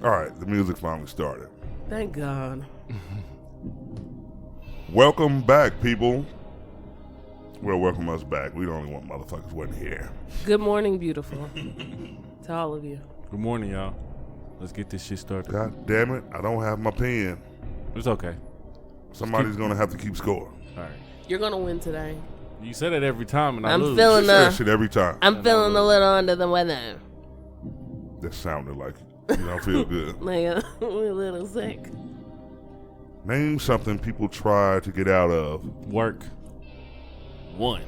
All right, the music finally started. Thank God. Welcome back, people. Well, welcome us back. We the only one motherfuckers wasn't here. Good morning, beautiful. To all of you. Good morning, y'all. Let's get this shit started. God damn it, I don't have my pen. It's okay. Somebody's going to have to keep score. All right. You're gonna win today. You said it every time, and I I'm lose. feeling She say that shit every time. I'm feeling a little under the weather. That sounded like you don't feel good. Like we're a little sick. Name something people try to get out of. Work. 1.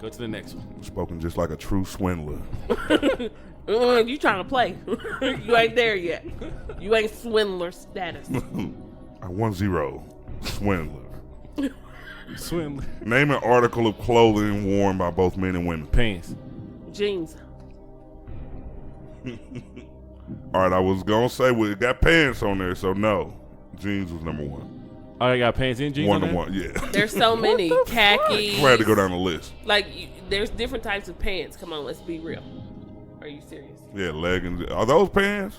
Go to the next one. Spoken just like a true swindler. You trying to play. You ain't there yet. You ain't swindler status. 1-0. Swindler. Swindler. Name an article of clothing worn by both men and women. Pants. Jeans. All right, I was going to say we got pants on there, so no. Jeans was number 1. Oh, I got pants and jeans 1 on to there? 1, yeah. There's so many. Khakis. We had to go down the list. Like, there's different types of pants. Come on, let's be real. Are you serious? Yeah, leggings. Are those pants?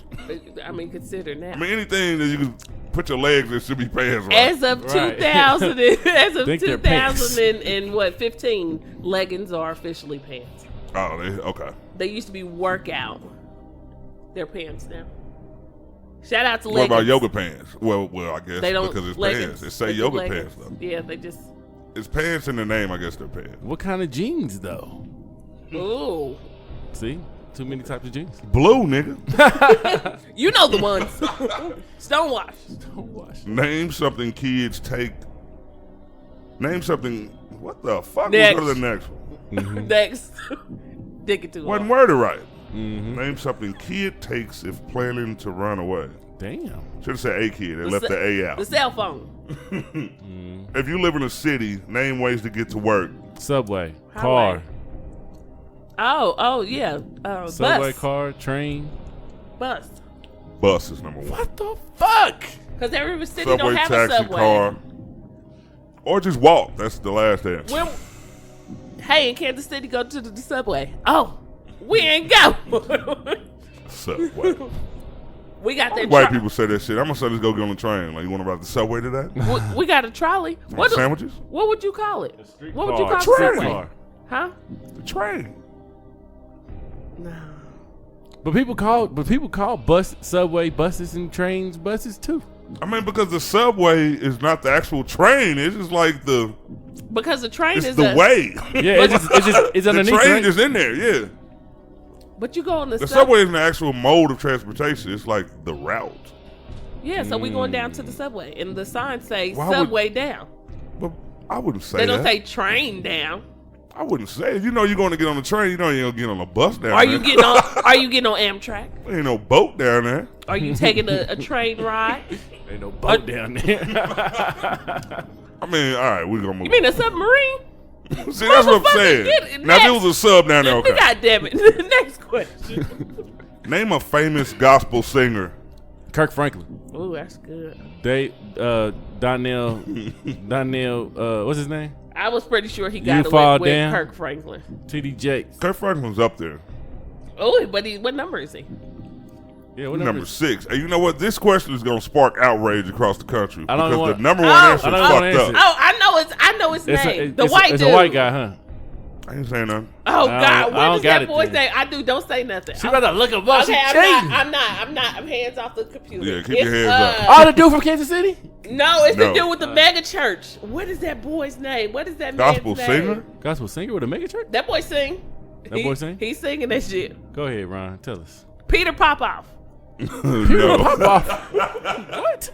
I mean, consider now. I mean, anything that you can put your legs in should be pants, right? As of 2000, as of Think they're pants. 2015, leggings are officially pants. Oh, okay. They used to be workout. They're pants now. Shout out to What leggings. about yoga pants? Well, I guess They don't because it's leggings. pants. It say They do yoga leggings. pants, though. Yeah, they just. It's pants in the name, I guess they're pants. What kind of jeans, though? Ooh. See? Too many types of jeans. Blue, nigga. You know the ones. Stonewash. Don't wash. Name something kids take. Name something. What the fuck? Next. We'll go to the next one. Next. Dig it too Wasn't hard. worded right. Mm-hmm. Name something kid takes if planning to run away. Damn. Should have said a kid. They left the A out. The cell phone. If you live in a city, name ways to get to work. Subway. Highway. Car. Oh, yeah. Subway, Bus. car, train. Bus. Bus is number 1. What the fuck? Because every city Subway, don't have taxi, a subway. car. Or just walk. That's the last answer. Hey, in Kansas City, go to the subway. Oh, we ain't go. Subway. We got that. White people say that shit. I'm gonna say let's go get on the train. Like, you want to ride the subway today? We got a trolley. Sandwiches? What would you call it? Street What would car. you call the Train. subway? Car. Huh? The train. No. But people call bus subway buses and trains buses too. I mean, because the subway is not the actual train. It's just like Because the train it's is the way. Yeah, it's The underneath. train right? is in there. Yeah. But you go on the Subway isn't the actual mode of transportation. It's like the route. Yeah, so we going down to the subway, and the signs say Why would- subway down. But I wouldn't say They that. don't say train down. I wouldn't say it. You know you're going to get on the train. You know you ain't going to get on a bus down Are there. you getting on? Are you getting on Amtrak? There ain't no boat down there. Are you taking a train ride? Ain't no boat down there. I mean, all right, we're going to move. You mean a submarine? See, that's what I'm saying. Get it. Now, if it was a sub down there, okay. God damn it. Next question. Name a famous gospel singer. Kirk Franklin. Ooh, that's good. Donnell, what's his name? I was pretty sure he You got Fall it with Down? Kirk Franklin. T.D. Jakes. Kirk Franklin's up there. Oh, but what number is he? Yeah, what Number is- 6. And you know what? This question is going to spark outrage across the country. I don't because want- the number one Oh, answer I is don't want fucked to up. answer. Oh, I know his name. The white it's dude. a white guy, huh? I ain't saying nothing. Oh I God, don't what is got that it boy's then. name? I do. Don't say nothing. She better look at what Okay, she's I'm not. I'm hands off the computer. Yeah, keep your hands up. Oh, the dude from Kansas City? No, it's No. to do with the mega church. What is that boy's name? What is that Gospel man's name? singer? Gospel singer with a mega church? That boy sing. That boy sing? He's singing that shit. Go ahead, Ron. Tell us. Peter Popoff. No. Pop off. What?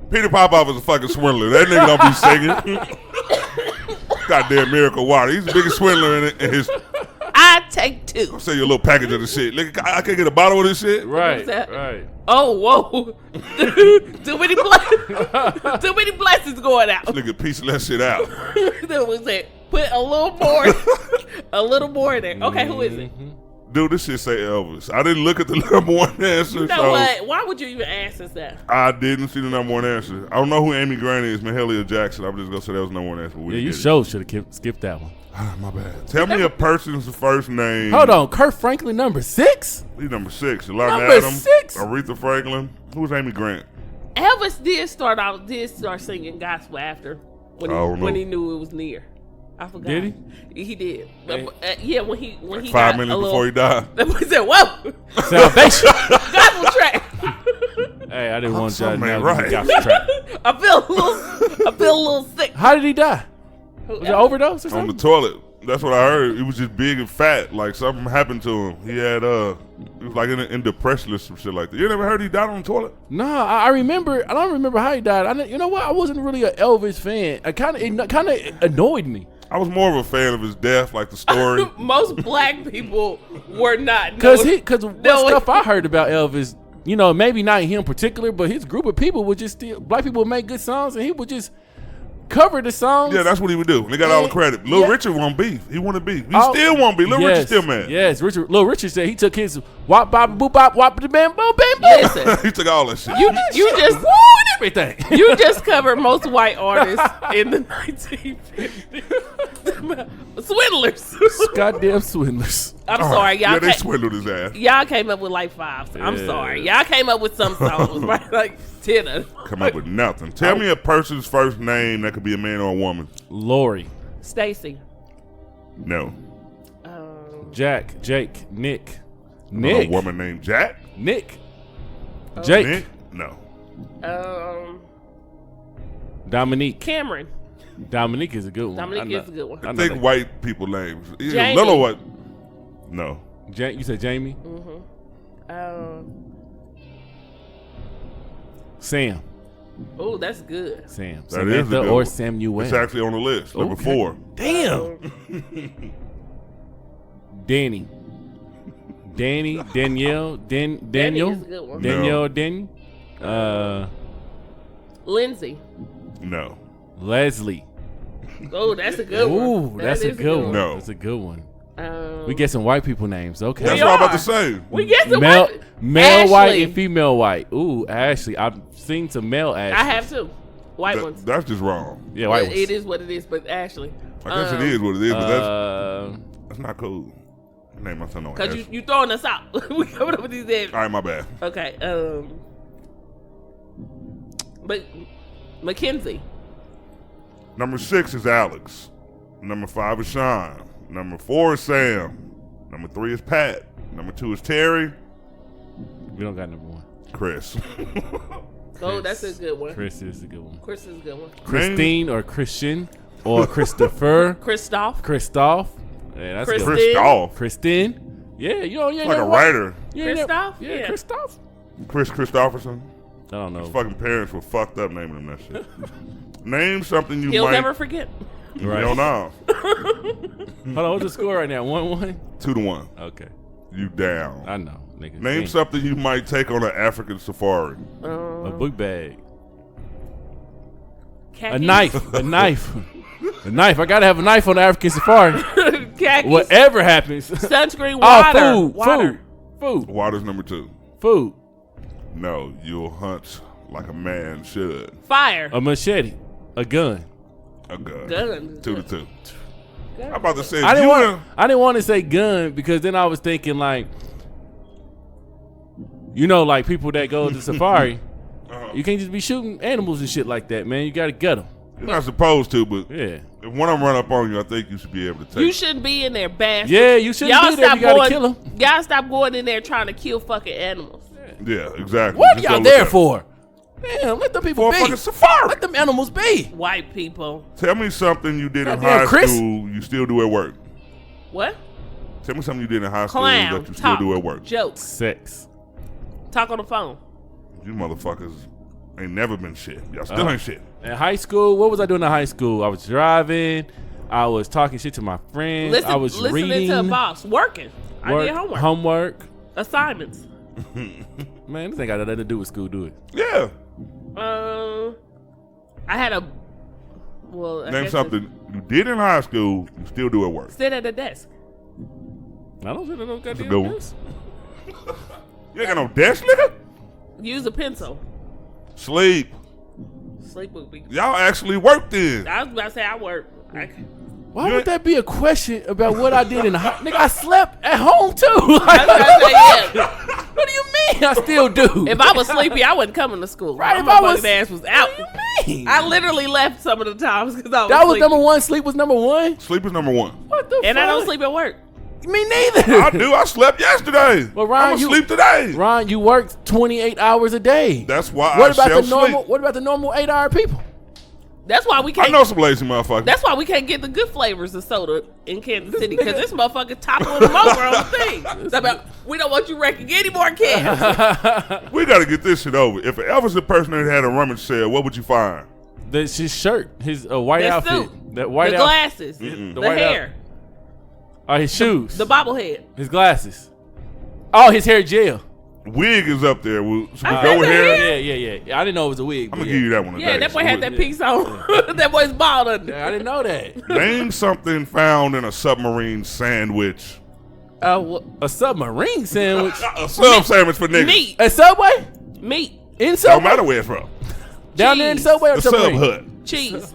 Peter Popoff is a fucking swindler. That nigga don't be singing. Goddamn Miracle Water. He's the biggest swindler in his. I take 2. Say your little package of the shit. Nigga, I can't get a bottle of this shit. Right, that? right. Oh, whoa. Too many blessings going out. Nigga, piecing that shit out. That was it. Put a little more in there. Okay, who is it? Dude, this shit say Elvis. I didn't look at the number one answer. You know so what? Why would you even ask us that? I didn't see the number one answer. I don't know who Amy Grant is, Mahalia Jackson. I'm just gonna say that was the number one answer. But we Yeah, you didn't get sure should have skipped that one. My bad. Tell me a person's first name. Hold on, Kurt Franklin, number 6. He's number 6. Yolanda Number Adams, 6? Aretha Franklin. Who's Amy Grant? Elvis did start singing gospel after when he knew it was near. I forgot. Did he? He did. Yeah, when he 5 got minutes a little, before he died. He said, "Whoa, Salvation. gospel track." Hey, I didn't want y'all to something know ain't right. right. Gospel track. I feel a little sick. How did he die? Was it overdose or On the something? toilet. That's what I heard. He was just big and fat. Like something happened to him. He had he was like in depression or some shit like that. You never heard he died on the toilet? No, I remember. I don't remember how he died. You know what? I wasn't really an Elvis fan. It kind of annoyed me. I was more of a fan of his death, like the story. Most black people were not. Because stuff I heard about Elvis, you know, maybe not him in particular, but his group of people would just black people would make good songs, and he would just cover the songs. Yeah, that's what he would do. They got all the credit. Lil Richard won't beef. He want beef. He still won't be. Lil Richard still mad. Yes, Lil Richard said he took his wop bop boop bop wop the bam boom bam boom. Listen, He took all that shit. you just Woo and everything. You just covered most white artists in the 1950s. Swindlers. Goddamn swindlers. I'm All sorry, right. y'all. Yeah, they swindled his ass. Y'all came up with like 5. I'm Yeah. sorry. Y'all came up with some songs, right? Like 10 of them. Come up with nothing. Tell me a person's first name that could be a man or a woman. Lori, Stacy. No. Jack, Jake, Nick, A Nick, woman named Jack? Nick, Jake, Nick? No. Dominique. Cameron. Dominique is a good one. Dominique I know- is a good one. I know Think that. white people names. Either Jamie. little what? No. You said Jamie? Sam. Oh, that's good. Sam. That is a Samantha good or one. Samuel. It's actually on the list. Number Okay. 4. Damn. Danny. Danielle, Daniel, Danny is a good one. Danielle, Danny, Lindsay. No. Leslie. Oh, that's a good one. Ooh, That that's a is good one. No. That's a good one. Um, We get some white people names. Okay. That's We what I'm about are. to say. we get some Male white. white Ashley. and female white. Ooh, Ashley. I've seen some male Ashley. I have too. White ones. That's just wrong. Yeah, white But ones. it is what it is, but Ashley. I guess it is what it is, but Uh, that's not cool. Name my son on Because Ashley. you throwing us out. We coming up with these names. All right, my bad. Okay. But Mackenzie. Number 6 is Alex. Number 5 is Sean. Number 4 is Sam. Number 3 is Pat. Number 2 is Terry. we don't got number 1. Chris. Oh, that's a good one. Chris is a good one. Chris is a good one. Christine or Christian or Christopher. Christoph. Christoph. Yeah, that's Christine. good. Christoph. Christine. Yeah, you know, Like a writer. Christoph? Yeah, Yeah. Christoph. Chris Christopherson. I don't know. His fucking parents were fucked up naming him that shit. Name something you He'll might. never forget. Right. You don't know. Hold on, what's the score right now? 1-1? 2-1. Okay. You down. I know, nigga. Name Damn. something you might take on an African safari. A book bag. A Khakis. knife. A knife. A knife. I gotta have a knife on the African safari. Khakis. Whatever happens. Sunscreen, water. Oh, food. Water. Food. Water's number 2. Food. No, you'll hunt like a man should. Fire. A machete. A gun. A gun. Gun. 2-2. I'm about to say, I if didn't you want. and- I didn't want to say gun because then I was thinking like, you know, like people that go to safari, you can't just be shooting animals and shit like that, man. You gotta get them. you're not supposed to, but Yeah. if one of them run up on you, I think you should be able to take You it. shouldn't be in there, bastard. Yeah, you shouldn't Y'all be there. stop You gotta going. kill them. Y'all stop going in there trying to kill fucking animals. Yeah, exactly. What are Just y'all don't look there at it. for? Damn, let them people For a fucking be. safari. Let them animals be. White people. Tell me something you did in Goddamn, high Chris. school you still do at work. What? Tell me something you did in high school Clown. that you still Talk. do at work. Jokes. Sex. Talk on the phone. You motherfuckers ain't never been shit. Y'all still ain't shit. In high school, what was I doing in high school? I was driving. I was talking shit to my friends. I was listening reading. to a boss. Working. I did homework. Homework. Assignments. Man, this ain't got nothing to do with school, do it? Yeah. I had a. Well, I Name guess something you did in high school you still do at work. Sit at a desk. I don't know no That's a goddamn good one. this. You ain't got no desk, nigga? Use a pencil. Sleep. Sleep would be. Y'all actually work then. I was about to say I work. Why would that be a question about what I did in the house? Nigga, I slept at home too. Like, what do you mean? I still do. If I was sleepy, I wasn't coming to school. Right, My motherfucking ass was out. What do you mean? I literally left some of the times because I was That was sleepy. number one. Sleep was number one. Sleep is number one. What the fuck? And I don't sleep at work. Me neither. I do. I slept yesterday. Well, Ryan, I'm asleep today. Ryan, you work 28 hours a day. That's why What I about shall the normal? sleep. What about the normal 8-hour people? That's why we I can't. know some lazy motherfuckers. That's why we can't get the good flavors of soda in Kansas City because this motherfucker toppling them over on the thing. It's about, we don't want you wrecking any more cans. We got to get this shit over. If ever was a person that had a rummage sale, what would you find? That's his shirt, his white His outfit, suit, that white the outfit, glasses, the white hair, his shoes, the bobblehead. his glasses. Oh, his hair gel. Wig is up there. Should we I go with said hair? Yeah. I didn't know it was a wig. I'm going to give you that one today. Yeah, that boy had that So piece on. That boy's bald under. I didn't know that. Name something found in a submarine sandwich. A submarine sandwich. A sub sandwich for niggas. Meat. A Subway? Meat. In Subway? Don't matter where it's from. Down there in Cheese. Subway or The sub submarine? hut. Cheese.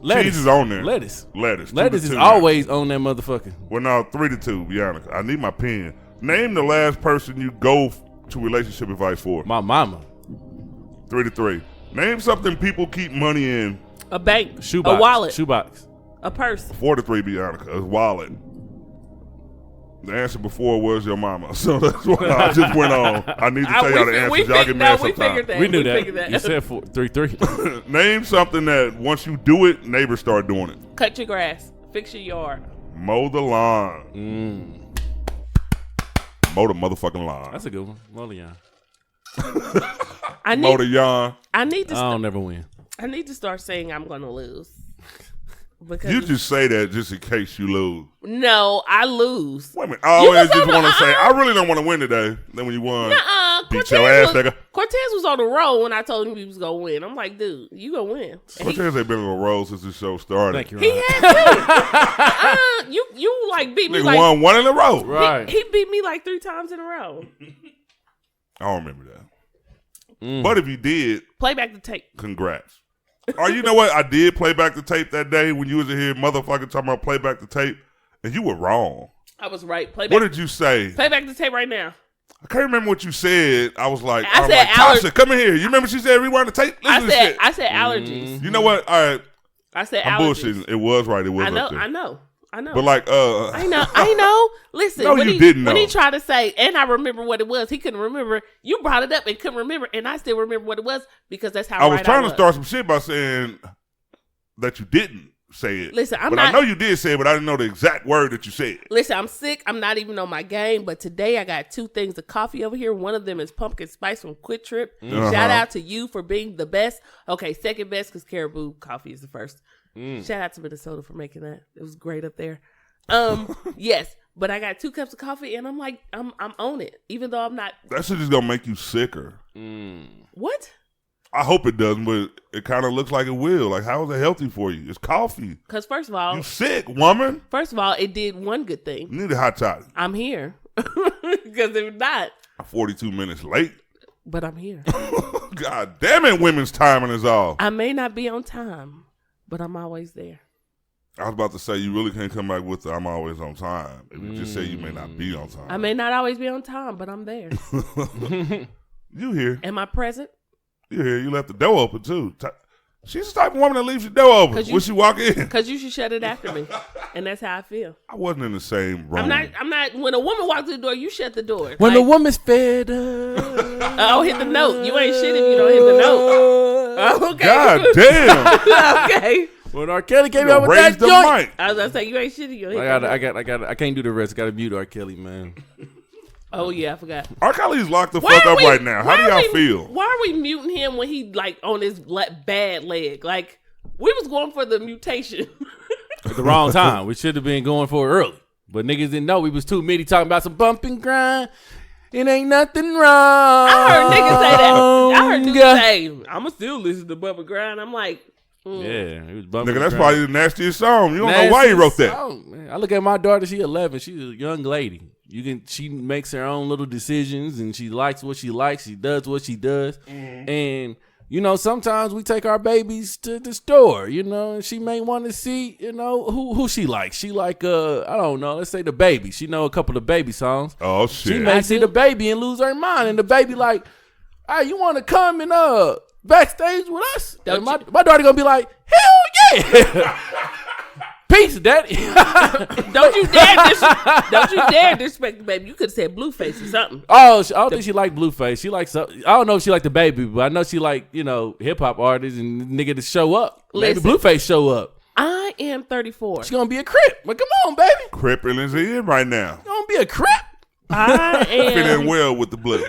Lettuce. Cheese is on there. Lettuce. Lettuce. 2 Lettuce to is 2 always on that motherfucker. Well, no, 3-2, to be honest. I need my pen. Name the last person you go to relationship advice for. My mama. 3-3. Name something people keep money in. A bank. Shoebox. A wallet. Shoebox. A purse. 4-3, be honest. A wallet. The answer before was your mama. So that's why I just went on. I need to tell y'all the answers. Y'all get mad we sometimes. figured that. We knew figured that. You said 3-3. Name something that once you do it, neighbors start doing it. Cut your grass. Fix your yard. Mow the lawn. Mow the motherfucking lawn. That's a good one. Molion. Mow the yawn. I need to. I don't never win. I need to start saying I'm gonna lose. Because You just say that just in case you lose. no, I lose. Wait a minute. I always just on the- want to say, I really don't want to win today. Then when you won, beat Cortez your ass, was, nigga. Cortez was on the road when I told him he was gonna win. I'm like, dude, you gonna win. And Cortez ain't been on a roll since the show started. Thank you, He Ryan. had to. You like beat me Nigga like won one in a row. Right. he beat me like 3 times in a row. I don't remember that. But if you did, Play back the tape. congrats. Or you know what? I did play back the tape that day when you was in here motherfucking talking about play back the tape, and you were wrong. I was right. Play What back. did you say? Play back the tape right now. I can't remember what you said. I was like, I I'm said like, Tasha, come in here. You remember she said rewind the tape? Listen to this shit. I said allergies. You know what? All right. I said I'm allergies. bullshitting. It was right. It was I know. up there. I know. But like, I know. Listen, No, when you he, didn't when he know. tried to say, and I remember what it was, he couldn't remember. You brought it up and couldn't remember, and I still remember what it was because that's how I was right trying I was. to start some shit by saying that you didn't say it. Listen, I'm but not. I know you did say it, but I didn't know the exact word that you said. Listen, I'm sick. I'm not even on my game, but today I got 2 things of coffee over here. One of them is pumpkin spice from Quick Trip. Shout out to you for being the best. Okay, second best because Caribou coffee is the first. Shout out to Minnesota for making that. It was great up there. Yes, but I got 2 cups of coffee and I'm like, I'm on it, even though I'm not. That shit is gonna make you sicker. What? I hope it doesn't, but it kind of looks like it will. Like, how is it healthy for you? It's coffee. Because first of all, You sick, woman. it did one good thing. You need a hot toddy. I'm here. Because if not, I'm 42 minutes late. but I'm here. God damn it, women's timing is off. I may not be on time, but I'm always there. I was about to say, you really can't come back with the I'm always on time. If you just say you may not be on time. I may not always be on time, but I'm there. You here. Am I present? You here. You left the door open, too. She's the type of woman that leaves your door open when she walk in. Because you should shut it after me. And that's how I feel. I wasn't in the same room. I'm not, when a woman walks through the door, you shut the door. When Like, the woman's fed up. oh, hit the note. You ain't shit if you don't hit the note. Oh, okay. God damn. Okay. When R. Kelly came You out with raised that the joint. mic. I was going to say, you ain't shit if you don't hit the note. I can't do the rest. I got to mute R. Kelly, man. Oh, yeah, I forgot. R. Kelly's locked the Why fuck are up we- right now. How why do are y'all we- feel? Why are we muting him when he, like, on his bad leg? Like, we was going for the mutation. At the wrong time. We should have been going for it early. But niggas didn't know we was too many talking about some bump and grind. It ain't nothing wrong. I heard niggas say that. I heard niggas say, I'ma still listen to Bubba Grind. I'm like, Yeah, he was bumping. Nigga, that's and probably grinding. the nastiest song. You don't know why he wrote that. Song, man. I look at my daughter, she 11. She's a young lady. She makes her own little decisions and she likes what she likes. She does what she does. And you know, sometimes we take our babies to the store, you know, and she may want to see, you know, who she likes. She like, I don't know, let's say the baby. She know a couple of baby songs. Oh, shit. She may see the baby and lose her mind. And the baby like, hey, you want to come and backstage with us? And my daughter going to be like, hell yeah. Peace, daddy. Don't you dare disrespect the baby. You could have said Blueface or something. Oh, I don't think she like Blueface. She likes. I don't know if she like the baby, but I know she like, you know, hip hop artists and nigga to show up. Maybe Blueface show up. I am 34. She's gonna be a Crip. But come on, baby. Crippin' is in right now. You gonna be a Crip? I Fit in am. well with the blue.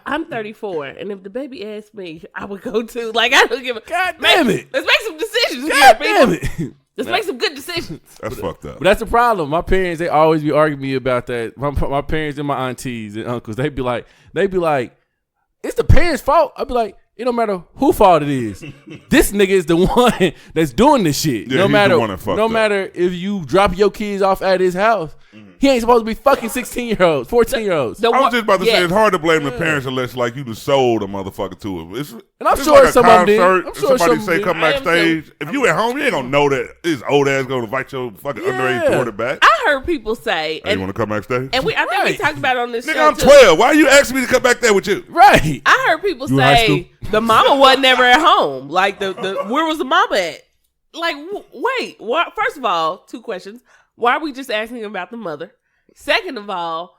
I'm 34, and if the baby asked me, I would go to. Like, I don't give a. God damn it. Let's make some decisions. God here, damn people. it. Let's make some good decisions. That's fucked up. But that's the problem. My parents, they always be arguing me about that. My parents and my aunties and uncles, they be like, it's the parents' fault. I be like, it don't matter who fault it is. This nigga is the one that's doing this shit. Yeah, no he's the one that fucked up. matter if you drop your kids off at his house, he ain't supposed to be fucking 16-year-olds, 14-year-olds. I was just about to say it's hard to blame the parents unless like you just sold a motherfucker to him. And I'm sure like some of them did. I'm sure somebody some say did. come backstage. If you at home, you ain't gonna know that his old ass gonna invite your fucking underage daughter back. I heard people say, Hey, you want to come backstage? and I think we talked about it on this Nigga, show I'm too. 12. Why are you asking me to come back there with you? Right. I heard people You in high say the mama wasn't never at home. Like the where was the mama at? Like wait, what? First of all, 2 questions. Why are we just asking about the mother? Second of all,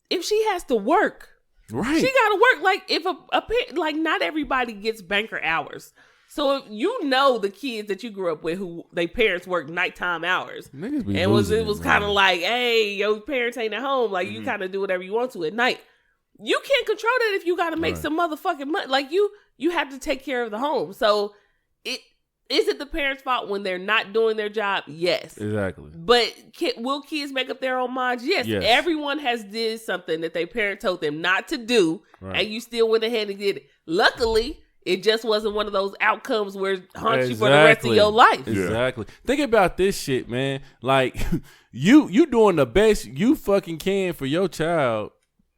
if she has to work, Right. she got to work. Like if like not everybody gets banker hours. So if you know the kids that you grew up with who their parents work nighttime hours, Niggas be and losing it was it, kind of man. like, hey, your parents ain't at home. Like you kind of do whatever you want to at night. You can't control that if you got to make some motherfucking money. Like you have to take care of the home. So is it the parents' fault when they're not doing their job? Yes. Exactly. But will kids make up their own minds? Yes. Yes. Everyone has did something that their parent told them not to do, and you still went ahead and did it. Luckily, it just wasn't one of those outcomes where it haunts you for the rest of your life. Exactly. Think about this shit, man. Like you doing the best you fucking can for your child.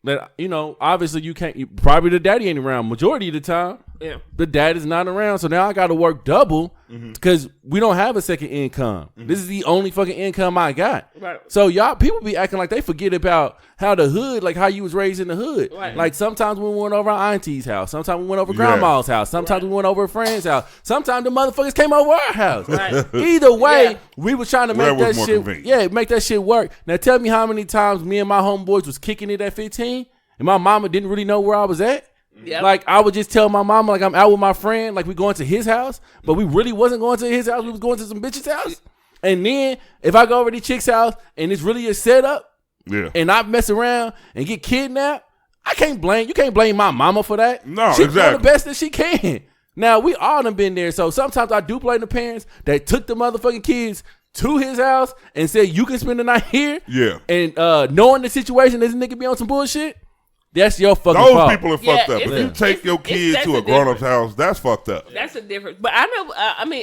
That, you know, obviously you can't. Probably the daddy ain't around majority of the time. Yeah. The dad is not around, so now I got to work double because we don't have a second income. This is the only fucking income I got. Right. So y'all people be acting like they forget about how the hood, like how you was raised in the hood. Right. Like sometimes we went over our auntie's house, sometimes we went over grandma's house, sometimes we went over a friend's house, sometimes the motherfuckers came over our house. Right. Either way, we was trying to make Whatever that was more shit. convenient. Yeah, make that shit work. Now tell me how many times me and my homeboys was kicking it at 15, and my mama didn't really know where I was at. Yep. Like I would just tell my mama like I'm out with my friend, like we going to his house, but we really wasn't going to his house. We was going to some bitch's house. And then if I go over to chick's house and it's really a setup, and I mess around and get kidnapped, you can't blame my mama for that. No, She's exactly. doing the best that she can. Now we all done been there, so sometimes I do blame the parents that took the motherfucking kids to his house and said you can spend the night here. Yeah. And knowing the situation, this nigga be on some bullshit. That's your fucking Those fault. people are fucked up. If you take your kids to a grown-up's house, that's fucked up. That's a difference. But I know,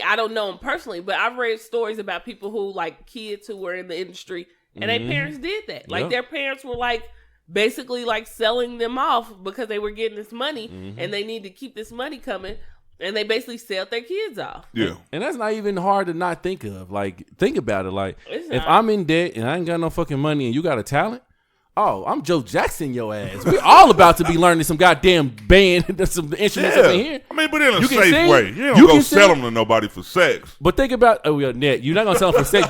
I don't know them personally, but I've read stories about people who, like, kids who were in the industry, and their parents did that. Like, their parents were, like, basically, like, selling them off because they were getting this money, and they need to keep this money coming, and they basically sell their kids off. Yeah. And that's not even hard to not think of. Like, think about it. Like, It's if not. I'm in debt and I ain't got no fucking money and you got a talent, oh, I'm Joe Jackson your ass. We all about to be learning some goddamn band, some instruments up in here. I mean, but in a You can safe sing. way. You You don't go can sell sing. them to nobody for sex. But think about, Ned, you're not gonna sell them for sex,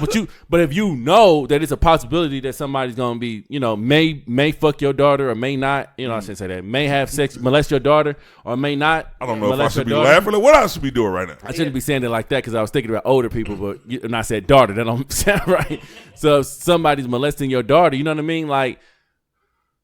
but if you know that it's a possibility that somebody's gonna be, you know, may fuck your daughter or may not, you know, I shouldn't say that, may have sex, molest your daughter or may not. I don't know if I molest should be your daughter. laughing or what I should be doing right now. I shouldn't be saying it like that because I was thinking about older people, but and I said daughter, that don't sound right. So if somebody's molesting your daughter, you know what I mean? Like,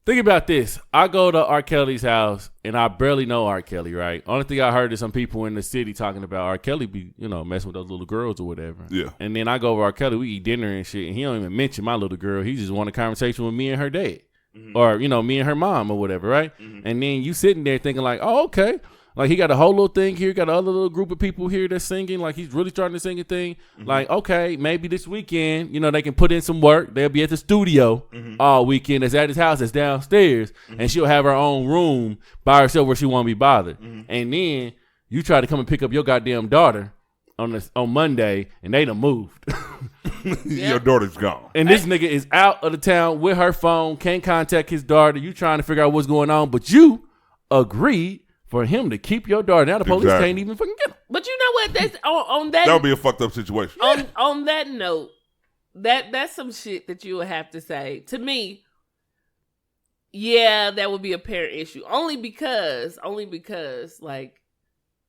think about this. I go to R. Kelly's house and I barely know R. Kelly, right? Only thing I heard is some people in the city talking about R. Kelly be, you know, messing with those little girls or whatever. Yeah. And then I go over R. Kelly, we eat dinner and shit, and he don't even mention my little girl. He just want a conversation with me and her dad. Or, you know, me and her mom or whatever, right? And then you sitting there thinking like, oh, okay. Like, he got a whole little thing here, got another little group of people here that's singing. Like, he's really starting to sing a thing. Like, okay, maybe this weekend, you know, they can put in some work. They'll be at the studio all weekend. It's at his house. It's downstairs. And she'll have her own room by herself where she won't be bothered. And then You try to come and pick up your goddamn daughter on Monday, and they done moved. Your daughter's gone. And this nigga is out of the town with her phone, can't contact his daughter. You trying to figure out what's going on, but you agreed for him to keep your daughter. Now the police can't even fucking get him. But you know what? That's on that. That would be a fucked up situation. On that note, that's some shit that you would have to say to me. Yeah, that would be a parent issue. Only because, like,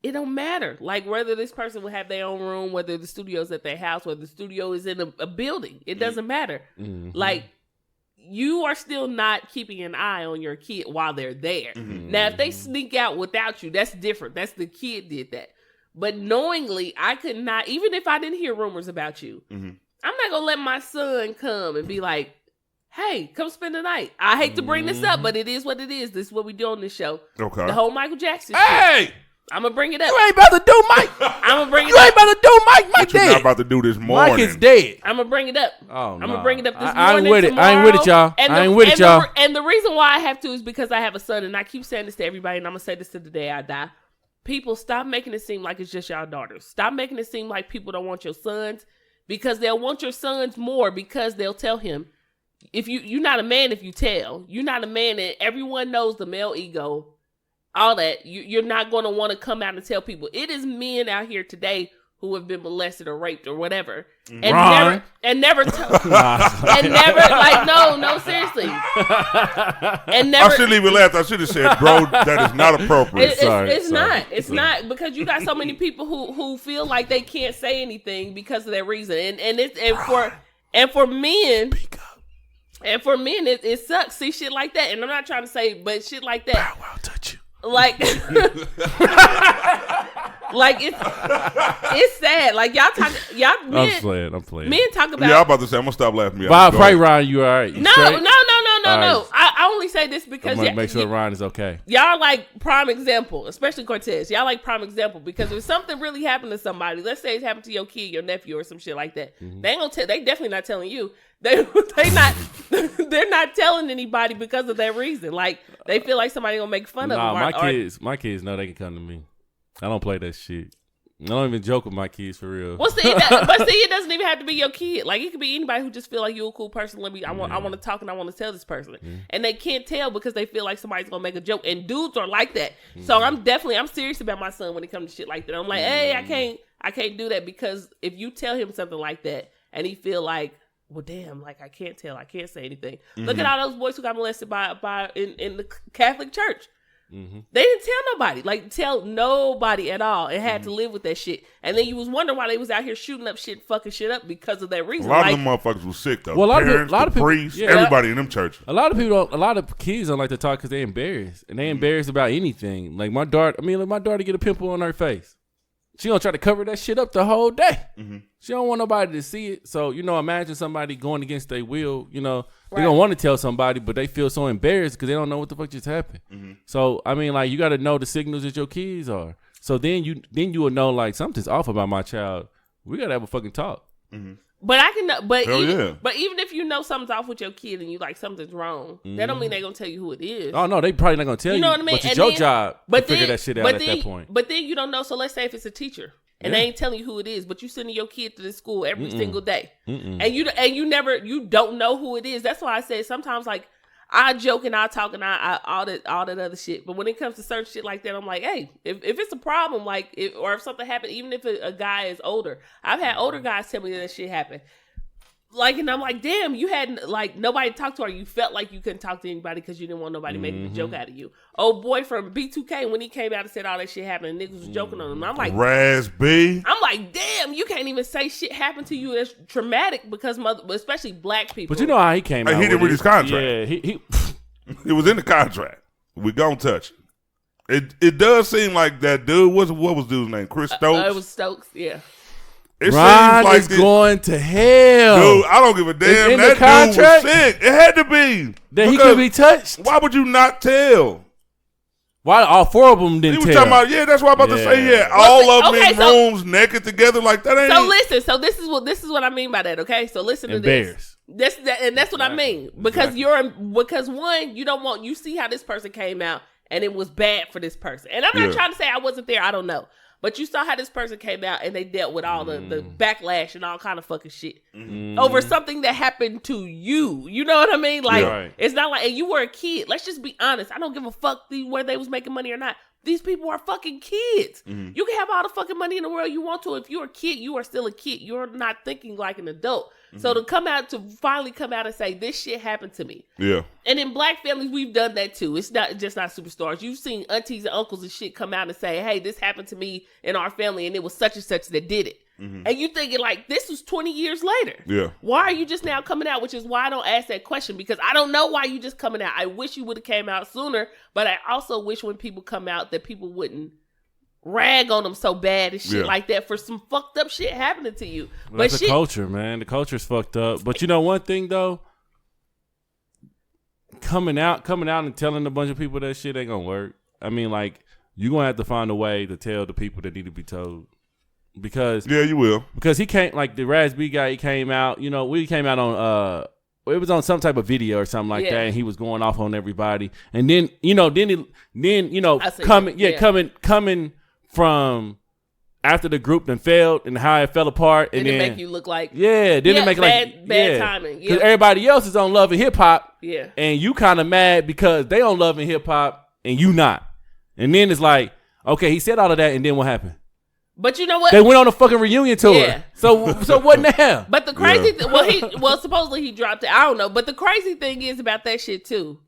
it don't matter. Like, whether this person will have their own room, whether the studio's at their house, whether the studio is in a building. It doesn't matter. Mm-hmm. Like, you are still not keeping an eye on your kid while they're there. Mm-hmm. Now, if they sneak out without you, that's different. That's the kid did that. But knowingly, I could not, even if I didn't hear rumors about you, I'm not going to let my son come and be like, hey, come spend the night. I hate to bring this up, but it is what it is. This is what we do on this show. Okay. The whole Michael Jackson shit. I'm going to bring it up. You ain't about to do Mike. I'm going to bring it up. You ain't about to do Mike. Mike dead. You're not about to do this morning. Mike is dead. I'm going to bring it up. Oh, I'm going to bring it up this morning. I ain't with it. Tomorrow. I ain't with it, y'all. I ain't with it, y'all. And the reason why I have to is because I have a son, and I keep saying this to everybody, and I'm going to say this to the day I die. People, stop making it seem like it's just y'all daughters. Stop making it seem like people don't want your sons, because they'll want your sons more because they'll tell him, if you're not a man if you tell. You're not a man, and everyone knows the male ego, all that. You're not going to want to come out and tell people. It is men out here today who have been molested or raped or whatever, and never like no seriously, and never. I shouldn't even laugh. I should have said, "Bro, that is not appropriate." It's not because you got so many people who feel like they can't say anything because of that reason, and for men. And for men, it sucks. See shit like that, and I'm not trying to say, but shit like that. I'll touch you. Like, like it's sad. Like y'all men. I'm playing. Men talk about. Yeah, I'm about to say. I'm gonna stop laughing. Bob, pray Ryan, you all right? No. I only say this because make sure Ryan is okay. Y'all like prime example, especially Cortez. Y'all like prime example because if something really happened to somebody, let's say it's happened to your kid, your nephew, or some shit like that, they ain't gonna tell. They definitely not telling you. They're not telling anybody because of that reason. Like they feel like somebody gonna make fun of them. My kids know they can come to me. I don't play that shit. I don't even joke with my kids for real. Well, see, it doesn't even have to be your kid. Like it could be anybody who just feel like you're a cool person. I want to talk and I want to tell this person, and they can't tell because they feel like somebody's gonna make a joke. And dudes are like that. So I'm serious about my son when it comes to shit like that. I'm like, hey, I can't do that because if you tell him something like that and he feel like, well, damn, like I can't say anything. Look at all those boys who got molested by in the Catholic Church. They didn't tell nobody at all, and had to live with that shit. And then you was wondering why they was out here shooting up shit, fucking shit up because of that reason. A lot of them motherfuckers was sick though. Well, a lot of priests, everybody in them churches. A lot of kids don't like to talk because they embarrassed, and they embarrassed about anything. Like my daughter get a pimple on her face. She gonna try to cover that shit up the whole day. She don't want nobody to see it. So, imagine somebody going against their will, they don't want to tell somebody, but they feel so embarrassed because they don't know what the fuck just happened. So, you got to know the signals that your kids are. So then you will know, like, something's off about my child. We got to have a fucking talk. But even if you know something's off with your kid and you like something's wrong, that don't mean they're gonna tell you who it is. Oh no, they probably not gonna tell you. You know what I mean? But it's your job to figure that shit out at that point. But then you don't know. So let's say if it's a teacher and they ain't telling you who it is, but you sending your kid to this school every single day, and you don't know who it is. That's why I said sometimes like I joke and I talk and I all that other shit. But when it comes to certain shit like that, I'm like, hey, if it's a problem, like if something happened, even if a guy is older, I've had older guys tell me that shit happened. Like, and I'm like, damn, you had like nobody to talk to, or you felt like you couldn't talk to anybody because you didn't want nobody making a joke out of you. Old boy from B2K, when he came out and said all that shit happened, and niggas was joking on him. I'm like, Raz B. I'm like, damn, you can't even say shit happened to you that's traumatic because especially black people. But you know how he came out. He didn't read his contract. Yeah, he it was in the contract. We gonna touch it. It does seem like that dude. What was dude's name? Chris Stokes. It was Stokes. Yeah. It Ron seems like is going to hell. Dude, I don't give a damn. That dude was sick. It had to be. That he could be touched. Why would you not tell? Why all four of them didn't tell? He was talking about, that's what I'm about to say. Yeah, all of them in rooms naked together like that. Ain't so listen. So this is what I mean by that. Okay, so listen to this. And that's what I mean because because one, you don't want, you see how this person came out and it was bad for this person. And I'm not trying to say I wasn't there. I don't know. But you saw how this person came out and they dealt with all the backlash and all kind of fucking shit over something that happened to you. You know what I mean? Like, it's not like, and you were a kid. Let's just be honest. I don't give a fuck whether they was making money or not. These people are fucking kids. You can have all the fucking money in the world you want to. If you're a kid, you are still a kid. You're not thinking like an adult. So to finally come out and say, this shit happened to me. Yeah. And in black families, we've done that too. It's not just not superstars. You've seen aunties and uncles and shit come out and say, hey, this happened to me in our family and it was such and such that did it. And you thinking like, this was 20 years later. Yeah. Why are you just now coming out? Which is why I don't ask that question, because I don't know why you just coming out. I wish you would have came out sooner, but I also wish when people come out that people wouldn't rag on them so bad and shit like that for some fucked up shit happening to you. Well, but that's the culture, man. The culture's fucked up. But you know one thing though, coming out and telling a bunch of people that shit ain't gonna work. I mean, like, you're gonna have to find a way to tell the people that need to be told. Because you will. Because he came, like the Raz B guy, he came out, you know, we came out on it was on some type of video or something like that, and he was going off on everybody. And then, coming from after the group then failed and how it fell apart, and then make you look like then it make bad timing. Because everybody else is on Love and Hip Hop, and you kind of mad because they on Love and Hip Hop and you not. And then it's like, okay, he said all of that, and then what happened? But you know what? They went on a fucking reunion tour. Yeah. So what now? But the crazy supposedly he dropped it. I don't know. But the crazy thing is about that shit too,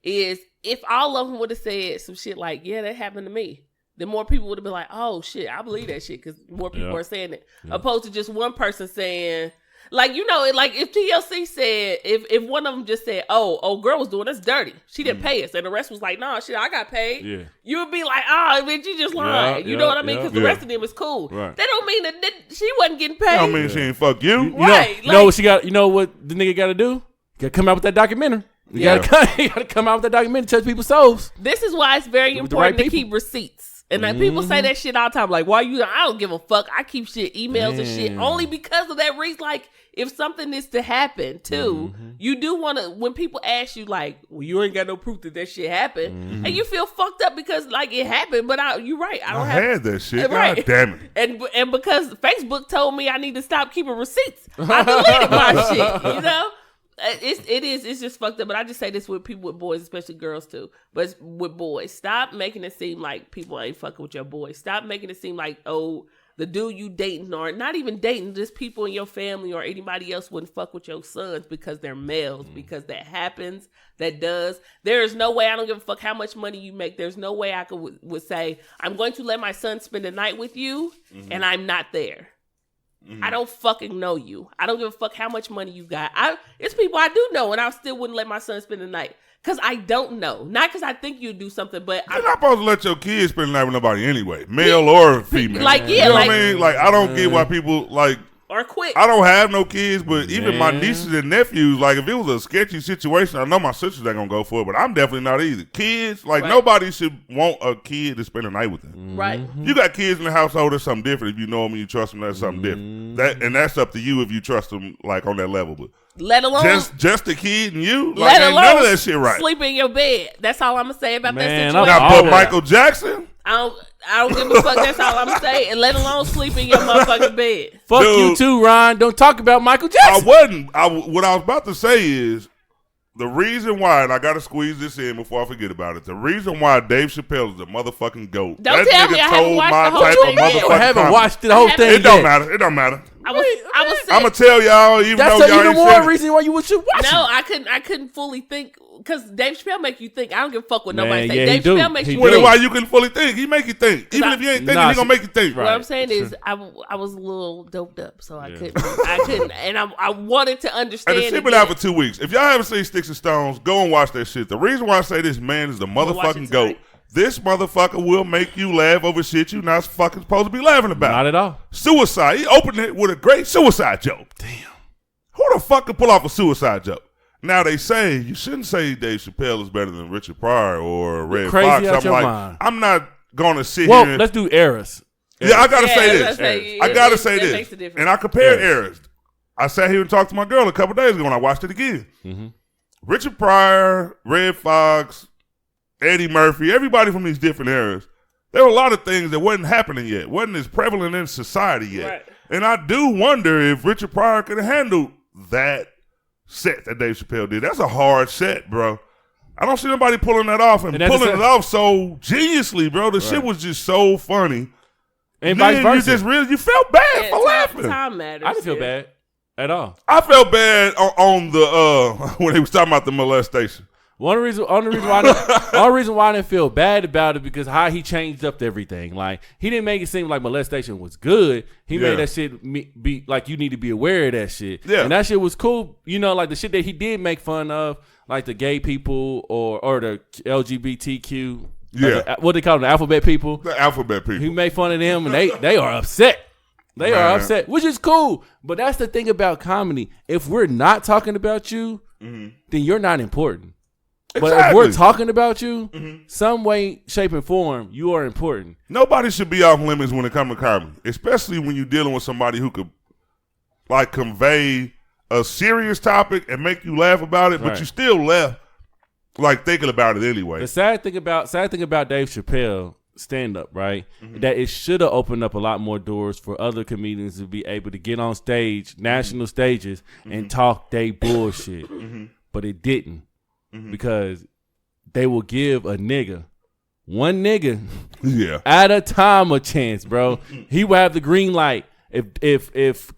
is if all of them would have said some shit like, yeah, that happened to me, then more people would have been like, oh shit, I believe that shit, because more people are saying it. Opposed to just one person saying, like, you know, like if TLC said, if one of them just said, oh, girl was doing us dirty, she didn't pay us, and the rest was like, nah, shit, I got paid. Yeah. You would be like, bitch, you just lied. You know what I mean? Because the rest of them is cool. Right. That don't mean that she wasn't getting paid. I don't mean she ain't fuck you. Right. You know what she got? You know what the nigga got to do? Got to come out with that documentary. You gotta come out with that documentary to touch people's souls. This is why it's very important to keep receipts. And like people say that shit all the time. Like, why you? I don't give a fuck. I keep shit, emails and shit, only because of that reason. Like, if something is to happen too, you do want to. When people ask you, like, well, you ain't got no proof that shit happened, and you feel fucked up because like it happened. But you're right. I had that shit. Right. God damn it. And because Facebook told me I need to stop keeping receipts, I deleted my shit. You know. It's just fucked up. But I just say this with people with boys, especially girls too. But with boys, stop making it seem like people ain't fucking with your boys. Stop making it seem like, oh, the dude you dating, or not even dating, just people in your family or anybody else wouldn't fuck with your sons because they're males. Because that happens. That does. There is no way, I don't give a fuck how much money you make. There's no way I would say, I'm going to let my son spend the night with you and I'm not there. I don't fucking know you. I don't give a fuck how much money you got. It's people I do know, and I still wouldn't let my son spend the night because I don't know. Not because I think you'd do something, but you're not supposed to let your kids spend the night with nobody anyway, male or female. Like, you know what I mean? Like, I don't get why people like. Or quit. I don't have no kids, but even my nieces and nephews, like if it was a sketchy situation, I know my sisters ain't gonna go for it, but I'm definitely not either. Kids, like nobody should want a kid to spend a night with them. Right. You got kids in the household, that's something different. If you know them and you trust them, that's something different. That's up to you if you trust them, like on that level. But let alone just the kid and you, like ain't none of that shit right. Sleep in your bed. That's all I'm gonna say about that situation. Now put Michael Jackson. I don't give a fuck. That's all I'm saying. And let alone sleep in your motherfucking bed. Fuck you too, Ron. Don't talk about Michael Jackson. What I was about to say is the reason why, and I got to squeeze this in before I forget about it. The reason why Dave Chappelle is the motherfucking GOAT. Don't tell me I haven't watched the whole thing. I haven't watched the whole thing. It don't matter. It don't matter. I was I'm gonna tell y'all, even that's though y'all even more reason why you should watch it. No, I couldn't fully think because Dave Chappelle make you think. I don't give a fuck what nobody say. Yeah, Dave Chappelle makes you think. think. Why you couldn't fully think? He make you think. Even if you ain't thinking, he gonna make you think. What I'm saying is, I was a little doped up, so I couldn't, and I wanted to understand. And it's been out for 2 weeks. If y'all haven't seen Sticks and Stones, go and watch that shit. The reason why I say this man is the motherfucking GOAT. This motherfucker will make you laugh over shit you not fucking supposed to be laughing about. Not at all. Suicide. He opened it with a great suicide joke. Damn. Who the fuck can pull off a suicide joke? Now they say you shouldn't say Dave Chappelle is better than Richard Pryor or Red Fox. I'm not gonna sit here. Well, let's do eras. Yeah, I gotta say this. I gotta say this. And I compared eras. I sat here and talked to my girl a couple days ago and I watched it again. Richard Pryor, Red Fox, Eddie Murphy, everybody from these different eras, there were a lot of things that wasn't happening yet, wasn't as prevalent in society yet. Right. And I do wonder if Richard Pryor could have handled that set that Dave Chappelle did. That's a hard set, bro. I don't see nobody pulling that off and pulling it off so geniusly, bro. The shit was just so funny. And vice versa. You felt bad for laughing. Time matters. I didn't feel bad at all. I felt bad on the when he was talking about the molestation. Only reason why I didn't feel bad about it because how he changed up everything. Like he didn't make it seem like molestation was good. He made that shit be like you need to be aware of that shit. Yeah. And that shit was cool. You know, like the shit that he did make fun of, like the gay people or the LGBTQ. Yeah. What they call them, the alphabet people. The alphabet people. He made fun of them and they are upset. They are upset, which is cool. But that's the thing about comedy. If we're not talking about you, then you're not important. But if we're talking about you, some way, shape, and form, you are important. Nobody should be off limits when it comes to comedy, especially when you're dealing with somebody who could like convey a serious topic and make you laugh about it, but you still laugh like thinking about it anyway. The sad thing about Dave Chappelle stand-up, right, that it should have opened up a lot more doors for other comedians to be able to get on stage, national stages, and talk they bullshit. But it didn't. Because they will give a nigga, one nigga, at a time a chance, bro. He will have the green light if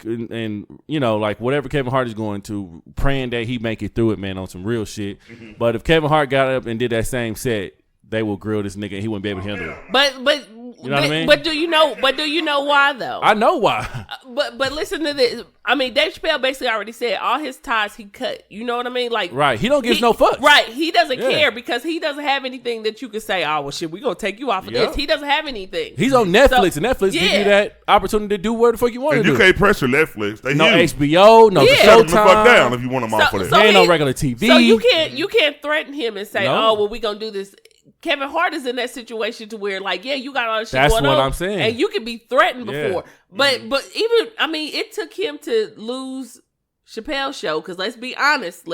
and you know, like whatever Kevin Hart is going to, praying that he make it through it, man, on some real shit. But if Kevin Hart got up and did that same set, they will grill this nigga and he wouldn't be able to handle it. But you know what I mean? But do you know why though? I know why. But listen to this. I mean, Dave Chappelle basically already said all his ties he cut. You know what I mean? Like, right. He don't give no fucks. Right. He doesn't care because he doesn't have anything that you can say, oh well shit, we gonna take you off of this. He doesn't have anything. He's on Netflix and Netflix give you that opportunity to do whatever the fuck you want to do. You can't pressure Netflix. They no huge. HBO, no Showtime. Fuck down if you want them off for that. Ain't no regular TV. So you can't threaten him and say, oh well, we gonna do this. Kevin Hart is in that situation to where, like, yeah, you got all this shit going on. That's what I'm saying. And you can be threatened before. But even, I mean, it took him to lose Chappelle's show because let's be honest,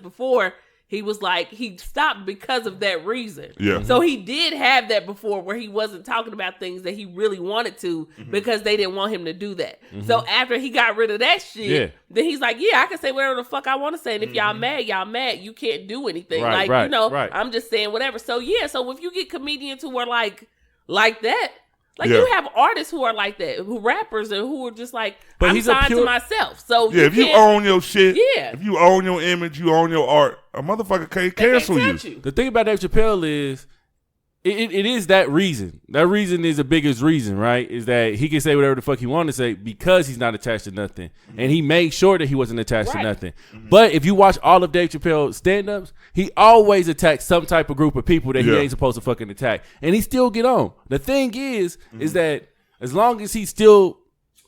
before he was like, he stopped because of that reason. Yeah. So he did have that before where he wasn't talking about things that he really wanted to because they didn't want him to do that. So after he got rid of that shit, then he's like, yeah, I can say whatever the fuck I want to say. And if y'all mad, y'all mad. You can't do anything. I'm just saying whatever. So yeah, so if you get comedians who are like that, like you have artists who are like that, who rappers and who are just like, but I'm signed to myself. So if you own your shit, if you own your image, you own your art, a motherfucker can't cancel you. The thing about Dave Chappelle is, it is that reason. That reason is the biggest reason, right? Is that he can say whatever the fuck he wanted to say because he's not attached to nothing. And he made sure that he wasn't attached to nothing. But if you watch all of Dave Chappelle's stand-ups, he always attacks some type of group of people that he ain't supposed to fucking attack. And he still get on. The thing is that as long as he's still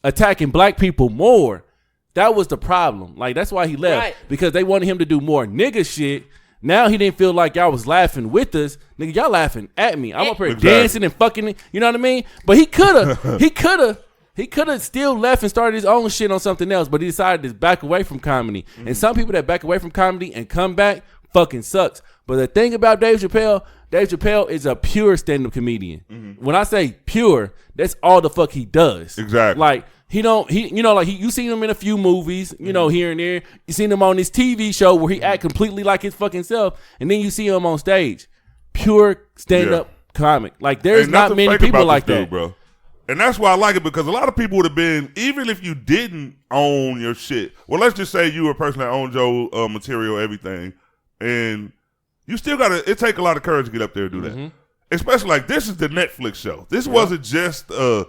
attacking black people more, that was the problem. Like, that's why he left. Right. Because they wanted him to do more nigga shit. Now he didn't feel like y'all was laughing with us. Nigga, y'all laughing at me. I'm up here dancing and fucking, you know what I mean? But he could have still left and started his own shit on something else, but he decided to back away from comedy. And some people that back away from comedy and come back fucking sucks. But the thing about Dave Chappelle is a pure stand-up comedian. When I say pure, that's all the fuck he does. Exactly. Like, you seen him in a few movies, you know, here and there. You seen him on this TV show where he act completely like his fucking self, and then you see him on stage. Pure stand-up comic. Like, there's not many people like that. Dude, bro. And that's why I like it, because a lot of people would have been, even if you didn't own your shit. Well, let's just say you were a person that owned your material, everything, and you still got to, it take a lot of courage to get up there and do that. Especially like, this is the Netflix show. This wasn't just a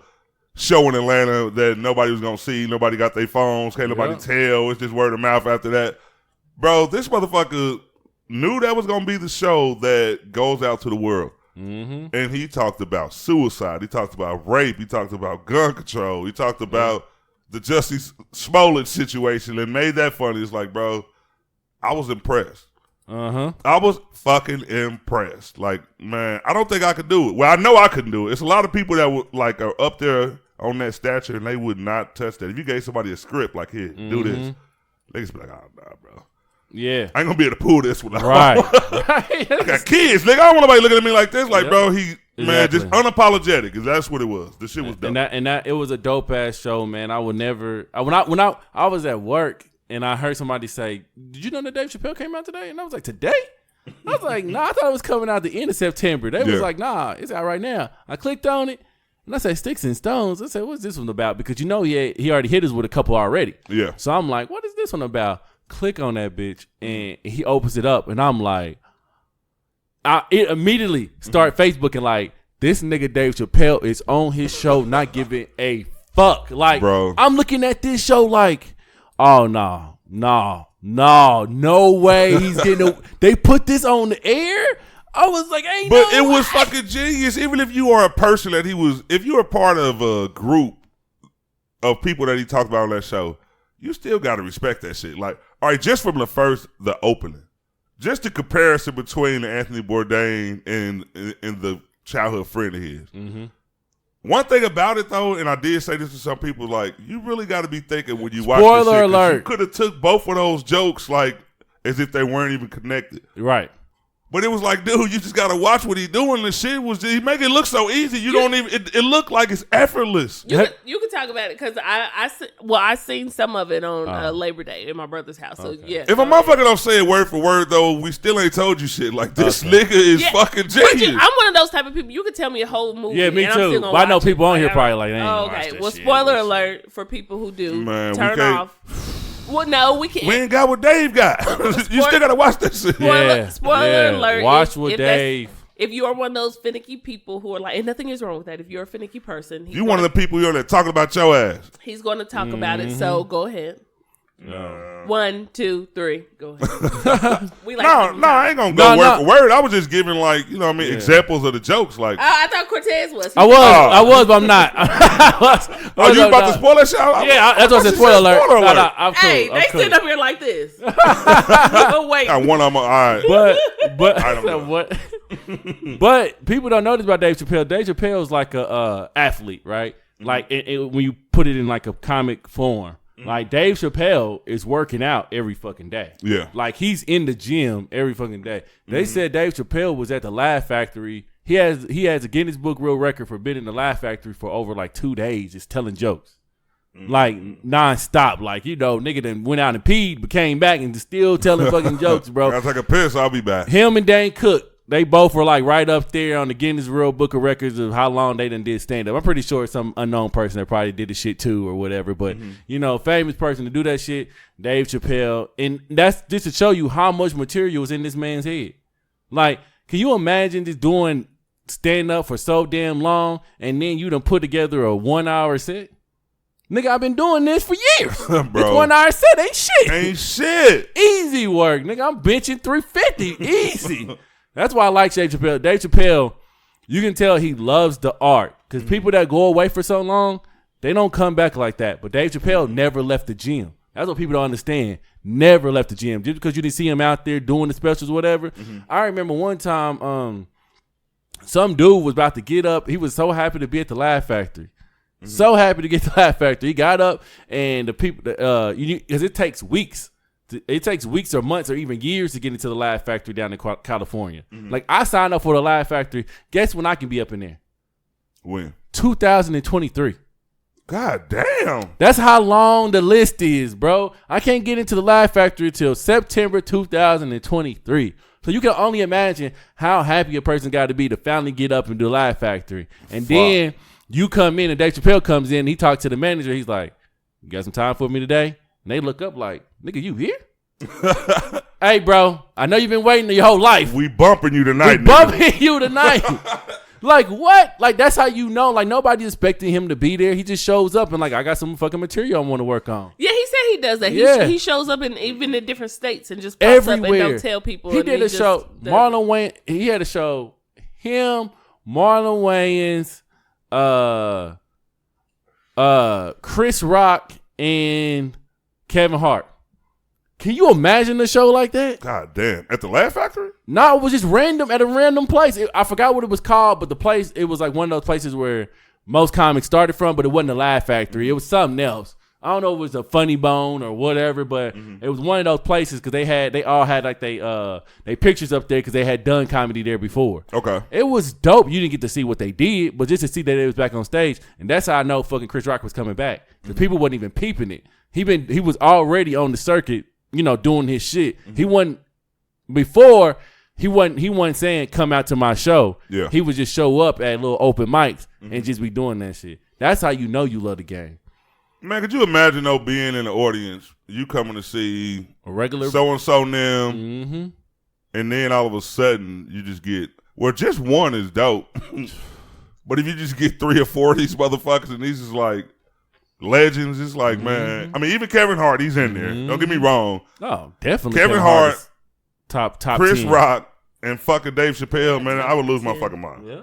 show in Atlanta that nobody was going to see. Nobody got their phones. Can't nobody tell. It's just word of mouth after that. Bro, this motherfucker knew that was going to be the show that goes out to the world. And he talked about suicide. He talked about rape. He talked about gun control. He talked about the Jussie Smollett situation and made that funny. It's like, bro, I was impressed. I was fucking impressed. Like, man, I don't think I could do it. Well, I know I couldn't do it. It's a lot of people that would, like, are up there on that stature and they would not touch that. If you gave somebody a script like, here, do this, they just be like, oh, nah, bro. Yeah. I ain't gonna be able to pull this one out. Right. I got kids, nigga. I don't want nobody looking at me like this. Like, bro, man, Exactly. just unapologetic, because that's what it was. The shit was dope. And that it was a dope ass show, man. I would never. When I was at work and I heard somebody say, "Did you know that Dave Chappelle came out today?" And I was like, "Today?" I was like, "Nah, I thought it was coming out the end of September." They was like, "Nah, it's out right now." I clicked on it and I said, "Sticks and Stones." I said, "What's this one about?" Because he already hit us with a couple already. Yeah. So I'm like, "What is this one about?" Click on that bitch and he opens it up and I'm like, it immediately start Facebooking like, this nigga Dave Chappelle is on his show not giving a fuck. Like, bro, I'm looking at this show like, oh, no way he's getting they put this on the air? I was like, But it was fucking genius. Even if you are a person that if you're a part of a group of people that he talked about on that show, you still got to respect that shit. Like, all right, just from the opening, just the comparison between Anthony Bourdain and the childhood friend of his. Mm-hmm. One thing about it though, and I did say this to some people, like, you really got to be thinking when you watch this Spoiler shit, alert. you could have took both of those jokes like as if they weren't even connected. Right. But it was like, dude, you just gotta watch what he's doing. The shit he make it look so easy. You don't even. It looked like it's effortless. You can talk about it because I seen some of it on Labor Day in my brother's house. So yeah. If a motherfucker don't say it word for word though, we still ain't told you shit. Like, this nigga is fucking genius. I'm one of those type of people. You can tell me a whole movie. Yeah, me and too. I'm still gonna But I know watch people it. on here probably like, they ain't oh, watched okay. that Well, shit. spoiler alert for people who do. Man, turn off. Well, no, we can't. We ain't got what Dave got. You still gotta watch that shit. Spoiler alert. Watch what Dave. If you are one of those finicky people who are like, and nothing is wrong with that. If you're a finicky person, You one of the people you're there talking about your ass. he's going to talk about it. So go ahead. 1, 2, 3. Go ahead. We like No, I ain't gonna go word for word. I was just giving, like, you know what I mean, examples of the jokes. Like, I thought Cortez was. I was, but I'm not. you about to spoil that shit? Yeah, that's what I said. Spoiler alert. I'm cool. Hey, they cool. sit up here like this. Wait. I one of them. All right. But but people don't know this about Dave Chappelle. Dave Chappelle is like a athlete, right? Mm-hmm. Like when you put it in like a comic form. Like, Dave Chappelle is working out every fucking day. Yeah. Like, he's in the gym every fucking day. They said Dave Chappelle was at the Laugh Factory. He has a Guinness Book World Record for being in the Laugh Factory for over like 2 days just telling jokes. Like, nonstop. Like, you know, nigga done went out and peed but came back and still telling fucking jokes, bro. I'll take a piss. I'll be back. Him and Dane Cook, they both were like right up there on the Guinness World Book of Records of how long they done did stand up. I'm pretty sure it's some unknown person that probably did the shit too or whatever. But, you know, famous person to do that shit, Dave Chappelle. And that's just to show you how much material is in this man's head. Like, can you imagine just doing stand up for so damn long and then you done put together a 1 hour set? Nigga, I've been doing this for years. Bro. This 1 hour set ain't shit. Ain't shit. Easy work, nigga. I'm benching 350. Easy. That's why I like Dave Chappelle. Dave Chappelle, you can tell he loves the art. Because people that go away for so long, they don't come back like that. But Dave Chappelle never left the gym. That's what people don't understand. Never left the gym. Just because you didn't see him out there doing the specials or whatever. I remember one time, some dude was about to get up. He was so happy to be at the Laugh Factory. So happy to get to the Laugh Factory. He got up and the people, because it takes weeks. It takes weeks or months or even years to get into the Laugh Factory down in California. Like, I signed up for the Laugh Factory. Guess when I can be up in there? When? 2023. God damn. That's how long the list is, bro. I can't get into the Laugh Factory until September 2023. So you can only imagine how happy a person got to be to finally get up and do the Laugh Factory. And then you come in and Dave Chappelle comes in. He talks to the manager. He's like, "You got some time for me today?" And they look up like, "Nigga, you here?" Hey, bro, I know you've been waiting your whole life. We bumping you tonight. We bumping you tonight. Like, what? Like, that's how you know. Like, nobody's expecting him to be there. He just shows up and like, I got some fucking material I want to work on. Yeah, he said he does that. Yeah. He shows up even in different states and just pops Everywhere. up and don't tell people. He did a show. Marlon Wayans. He had a show. Him, Marlon Wayans, Chris Rock, and Kevin Hart. Can you imagine a show like that? God damn. At the Laugh Factory? No, it was just random at a random place. I forgot what it was called, but the place, it was like one of those places where most comics started from, but it wasn't a Laugh Factory. It was something else. I don't know if it was a Funny Bone or whatever, but it was one of those places because they all had like they pictures up there because they had done comedy there before. Okay. It was dope. You didn't get to see what they did, but just to see that it was back on stage, and that's how I know fucking Chris Rock was coming back because people wasn't even peeping it. He was already on the circuit, doing his shit. He wasn't before. He wasn't saying come out to my show. Yeah. He would just show up at little open mics and just be doing that shit. That's how you know you love the game. Man, could you imagine though being in the audience, you coming to see A regular so and so them, and then all of a sudden you just get just one is dope, but if you just get 3 or 4 of these motherfuckers and these is like legends, it's like man. I mean, even Kevin Hart, he's in there. Don't get me wrong. Oh, definitely. Kevin Hart, top Chris 10. Rock, and fucking Dave Chappelle. Man, I would lose my fucking mind. Yeah,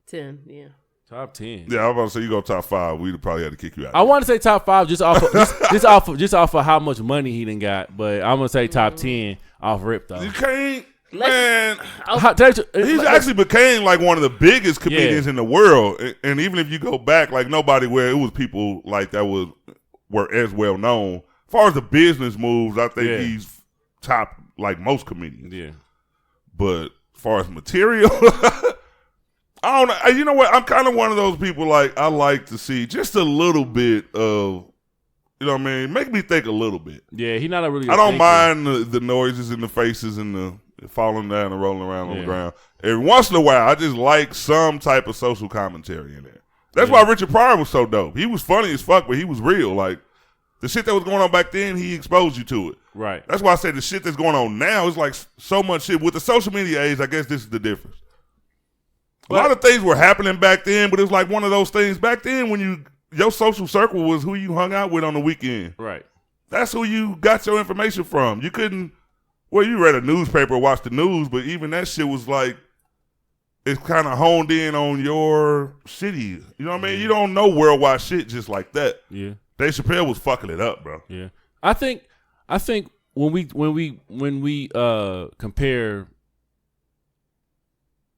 10. Yeah. top 10. Yeah, I was about to say you go top 5. We'd probably had to kick you out. I want to say top 5 just off of, just off of how much money he done got, but I'm gonna say top 10 off rip though. You can't, man. He's actually became like one of the biggest comedians in the world, and even if you go back, like nobody where it was people like that were as well known. As far as the business moves, I think he's top like most comedians. Yeah, but as far as material. I don't know. You know what? I'm kind of one of those people. Like I like to see just a little bit of, you know what I mean. Make me think a little bit. Yeah, he's not a really. I don't mind the noises and the faces and the falling down and rolling around on the ground. Every once in a while, I just like some type of social commentary in there. That's why Richard Pryor was so dope. He was funny as fuck, but he was real. Like the shit that was going on back then, he exposed you to it. Right. That's why I say the shit that's going on now is like so much shit with the social media age. I guess this is the difference. A lot of things were happening back then, but it was like one of those things back then when your social circle was who you hung out with on the weekend. Right. That's who you got your information from. You couldn't, you read a newspaper or watched the news, but even that shit was like, it's kind of honed in on your city. You know what I mean? You don't know worldwide shit just like that. Yeah. Dave Chappelle was fucking it up, bro. Yeah. I think when we compare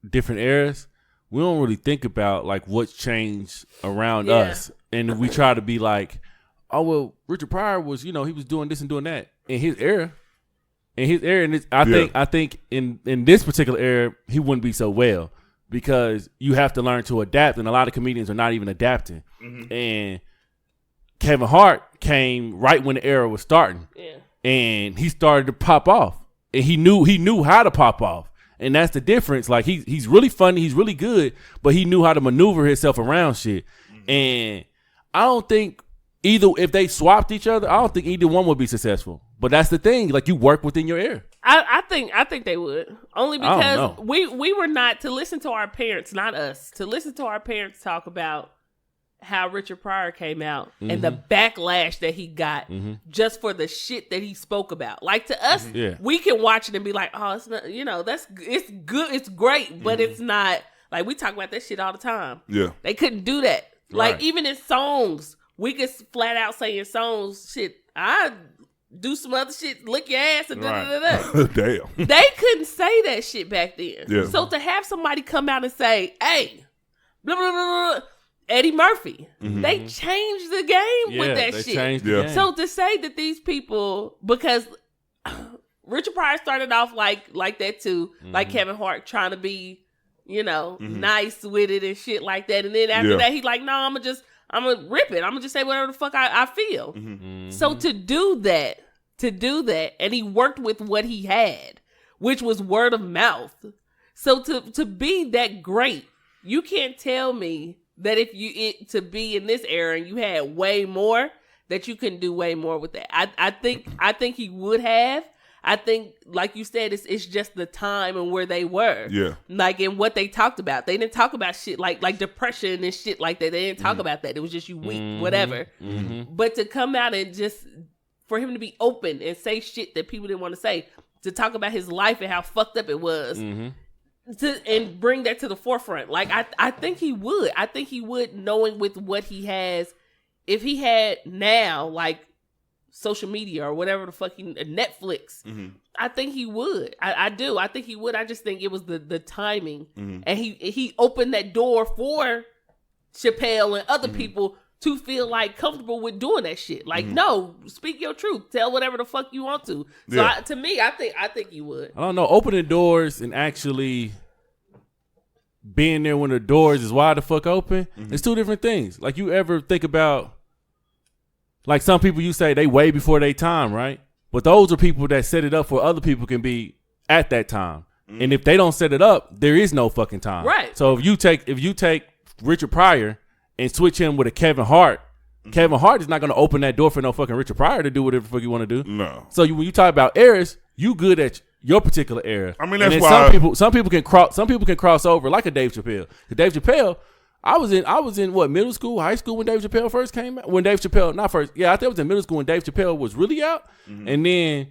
different eras, we don't really think about like what's changed around us, and we try to be like, oh well, Richard Pryor was, he was doing this and doing that in his era. And I think in this particular era, he wouldn't be so well because you have to learn to adapt, and a lot of comedians are not even adapting. And Kevin Hart came right when the era was starting, and he started to pop off, and he knew how to pop off. And that's the difference. Like he's really funny, he's really good, but he knew how to maneuver himself around shit. And I don't think if they swapped each other, I don't think either one would be successful. But that's the thing. Like you work within your era. I think they would. Only because we were not to listen to our parents, not us, to listen to our parents talk about how Richard Pryor came out and the backlash that he got just for the shit that he spoke about. Like to us, we can watch it and be like, oh, it's not, it's good, it's great, but it's not like we talk about that shit all the time. Yeah, they couldn't do that. Like even in songs, we could flat out say in songs, shit, I do some other shit, lick your ass and da-da-da-da. Damn. They couldn't say that shit back then. Yeah. So to have somebody come out and say, hey, blah, blah, blah, blah, Eddie Murphy. They changed the game with that shit. Changed the game. So to say that these people, because Richard Pryor started off like that too, like Kevin Hart trying to be, nice with it and shit like that. And then after that, he like, no, I'm gonna rip it. I'm gonna just say whatever the fuck I feel. So to do that, and he worked with what he had, which was word of mouth. So to be that great, you can't tell me that if to be in this era and you had way more, that you couldn't do way more with that. I think he would have. I think, like you said, it's just the time and where they were. Yeah. Like, and what they talked about. They didn't talk about shit like depression and shit like that. They didn't talk about that. It was just you weak, whatever. But to come out and just, for him to be open and say shit that people didn't want to say, to talk about his life and how fucked up it was, and bring that to the forefront. Like, I think he would. I think he would, knowing with what he has. If he had now, like, social media or whatever the fuck, Netflix, I think he would. I do. I think he would. I just think it was the timing. And he opened that door for Chappelle and other people to feel like comfortable with doing that shit. Like, no, speak your truth. Tell whatever the fuck you want to. So to me, I think you would. I don't know. Opening doors and actually being there when the doors is wide the fuck open, it's two different things. Like, you ever think about, like, some people you say they way before their time, right? But those are people that set it up for other people can be at that time. And if they don't set it up, there is no fucking time. Right. So if you take Richard Pryor and switch him with a Kevin Hart, Kevin Hart is not going to open that door for no fucking Richard Pryor to do whatever the fuck you want to do. No. So when you talk about eras, you good at your particular era. I mean, that's and why some people can cross over, like a Dave Chappelle. Dave Chappelle, I was in what, middle school, high school when Dave Chappelle first came out. When Dave Chappelle, not first, yeah, I think I was in middle school when Dave Chappelle was really out. And then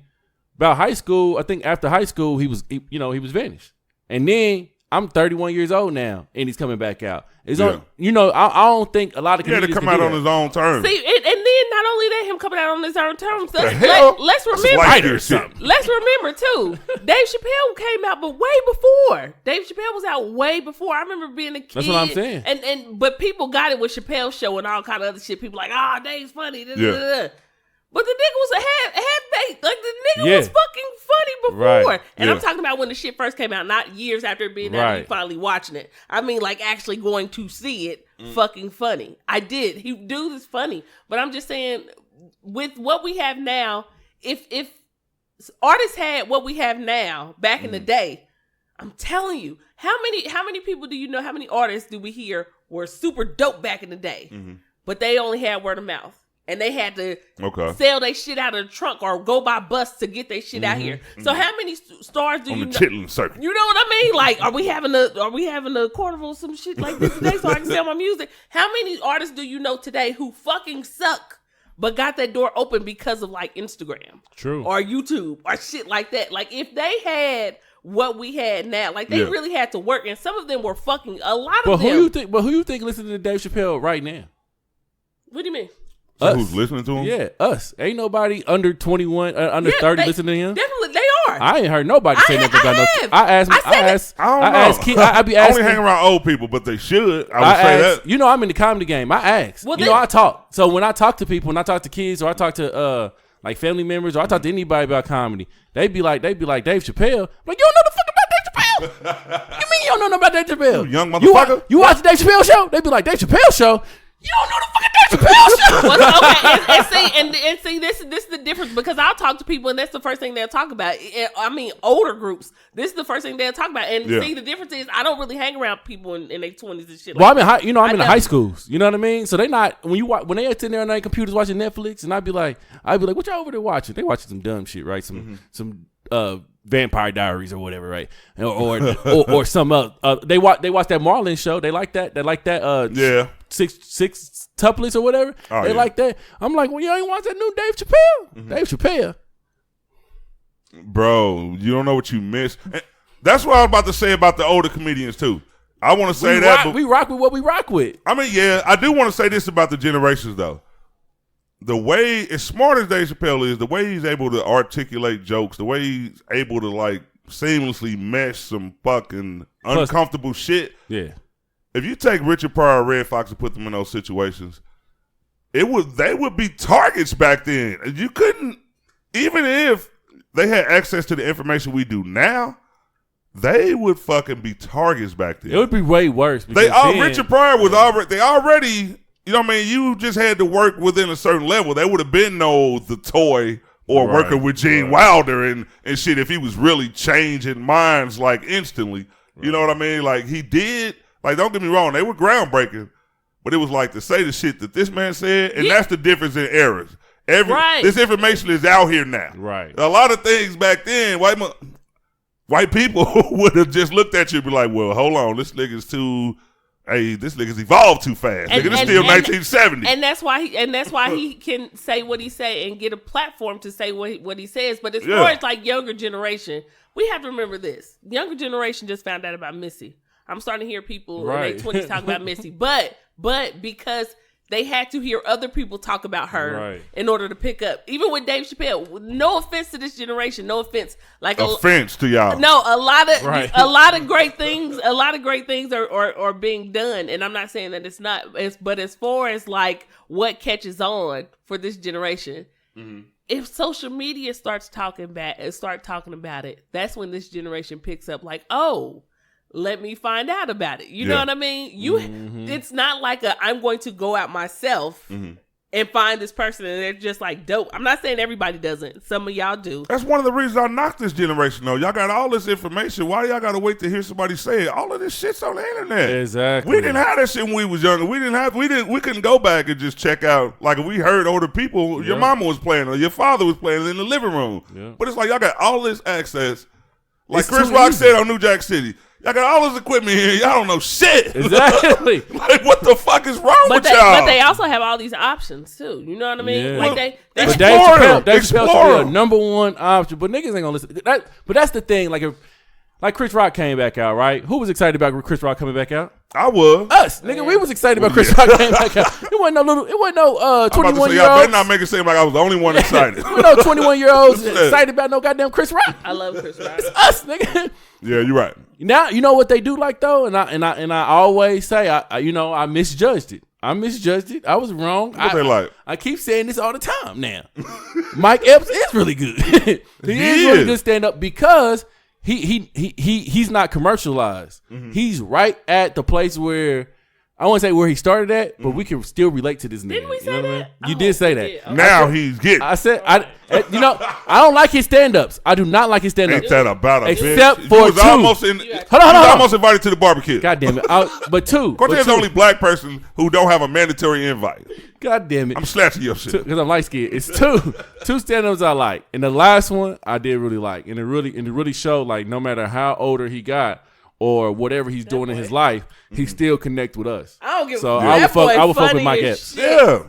about high school, I think after high school he was vanished. And then I'm 31 years old now, and he's coming back out. It's on, I don't think a lot of comedians to come out on his own terms. See, and then not only that, him coming out on his own terms. Let's remember too. Dave Chappelle came out, but way before. Dave Chappelle was out way before. I remember being a kid. That's what I'm saying. But people got it with Chappelle's show and all kind of other shit. People like, Dave's funny. But the nigga was a half-baked. Like, the nigga was fucking funny before. Right. And I'm talking about when the shit first came out, not years after it being out and you finally watching it. I mean, like, actually going to see it fucking funny. I did. Dude is funny. But I'm just saying, with what we have now, if artists had what we have now back in the day, I'm telling you, how many people do you know, how many artists do we hear were super dope back in the day, but they only had word of mouth? And they had to sell their shit out of the trunk or go by bus to get their shit out here. So how many stars do you know? On the Chitlin circuit. You know what I mean? Like, are we having a carnival, some shit like this today so I can sell my music? How many artists do you know today who fucking suck but got that door open because of like Instagram, or YouTube, or shit like that? Like, if they had what we had now, like, they really had to work, and some of them were fucking a lot of them. Who you think listening to Dave Chappelle right now? What do you mean? So who's listening to him? Yeah, us. Ain't nobody under 21, under 30 listening to him. Definitely, they are. I ain't heard nobody say nothing about nothing. I don't know. I be asking. I only hang around old people, but they should. I would say that. You know, I'm in the comedy game. I ask. Well, I talk. So when I talk to people, when I talk to kids, or I talk to like family members, or I talk to anybody about comedy, they be like Dave Chappelle. I'm like, you don't know the fuck about Dave Chappelle. You mean you don't know nothing about Dave Chappelle? You young motherfucker. You watch the Dave Chappelle show? They be like, Dave Chappelle show. You don't know the fucking Dave Chappelle show. And see, this is the difference, because I'll talk to people and that's the first thing they'll talk about. I mean, older groups, this is the first thing they'll talk about. And see, the difference is I don't really hang around people in their 20s and shit. Well, I'm in the high schools. You know what I mean? So they not when they sitting there on their computers watching Netflix, and I'd be like, what y'all over there watching? They watching some dumb shit, right? Some Vampire Diaries or whatever, right? Or some they watch that Marlon show. They like that. They like that. Six tuplets or whatever. They like that. I'm like, well, you ain't watch that new Dave Chappelle? Dave Chappelle. Bro, you don't know what you missed. And that's what I was about to say about the older comedians too. I want to say but we rock with what we rock with. I mean, yeah, I do want to say this about the generations though. The way, as smart as Dave Chappelle is, the way he's able to articulate jokes, the way he's able to like seamlessly mesh some fucking uncomfortable shit. Yeah. If you take Richard Pryor or Red Fox and put them in those situations, they would be targets back then. You couldn't, even if they had access to the information we do now, they would fucking be targets back then. It would be way worse. Richard Pryor was already, you know what I mean? You just had to work within a certain level. They would have been the toy or working with Gene Wilder and shit if he was really changing minds like instantly. You know what I mean? Like he did. Like, don't get me wrong, they were groundbreaking, but it was like to say the shit that this man said, and that's the difference in eras. This information is out here now. Right. A lot of things back then, white people would have just looked at you and be like, well, hold on, this nigga's evolved too fast. Nigga, this still 1970. And that's why he can say what he say and get a platform to say what he says. But as far as like younger generation, we have to remember this. Younger generation just found out about Missy. I'm starting to hear people in their 20s talk about Missy. But because they had to hear other people talk about her Right. in order to pick up. Even with Dave Chappelle, no offense to this generation, no offense. Like Offense to y'all. No, a lot of great things are being done, and I'm not saying that it's not. But as far as like what catches on for this generation, if social media starts talking about it, that's when this generation picks up. Like, oh, let me find out about it. You know what I mean? It's not like I'm going to go out myself and find this person and they're just like dope. I'm not saying everybody doesn't. Some of y'all do. That's one of the reasons I knocked this generation, though. Y'all got all this information. Why y'all got to wait to hear somebody say it? All of this shit's on the internet. Exactly. We didn't have that shit when we was younger. We couldn't go back and just check out. Like, if we heard older people, your mama was playing or your father was playing in the living room. Yeah. But it's like y'all got all this access. Like it's Chris Rock said on New Jack City. Y'all got all this equipment here. Y'all don't know shit. Exactly. Like, what the fuck is wrong with y'all? But they also have all these options, too. You know what I mean? Yeah. Like, Dave explore Chappelle should be a number one option. But niggas ain't gonna listen. But that's the thing. Like Chris Rock came back out, right? Who was excited about Chris Rock coming back out? I was. Us, nigga. We was excited about Chris Rock coming back out. It wasn't no 21-year-olds. I better not make it seem like I was the only one excited. We no 21-year-olds excited about no goddamn Chris Rock. I love Chris Rock. It's us, nigga. Yeah, you're right. Now you know what they do like though, and I always say I misjudged it. I was wrong. What they like? I keep saying this all the time now. Mike Epps is really good. he is really good stand up because he's not commercialized. He's right at the place where I won't say where he started at, but we can still relate to this nigga. Didn't we say that? You did say that. Yeah. Now he's getting. I said I don't like his stand-ups. I do not like his stand-ups. Ain't that about a Except bitch? for you was two. almost in. Hold on. Almost invited to the barbecue. God damn it. But two. Cortez the only black person who don't have a mandatory invite. God damn it. I'm snatching your shit. Because I'm light skinned. It's two stand-ups I like. And the last one I did really like. And it really showed like no matter how older he got or whatever he's doing in his life, he still connect with us. I don't give a fuck. So I would fuck with Mike Epps. Yeah.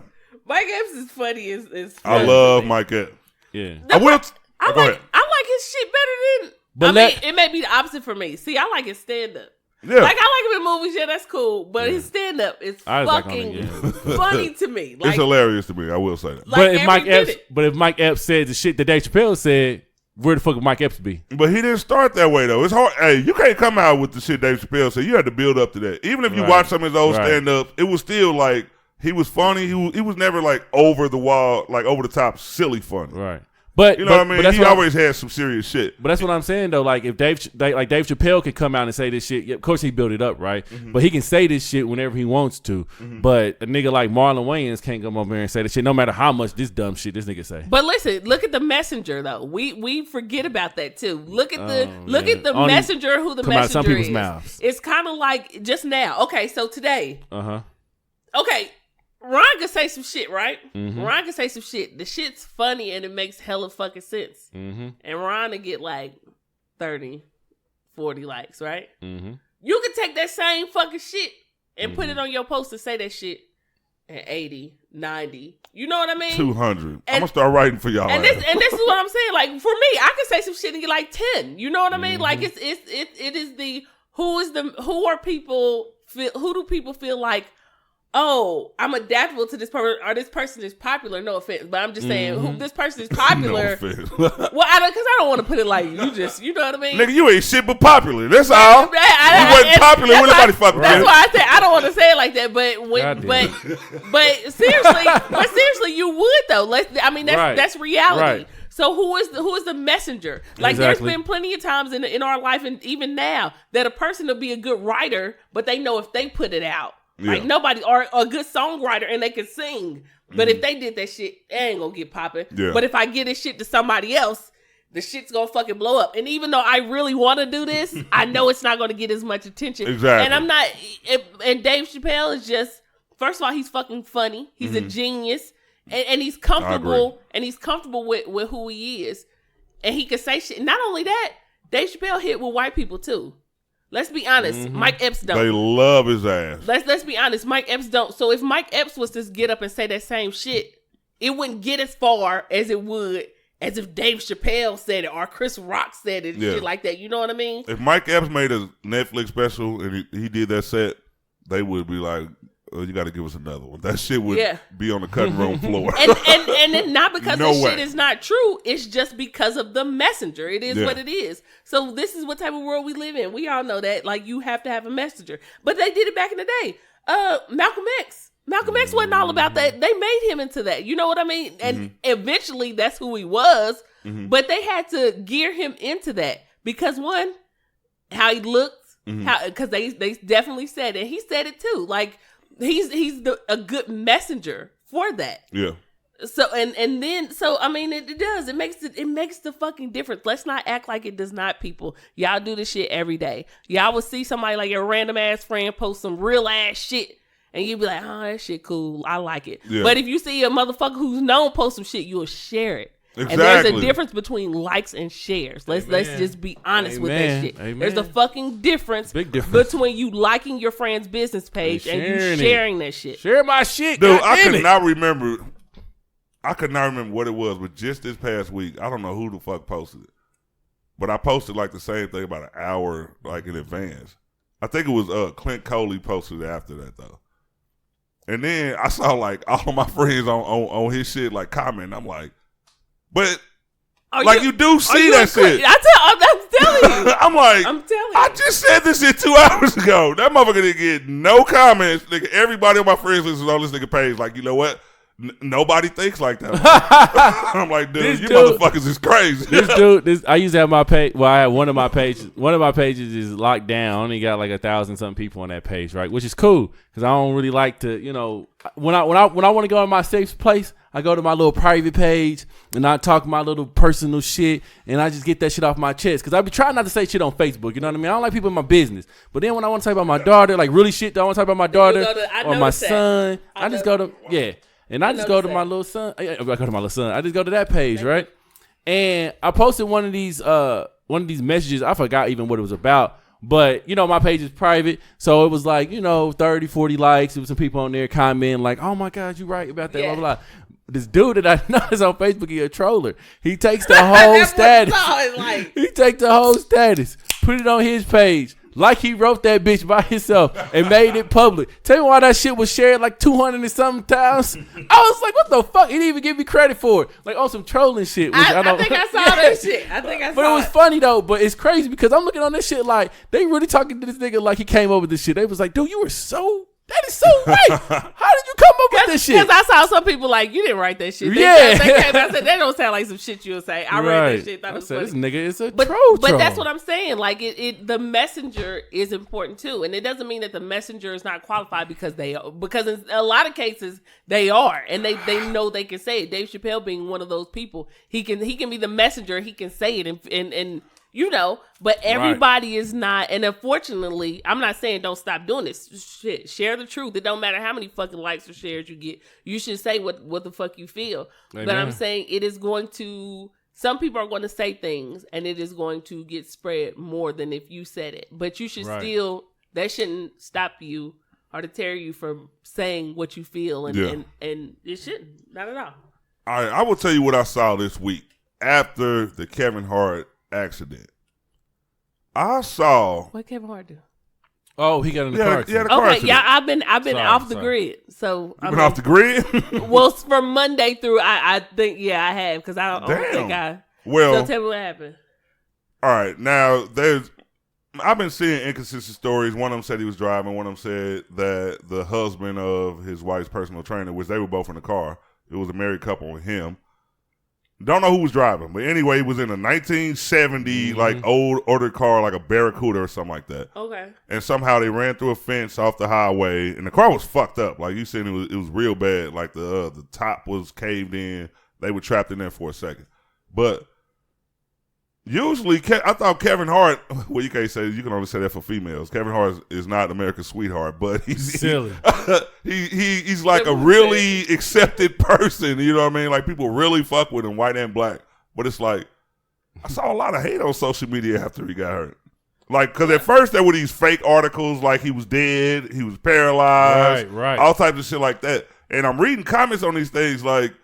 Mike Epps is funny. Is I love Mike Epps. Yeah. I will. I go ahead. like his shit better than. It may be the opposite for me. See, I like his stand up. Yeah. Like I like him in movies. Yeah, that's cool. But his stand up is fucking funny to me. Like, it's hilarious to me. I will say that. Like but if Mike Epps said the shit that Dave Chappelle said, where the fuck would Mike Epps be? But he didn't start that way though. It's hard. Hey, you can't come out with the shit Dave Chappelle said. You had to build up to that. Even if you watch some of his old stand ups, it was still like he was funny. He was never like over the wall, like over the top, silly funny. Right. But you know what I mean? He always had some serious shit. But that's what I'm saying though. Like if Dave Chappelle could come out and say this shit, of course he built it up, right? But he can say this shit whenever he wants to. But a nigga like Marlon Wayans can't come over here and say this shit, no matter how much this dumb shit this nigga say. But listen, look at the messenger though. We forget about that too. Look at the messenger. Who the messenger out some people's is? Mouths. It's kind of like just now. Okay, so today. Okay. Ron can say some shit, right? Ron can say some shit. The shit's funny and it makes hella fucking sense. And Ron will get like 30, 40 likes, right? You can take that same fucking shit and put it on your post and say that shit at 80, 90. You know what I mean? 200. I'm going to start writing for y'all. And this is what I'm saying. Like, for me, I can say some shit and get like 10. You know what I mean? Like, it is the, who do people feel like, oh, I'm adaptable to this person, or this person is popular. No offense, but I'm just saying, who this person is popular. No offense. Well, because I don't want to put it like you just, you know what I mean? Nigga, you ain't shit but popular. That's all. You wasn't popular when nobody fucking. That's why I said I don't want to say it like that. But seriously, you would though. That's reality. Right. So who is the messenger? Like there's been plenty of times in our life and even now that a person will be a good writer, but they know if they put it out. Like nobody, or a good songwriter and they can sing. But if they did that shit, it ain't gonna get popping. Yeah. But if I get this shit to somebody else, the shit's gonna fucking blow up. And even though I really want to do this, I know it's not gonna get as much attention. Exactly. And I'm not, and Dave Chappelle is just, first of all, he's fucking funny. He's a genius. And he's comfortable. And he's comfortable with who he is. And he can say shit. Not only that, Dave Chappelle hit with white people too. Let's be honest. Mike Epps don't. They love his ass. Let's be honest. Mike Epps don't. So if Mike Epps was to get up and say that same shit, it wouldn't get as far as it would as if Dave Chappelle said it or Chris Rock said it and shit like that. You know what I mean? If Mike Epps made a Netflix special and he did that set, they would be like, you got to give us another one. That shit would be on the cutting room floor. and it's not because No this way. shit is not true. It's just because of the messenger. It is what it is. So this is what type of world we live in. We all know that. Like, you have to have a messenger. But they did it back in the day. Malcolm X. Malcolm X wasn't all about that. They made him into that. You know what I mean? And eventually that's who he was. But they had to gear him into that. Because one, how he looked. Because they definitely said it. He said it too. Like, he's a good messenger for that. Yeah. So and then I mean it does. It makes the fucking difference. Let's not act like it does not, people. Y'all do this shit every day. Y'all will see somebody like your random ass friend post some real ass shit and you be like, oh, that shit cool. I like it. Yeah. But if you see a motherfucker who's known post some shit, you'll share it. Exactly. And there's a difference between likes and shares. Let's just be honest with that shit. Amen. There's a fucking difference, between you liking your friend's business page and you sharing that shit. Share my shit, dude. I could not remember what it was, but just this past week, I don't know who the fuck posted it, but I posted like the same thing about an hour like in advance. I think it was Clint Coley posted it after that though. And then I saw like all of my friends on his shit like commenting. I'm like, but you do see that shit. I'm telling you. I'm telling you. I just said this shit 2 hours ago. That motherfucker didn't get no comments. Nigga, everybody on my friends list is on this nigga page. Like, you know what? Nobody thinks like that. I'm like, dude, you motherfuckers is crazy. I used to have my page. Well, I had one of my pages. One of my pages is locked down. I only got like 1,000 something people on that page, right? Which is cool because I don't really like to, you know, when I want to go in my safe place, I go to my little private page and I talk my little personal shit and I just get that shit off my chest because I be trying not to say shit on Facebook. You know what I mean? I don't like people in my business. But then when I want to talk about my daughter, like really shit, I want to talk about my daughter or my son, I just go to And I just go to my little son. I go to my little son. I just go to that page, right? And I posted one of these messages. I forgot even what it was about. But, you know, my page is private. So it was like, you know, 30, 40 likes. There was some people on there commenting like, oh, my God, you right about that, blah, blah, blah. This dude that I know is on Facebook, he a troller. He takes the whole status. He takes the whole status, put it on his page. Like he wrote that bitch by himself and made it public. Tell me why that shit was shared like 200 and something times. I was like, what the fuck? He didn't even give me credit for it. Like on some trolling shit. Which I think I saw that shit. But it was funny though. But it's crazy because I'm looking on this shit like they really talking to this nigga like he came up with this shit. They was like, dude, you were so... That is so right. How did you come up with this shit? Because I saw some people like, you didn't write that shit. They came, I said, that don't sound like some shit you would say. I read that shit. Thought it was funny. This nigga is a troll. But that's what I'm saying. Like, the messenger is important too. And it doesn't mean that the messenger is not qualified because in a lot of cases, they are. And they know they can say it. Dave Chappelle being one of those people, he can be the messenger. He can say it and you know, but everybody is not. And unfortunately, I'm not saying don't stop doing this. Shit, share the truth. It don't matter how many fucking likes or shares you get. You should say what the fuck you feel. Amen. But I'm saying it is going to, some people are going to say things and it is going to get spread more than if you said it. But you should still, that shouldn't stop you or deter you from saying what you feel. And it shouldn't. Not at all. All right, I will tell you what I saw this week after the Kevin Hart accident. I saw what Kevin Hart do. Oh, he got in the car accident. Okay, yeah, I've been off the grid. So I've been off the grid. Well, from Monday through, I think I have because I don't think I. Well, so tell me what happened. All right, now I've been seeing inconsistent stories. One of them said he was driving. One of them said that the husband of his wife's personal trainer, which they were both in the car, it was a married couple with him. Don't know who was driving, but anyway, he was in a 1970 like old ordered car, like a Barracuda or something like that. Okay. And somehow they ran through a fence off the highway, and the car was fucked up. Like you said, it was real bad. Like the top was caved in. They were trapped in there for a second. But usually, I thought Kevin Hart. Well, you can't say, you can only say that for females. Kevin Hart is not America's sweetheart, but he's silly. He's like a really accepted person. You know what I mean? Like people really fuck with him, white and black. But it's like I saw a lot of hate on social media after he got hurt. Like, because at first there were these fake articles like he was dead, he was paralyzed, right, all types of shit like that. And I'm reading comments on these things like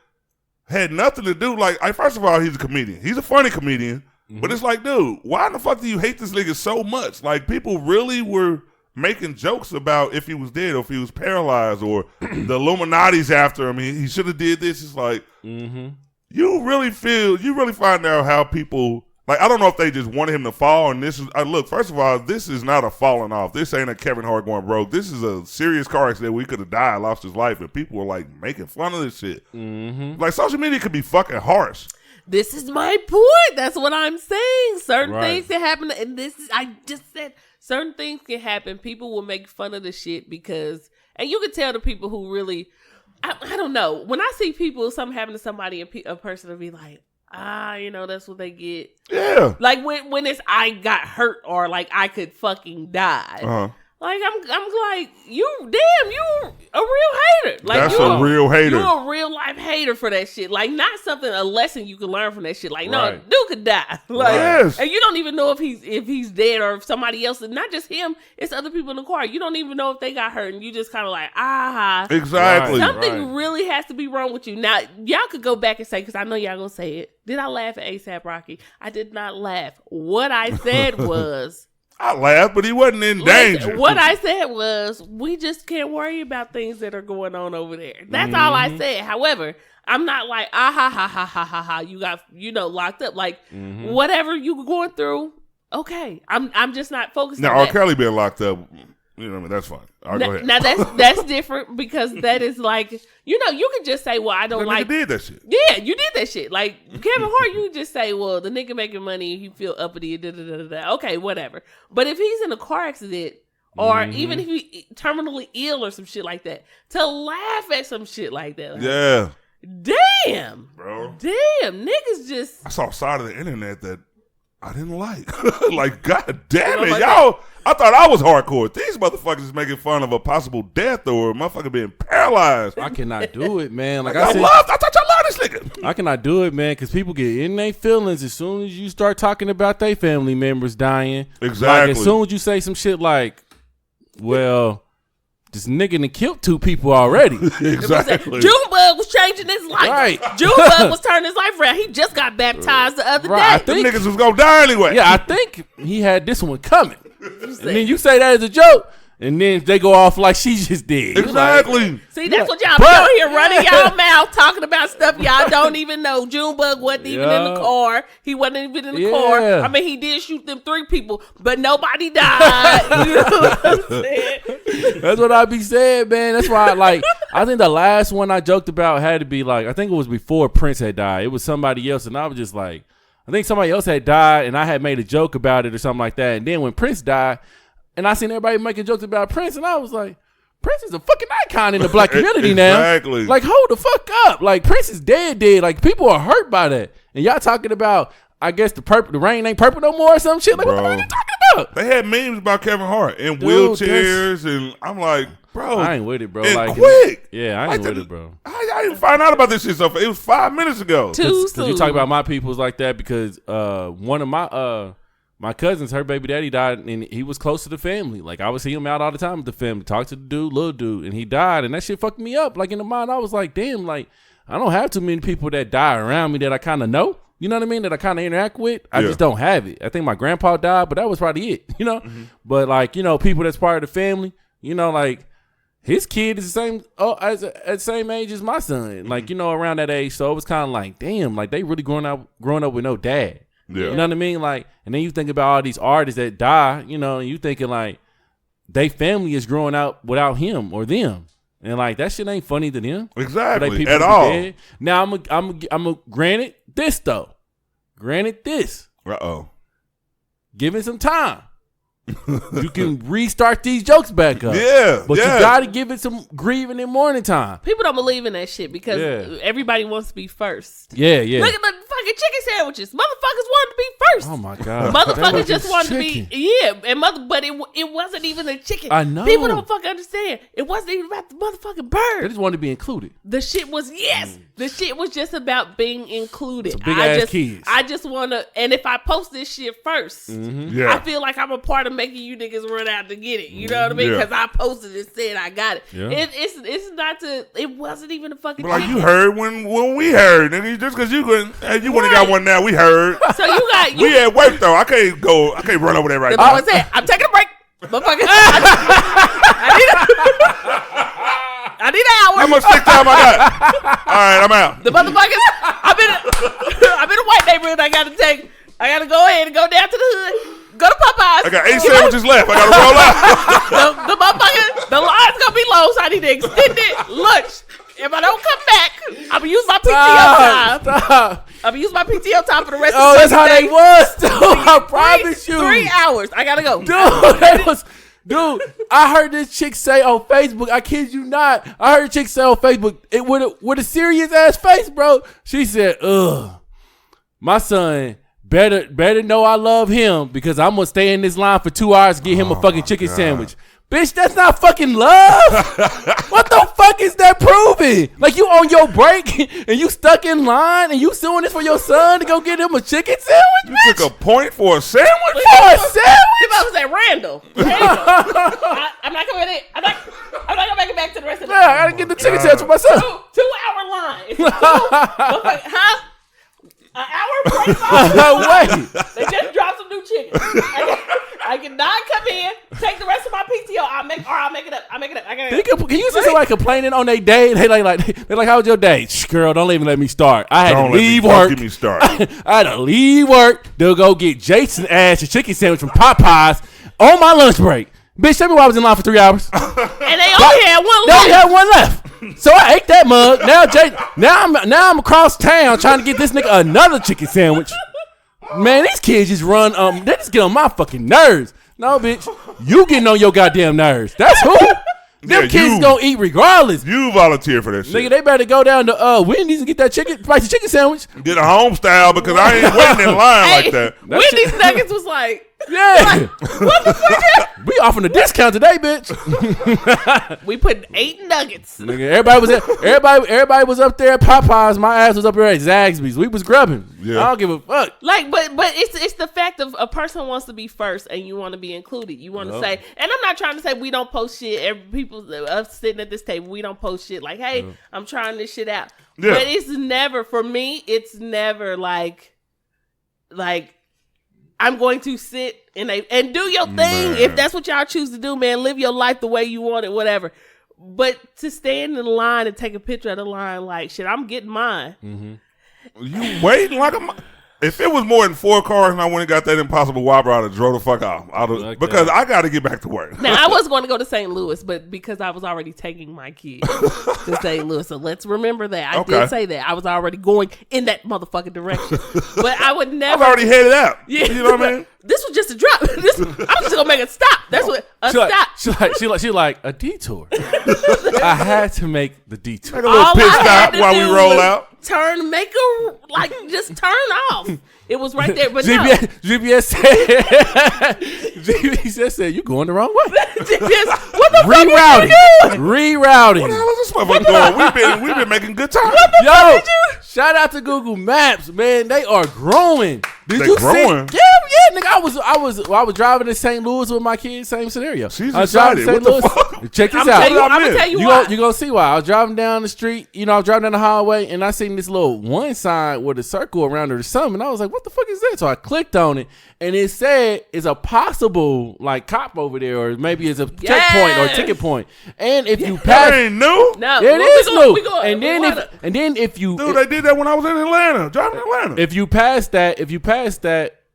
had nothing to do. Like, first of all, he's a comedian. He's a funny comedian. Mm-hmm. But it's like, dude, why in the fuck do you hate this nigga so much? Like, people really were making jokes about if he was dead or if he was paralyzed or the Illuminati's after him. He should have did this. It's like you really find out how people. Like, I don't know if they just wanted him to fall, and this is look. First of all, this is not a falling off. This ain't a Kevin Hart going broke. This is a serious car accident where he could have died, lost his life, and people were like making fun of this shit. Like, social media could be fucking harsh. This is my point. That's what I'm saying. Certain things can happen, and I just said certain things can happen. People will make fun of the shit because, and you can tell the people who really, I don't know. When I see something happen to somebody, a person will be like, that's what they get. Yeah. Like when it's I got hurt or like I could fucking die. Like I'm like, you a real hater. Like that's a real hater. You're a real life hater for that shit. Like not a lesson you can learn from that shit. Like no, dude could die. Like and you don't even know if he's dead or if somebody else. Not just him, it's other people in the car. You don't even know if they got hurt, and you just kind of like exactly. Something really has to be wrong with you. Now y'all could go back and say, because I know y'all gonna say it. Did I laugh at ASAP Rocky? I did not laugh. What I said was. I laughed, but he wasn't in danger. What I said was, we just can't worry about things that are going on over there. That's all I said. However, I'm not like, you got, locked up. Like, whatever you were going through, okay. I'm just not focused on that. Now, R. Kelly being locked up, you know what I mean? That's fine. Go ahead. Now, that's different because that is like, you can just say, well, I don't like. You did that shit. Yeah, you did that shit. Like, Kevin Hart, you just say, well, the nigga making money, he feel uppity, da-da-da-da-da. Okay, whatever. But if he's in a car accident, or even if he's terminally ill or some shit like that, to laugh at some shit like that. Like, yeah. Damn. Bro. Damn, niggas just. I saw a side of the internet that I didn't like. Like, god damn it, y'all. I thought I was hardcore. These motherfuckers is making fun of a possible death or a motherfucker being paralyzed. I cannot do it, man. Like I thought y'all loved this nigga. I cannot do it, man, because people get in their feelings as soon as you start talking about their family members dying. Exactly. Like, as soon as you say some shit like, well, this nigga done killed 2 people already. Exactly. Junebug was changing his life. Right. Junebug was turning his life around. He just got baptized the other day. Them niggas was gonna die anyway. Yeah, I think he had this one coming. And then you say that as a joke, and then they go off like she just did. Exactly. Like, see, that's what y'all be on here running y'all mouth talking about stuff y'all don't even know. Junebug wasn't even in the car. He wasn't even in the car. I mean, he did shoot them 3 people, but nobody died. You know what I'm saying? That's what I be saying, man. That's why, I think the last one I joked about had to be I think it was before Prince had died. It was somebody else, and I was just like, I think somebody else had died, and I had made a joke about it or something like that. And then when Prince died, and I seen everybody making jokes about Prince, and I was like, Prince is a fucking icon in the black community now. Exactly. Like, hold the fuck up. Like, Prince is dead. Like, people are hurt by that. And y'all talking about, I guess, the rain ain't purple no more or some shit. Like, what the fuck are you talking about? They had memes about Kevin Hart in wheelchairs, and I'm like, bro. I ain't with it, bro. And quick. Yeah, I ain't with it, bro. I didn't find out about this shit so fast. It was 5 minutes ago. Because you talk about my peoples like that because one of my cousins, her baby daddy died, and he was close to the family. Like, I would see him out all the time with the family, talk to the dude, little dude, and he died, and that shit fucked me up. Like, in the mind, I was like, damn, like, I don't have too many people that die around me that I kind of know. You know what I mean? That I kind of interact with. I just don't have it. I think my grandpa died, but that was probably it, you know? But, like, people that's part of the family, like, his kid is the same at the same age as my son. Like, around that age. So it was kind of like, damn, like, they really growing up with no dad. Yeah. You know what I mean? Like, and then you think about all these artists that die, and you thinking, like, they family is growing up without him or them. And, like, that shit ain't funny to them. Exactly. At all. Dead. Now, I'm a granted this, though. Granted this. Uh-oh. Give it some time. You can restart these jokes back up. Yeah. But you got to give it some grieving in morning time. People don't believe in that shit because everybody wants to be first. Yeah. Look at the fucking chicken sandwiches. Motherfuckers wanted to be first. Oh, my God. Motherfuckers just wanted to be, but it wasn't even the chicken. I know. People don't fucking understand. It wasn't even about the motherfucking bird. They just wanted to be included. The shit was, the shit was just about being included. It's a big ass kids. I just want to, and if I post this shit first, I feel like I'm a part of making you niggas run out to get it. You know what I mean? Because I posted and said I got it. Yeah. It's not to. It wasn't even a fucking. But like you heard when we heard, nigga, just because you couldn't, you wouldn't got one now. We heard. So you got. We at work though. I can't run over there right now. The boy said, "I'm taking a break." Motherfucker, I need an hour. How much sick time I got? All right, I'm out. The motherfuckers, I'm in a white neighborhood. I gotta go ahead and go down to the hood. Go to Popeyes. I got 8 sandwiches left. I got to roll out. the motherfucker, the line's gonna be long, so I need to extend it. Lunch. If I don't come back, I'm gonna use my PTO time. Stop. I'm gonna use my PTO time for the rest Oh, of the that's how day. they was, dude. I promise you. 3 hours. I gotta go. Dude, that was, dude, I heard this chick say on Facebook, I kid you not, I heard a chick say on Facebook, it with a serious ass face, bro. She said, my son better know I love him because I'm gonna stay in this line for 2 hours to get him a fucking chicken sandwich. Bitch, that's not fucking love. What the fuck is that proving? Like you on your break and you stuck in line and you doing this for your son to go get him a chicken sandwich, You bitch? took a point for a sandwich? For a sandwich? If I was at Randall, I'm not gonna make it. I'm not gonna make it back to the rest of the Yeah, I gotta get the chicken sandwich for my son. 2-hour line. It's huh? An hour 45. Wait. They just dropped some new chicken. I cannot come in, take the rest of my PTO. I'll make it up. I gotta. Can you see somebody complaining on their day? They're like, how was your day? Shh, girl, don't even let me start. I had to leave work. Don't get me started. I had to leave work to go get Jason Ash a chicken sandwich from Popeyes on my lunch break. Bitch, tell me why I was in line for 3 hours. And they only had one They left. only had one left. So I ate that mug. Now I'm across town trying to get this nigga another chicken sandwich. Man, these kids just run. They just get on my fucking nerves. No, bitch, you getting on your goddamn nerves. That's who. Them kids gonna eat regardless. You volunteer for that shit. Nigga, they better go down to Wendy's and get that spicy chicken sandwich. Get a home style because I ain't waiting in line like that. Wendy's Nuggets was like, Yeah. what the fuck? We offering a discount today, bitch. We put 8 nuggets. Nigga, everybody was up there at Popeyes. My ass was up there at Zaxby's. We was grubbing. Yeah. I don't give a fuck. Like, but it's the fact of a person wants to be first and you want to be included. You want to say, and I'm not trying to say we don't post shit. People us sitting at this table, we don't post shit like, hey, I'm trying this shit out. Yeah. But it's never, for me, it's never like I'm going to sit and do your thing. Man. If that's what y'all choose to do, man, live your life the way you want it, whatever. But to stand in the line and take a picture of the line, like, shit, I'm getting mine. You waiting like a... If it was more than 4 cars and I went and got that Impossible Whopper, I'd have drove the fuck off. Because I got to get back to work. Now, I was going to go to St. Louis, but because I was already taking my kids to St. Louis. So let's remember that. I did say that. I was already going in that motherfucking direction. But I would never... I've already headed out. Yeah. You know what I mean? This was just a drop. I was just going to make a stop. That's what... She like a detour. I had to make the detour. Take a little pit stop while we roll out. Just turn off. It was right there, but GPS said you going the wrong way. GPS, what the fuck are you doing? Rerouting. What the hell is this motherfucker doing? We've been making good time. Yo, shout out to Google Maps, man. They are growing. Did you growing? see? Yeah, nigga. I was driving to St. Louis with my kids. Same scenario. She's I was driving excited. to What the fuck? Check this I'm out. gonna tell you why. You gonna see why. I was driving down the street. I was driving down the highway, and I seen this little one sign with a circle around it or something. And I was like, "What the fuck is that?" So I clicked on it, and it said it's a possible like cop over there, or maybe it's a checkpoint or ticket point. And if you pass, That ain't new. No, it is new. We going, And then if you Dude, they did that when I was in Atlanta. Driving in Atlanta. if you pass that,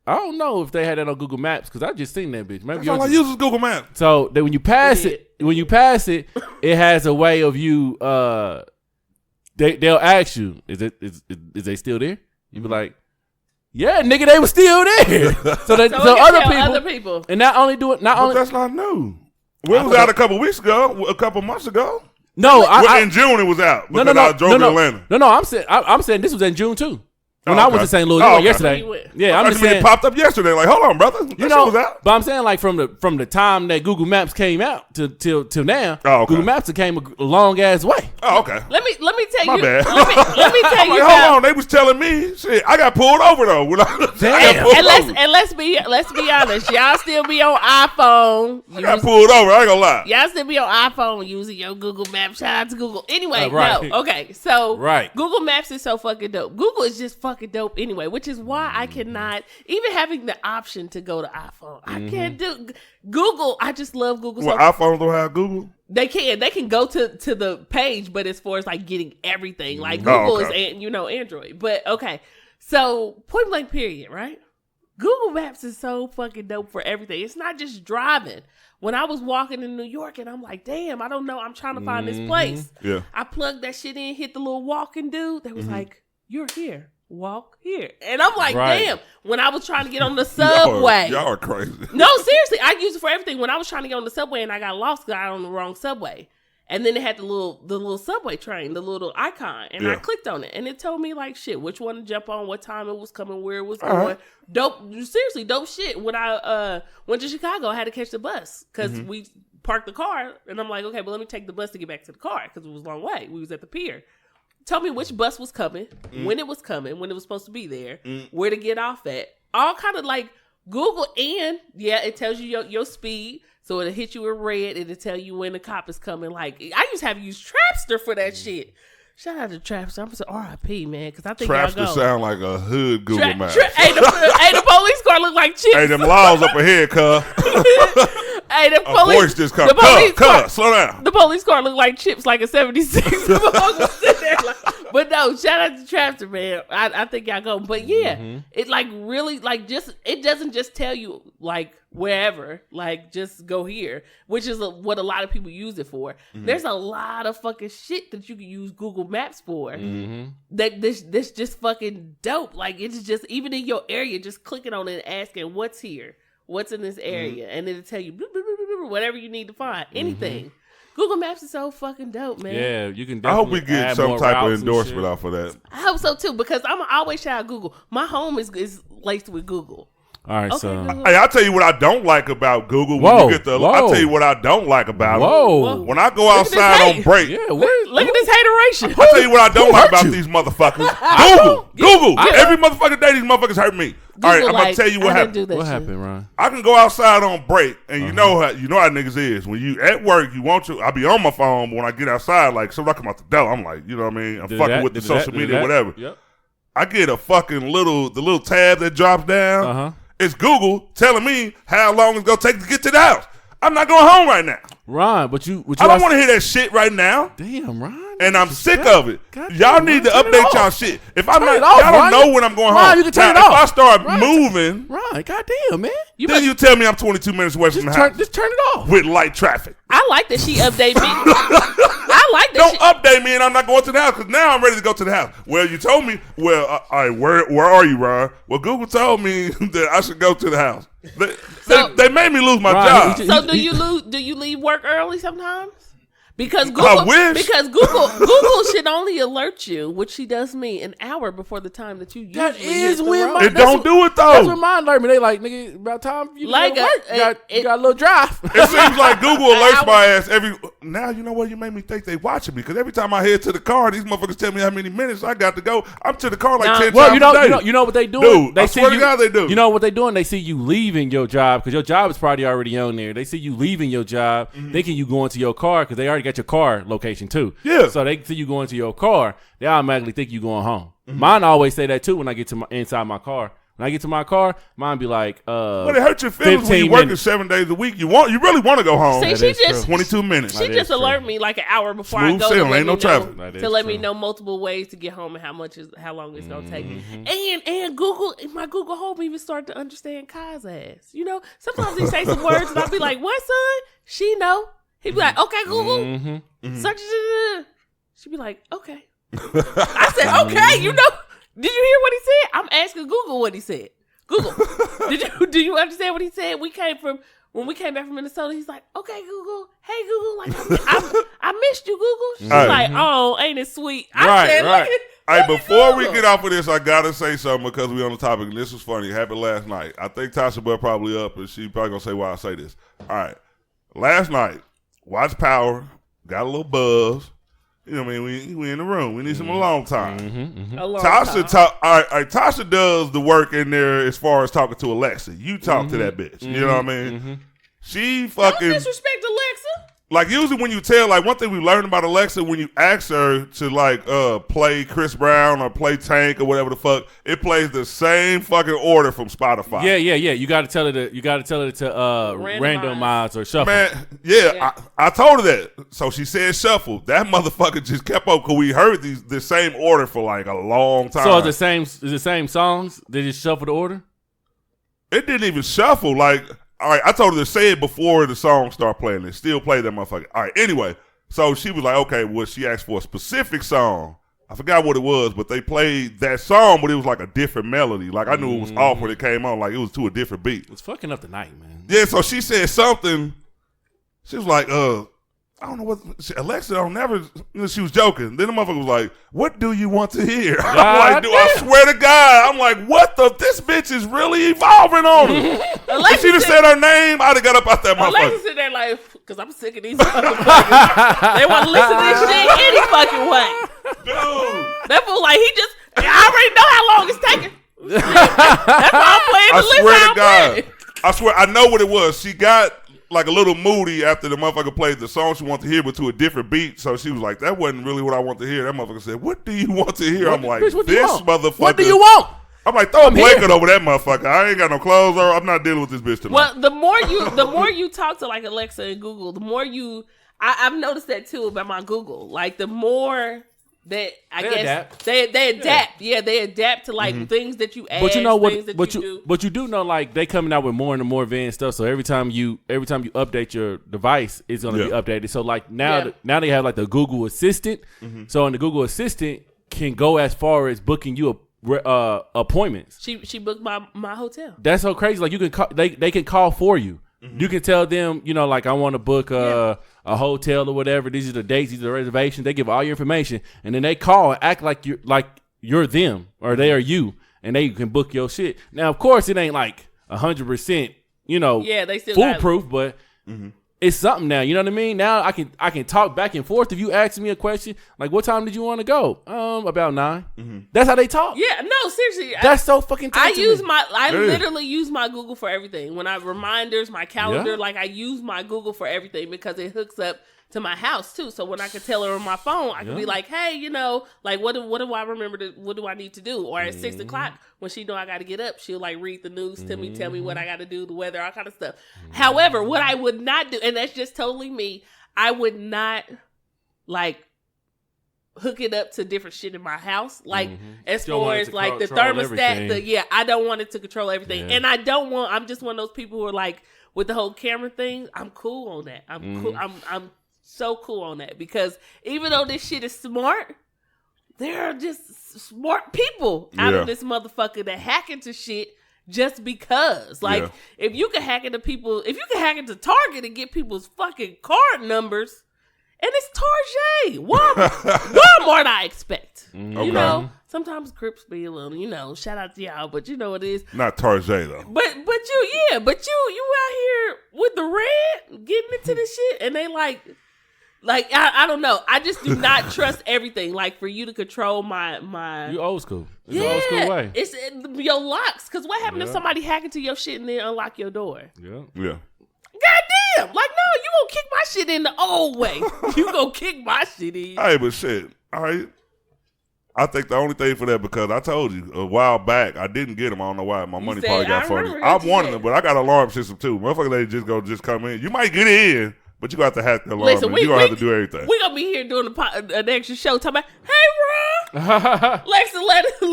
I don't know if they had that on Google Maps because I just seen that bitch. Maybe That's all I use is Google Maps. so that when you pass it, it has a way of you. They'll ask you, is they still there? You be like, yeah, nigga, they were still there. so other people, and not only But that's not new. We was out a couple months ago. No, in June it was out because I drove to Atlanta. No, I'm saying this was in June too. When Oh, I okay. was in St. Louis, Oh, okay. yesterday. Yeah, I'm just saying it popped up yesterday. Like, hold on, brother. That shit was out. But I'm saying like from the time that Google Maps came out till now, Oh, okay. Google Maps came a long ass way. Oh, okay. Let me tell My you. bad. Let me tell I'm you. like, hold on. They was telling me, shit, I got pulled over though. Let's be honest. Y'all still be on iPhone. I got pulled over. I ain't gonna lie. Y'all still be on iPhone using your Google Maps. Shout out to Google. Anyway, right. no. Okay, so Right. Google Maps is so fucking dope. Google is just fucking fucking dope anyway, which is why I cannot, even having the option to go to iPhone, I can't do Google. I just love Google. Well, iPhones don't have Google? They can go to the page, but as far as like getting everything, like Google is, Android. But okay, so point blank period, right? Google Maps is so fucking dope for everything. It's not just driving. When I was walking in New York and I'm like, damn, I don't know, I'm trying to find this place. Yeah. I plugged that shit in, hit the little walking dude that was like, you're here. Walk here. And I'm like, damn. When I was trying to get on the subway. Y'all are crazy. No, seriously. I use it for everything. When I was trying to get on the subway and I got lost because I got on the wrong subway. And then it had the little subway train, the little icon. And I clicked on it. And it told me like shit, which one to jump on, what time it was coming, where it was going. Dope. Seriously, dope shit. When I went to Chicago, I had to catch the bus because we parked the car. And I'm like, okay, but let me take the bus to get back to the car because it was a long way. We was at the pier. Told me which bus was coming, when it was coming, when it was supposed to be there, where to get off at. All kind of like Google, and it tells you your speed. So it'll hit you in red. It'll tell you when the cop is coming. Like, I used to have used Trapster for that shit. Shout out to Trapster. I'm saying R.I.P. man, because I think Trapster sound like a hood Google Maps. Hey, the police car look like chips. Hey, them laws up ahead, cuz. Hey, the police. Voice just come. Cuz, slow down. The police car look like chips, like a 76. But no, shout out to Trapster, man. I think y'all go. But yeah, it like really like just it doesn't just tell you like wherever, like just go here, which is what a lot of people use it for. There's a lot of fucking shit that you can use Google Maps for. That this just fucking dope. Like it's just even in your area, just clicking on it and asking what's here, what's in this area, and it'll tell you whatever you need to find, anything. Google Maps is so fucking dope, man. Yeah, you can. I hope we get some type of endorsement off of that. I hope so too, because I'm always shout out Google. My home is laced with Google. All right, so hey, I'll tell you what I don't like about Google. I'll tell you what I don't like about it. When I go outside on break, look at this hateration. I'll tell you what I don't like about these motherfuckers. Google. Every motherfucking day, these motherfuckers hurt me. All right, I'm gonna tell you what happened. What happened, Ron? I can go outside on break, and you know how niggas is. When you at work, you want to. I be on my phone, but when I get outside, like soon as I come out the door, I'm like, you know what I mean? I'm fucking with the social media, whatever. Yep. I get a fucking the little tab that drops down. It's Google telling me how long it's gonna take to get to the house. I'm not going home right now. Ron, but you I don't want to hear that shit right now. Damn, Ron. And I'm sick of it. Y'all need to update y'all shit. If I'm not, y'all don't know when I'm going home. You can turn it off. If I start moving, Ron, goddamn, man. Then you tell me I'm 22 minutes away from the house. Just turn it off with light traffic. I like that she update me. I like that. Don't update me, and I'm not going to the house because now I'm ready to go to the house. Well, you told me. Well, all right, where are you, Ron? Well, Google told me that I should go to the house. They made me lose my job. So do you leave work early sometimes? Because Google should only alert you, which she does me an hour before the time that you usually hit the road. It don't do it though. That's what mine alert me. They like, nigga, about time you like go to work. You got a little drive. It seems like Google alerts my ass every. Now you know what? You made me think they watching me because every time I head to the car, these motherfuckers tell me how many minutes I got to go. I'm to the car like 10 times a day. You know what they doing? Dude, I swear to God they do. You know what they doing? They see you leaving your job because your job is probably already on there. They see you leaving your job, thinking you going to your car because they already got your car location too. Yeah. So they see you going to your car, they automatically think you going home. Mine always say that too when I get to inside my car. When I get to my car, mine be like, but it hurts your feelings when you working 7 days a week. You really want to go home. See, she just 22 minutes. She just alert me like an hour before I go. Smooth ain't no traffic. To let me know multiple ways to get home and how long it's gonna take. And Google, my Google Home even start to understand Kai's ass. You know, sometimes he say some words and I'll be like, "What, son?" She know. He be like, "Okay, Google." Such. She be like, "Okay." I said, "Okay." You know. Did you hear what he said? I'm asking Google what he said. Google, do you understand what he said? When we came back from Minnesota, he's like, "Okay, Google. Hey, Google. Like, I missed you, Google." She's like, "Oh, ain't it sweet?" I said, right. All right, before we get off of this, I gotta say something because we on the topic. And this was funny. It happened last night. I think Tasha Bell probably up, and she probably gonna say why I say this. All right, last night, watched Power, got a little buzz. You know what I mean? We in the room. We need some alone time. Tasha does the work in there as far as talking to Alexa. You talk to that bitch. You know what I mean? She fucking. Don't disrespect Alexa. like usually when you tell, like one thing we learned about Alexa, when you ask her to like play Chris Brown or play Tank or whatever the fuck, it plays the same fucking order from Spotify. Yeah. You got to tell it to randomize or shuffle. Man, yeah. I told her that. So she said shuffle. That motherfucker just kept up because we heard the same order for like a long time. So it's the same songs? They just shuffle the order? It didn't even shuffle. Like, all right, I told her to say it before the song start playing. It still played that motherfucker. All right, anyway. So she was like, okay, well, she asked for a specific song. I forgot what it was, but they played that song, but it was like a different melody. Like, I knew it was off when it came on. Like, it was to a different beat. It's fucking up the night, man. Yeah, so she said something. She was like, I don't know what, Alexa don't never, she was joking. Then the motherfucker was like, what do you want to hear? I'm like, dude, I swear to God. I'm like, what this bitch is really evolving on her. If she just said her name, I'd have got up out that motherfucker. Alexa sit there like, because I'm sick of these motherfuckers. They want to listen to this shit any fucking way. Dude. That fool like, I already know how long it's taking. That's why I'm playing the list. I swear to God. I swear, I know what it was. She got like a little moody after the motherfucker played the song she wanted to hear, but to a different beat. So she was like, that wasn't really what I want to hear. That motherfucker said, what do you want to hear? I'm like, bitch, this motherfucker. What do you want? I'm like, throw a blanket over that motherfucker. I ain't got no clothes on. I'm not dealing with this bitch tonight. Well, the more you talk to like Alexa and Google, the more I've noticed that too about my Google. Like the more that they adapt. Yeah, they adapt to like things that you ask. But you know what? Things that But you do know like they coming out with more and more advanced stuff. So every time you update your device, it's gonna be updated. So like now they have like the Google Assistant. So and the Google Assistant can go as far as booking you appointments. She booked my hotel. That's so crazy. Like you can call, they can call for you. You can tell them, you know, like I want to book a hotel or whatever. These are the dates. These are the reservations. They give all your information, and then they call and act like you're them or they are you, and they can book your shit. Now, of course, it ain't like 100%, you know, they still foolproof, but it's something now. You know what I mean? Now I can talk back and forth. If you ask me a question, like what time did you want to go? About 9. That's how they talk. Yeah, no, seriously. That's so fucking tight. I literally use my Google for everything. When I reminders, my calendar, like I use my Google for everything because it hooks up to my house too. So when I could tell her on my phone, I could be like, hey, you know, like what do I remember what do I need to do? Or at 6 o'clock when she know I got to get up, she'll like read the news to me, tell me what I got to do, the weather, all kind of stuff. However, what I would not do, and that's just totally me, I would not like hook it up to different shit in my house. Like as far as like the thermostat, I don't want it to control everything. And I'm just one of those people who are like with the whole camera thing, I'm cool on that. I'm cool. I'm so cool on that because even though this shit is smart, there are just smart people out of this motherfucker that hack into shit just because. Like if you can hack into Target and get people's fucking card numbers, and it's Target, Walmart, I expect. You know, sometimes Crips be a little, you know, shout out to y'all, but you know what it is. Not Target though. But you out here with the red getting into this shit, and they like I don't know. I just do not trust everything. Like for you to control my. You old school. It's the old school way. It's your locks. Because what happened if somebody hack into your shit and then unlock your door? Yeah. Goddamn! Like no, you gonna kick my shit in the old way. You gonna kick my shit in. Hey, but shit. All right. I think the only thing for that, because I told you a while back, I didn't get them. I don't know why. My money probably got funny. I wanted them, but I got an alarm system too. Motherfuckers, they just come in. You might get in, but you got to hack the alarm. Listen, you gonna have to do everything. We gonna be here doing an extra show talking about, hey, Ron. Lexa let us in,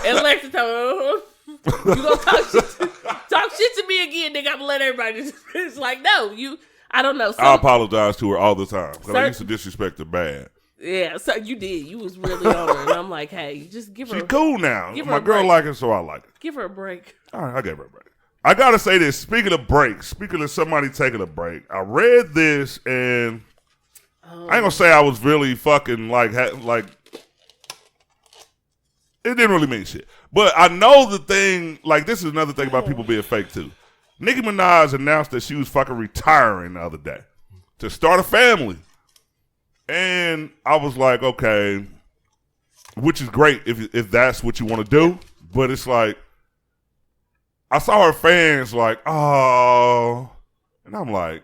and Lexa told you gonna talk shit to me again, nigga. I'm gonna let everybody. It's like no, I don't know. I apologize to her all the time because I used to disrespect her bad. Yeah, so you did. You was really on her, and I'm like, hey, just give her. She's cool now. My girl like her, so I like her. Give her a break. All right, I gave her a break. I gotta say this. Speaking of breaks, speaking of somebody taking a break, I read this and I ain't gonna say I was really fucking like it didn't really mean shit. But I know the thing. Like this is another thing about people being fake too. Nicki Minaj announced that she was fucking retiring the other day to start a family. And I was like, okay, which is great if that's what you want to do. But it's like, I saw her fans like, oh. And I'm like,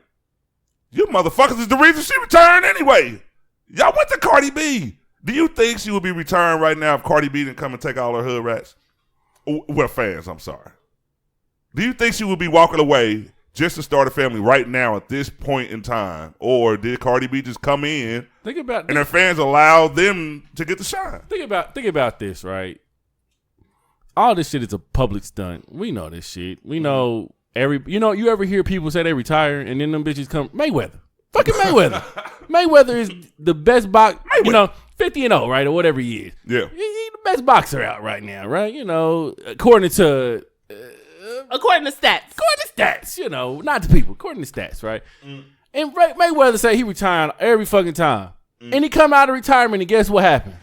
You motherfuckers is the reason she returned anyway. Y'all went to Cardi B. Do you think she would be returned right now if Cardi B didn't come and take all her hood rats? Well, fans, I'm sorry. Do you think she would be walking away just to start a family right now at this point in time? Or did Cardi B just come in and her fans allow them to get the shine? Think about this, right? All this shit is a public stunt. We know this shit. We know you ever hear people say they retire and then them bitches come Mayweather. Fucking Mayweather. Mayweather is the best 50-0, right? Or whatever he is. Yeah. He's the best boxer out right now, right? According to stats. According to stats, not to people. According to stats, right? And Mayweather say he retired every fucking time. And he come out of retirement and guess what happens?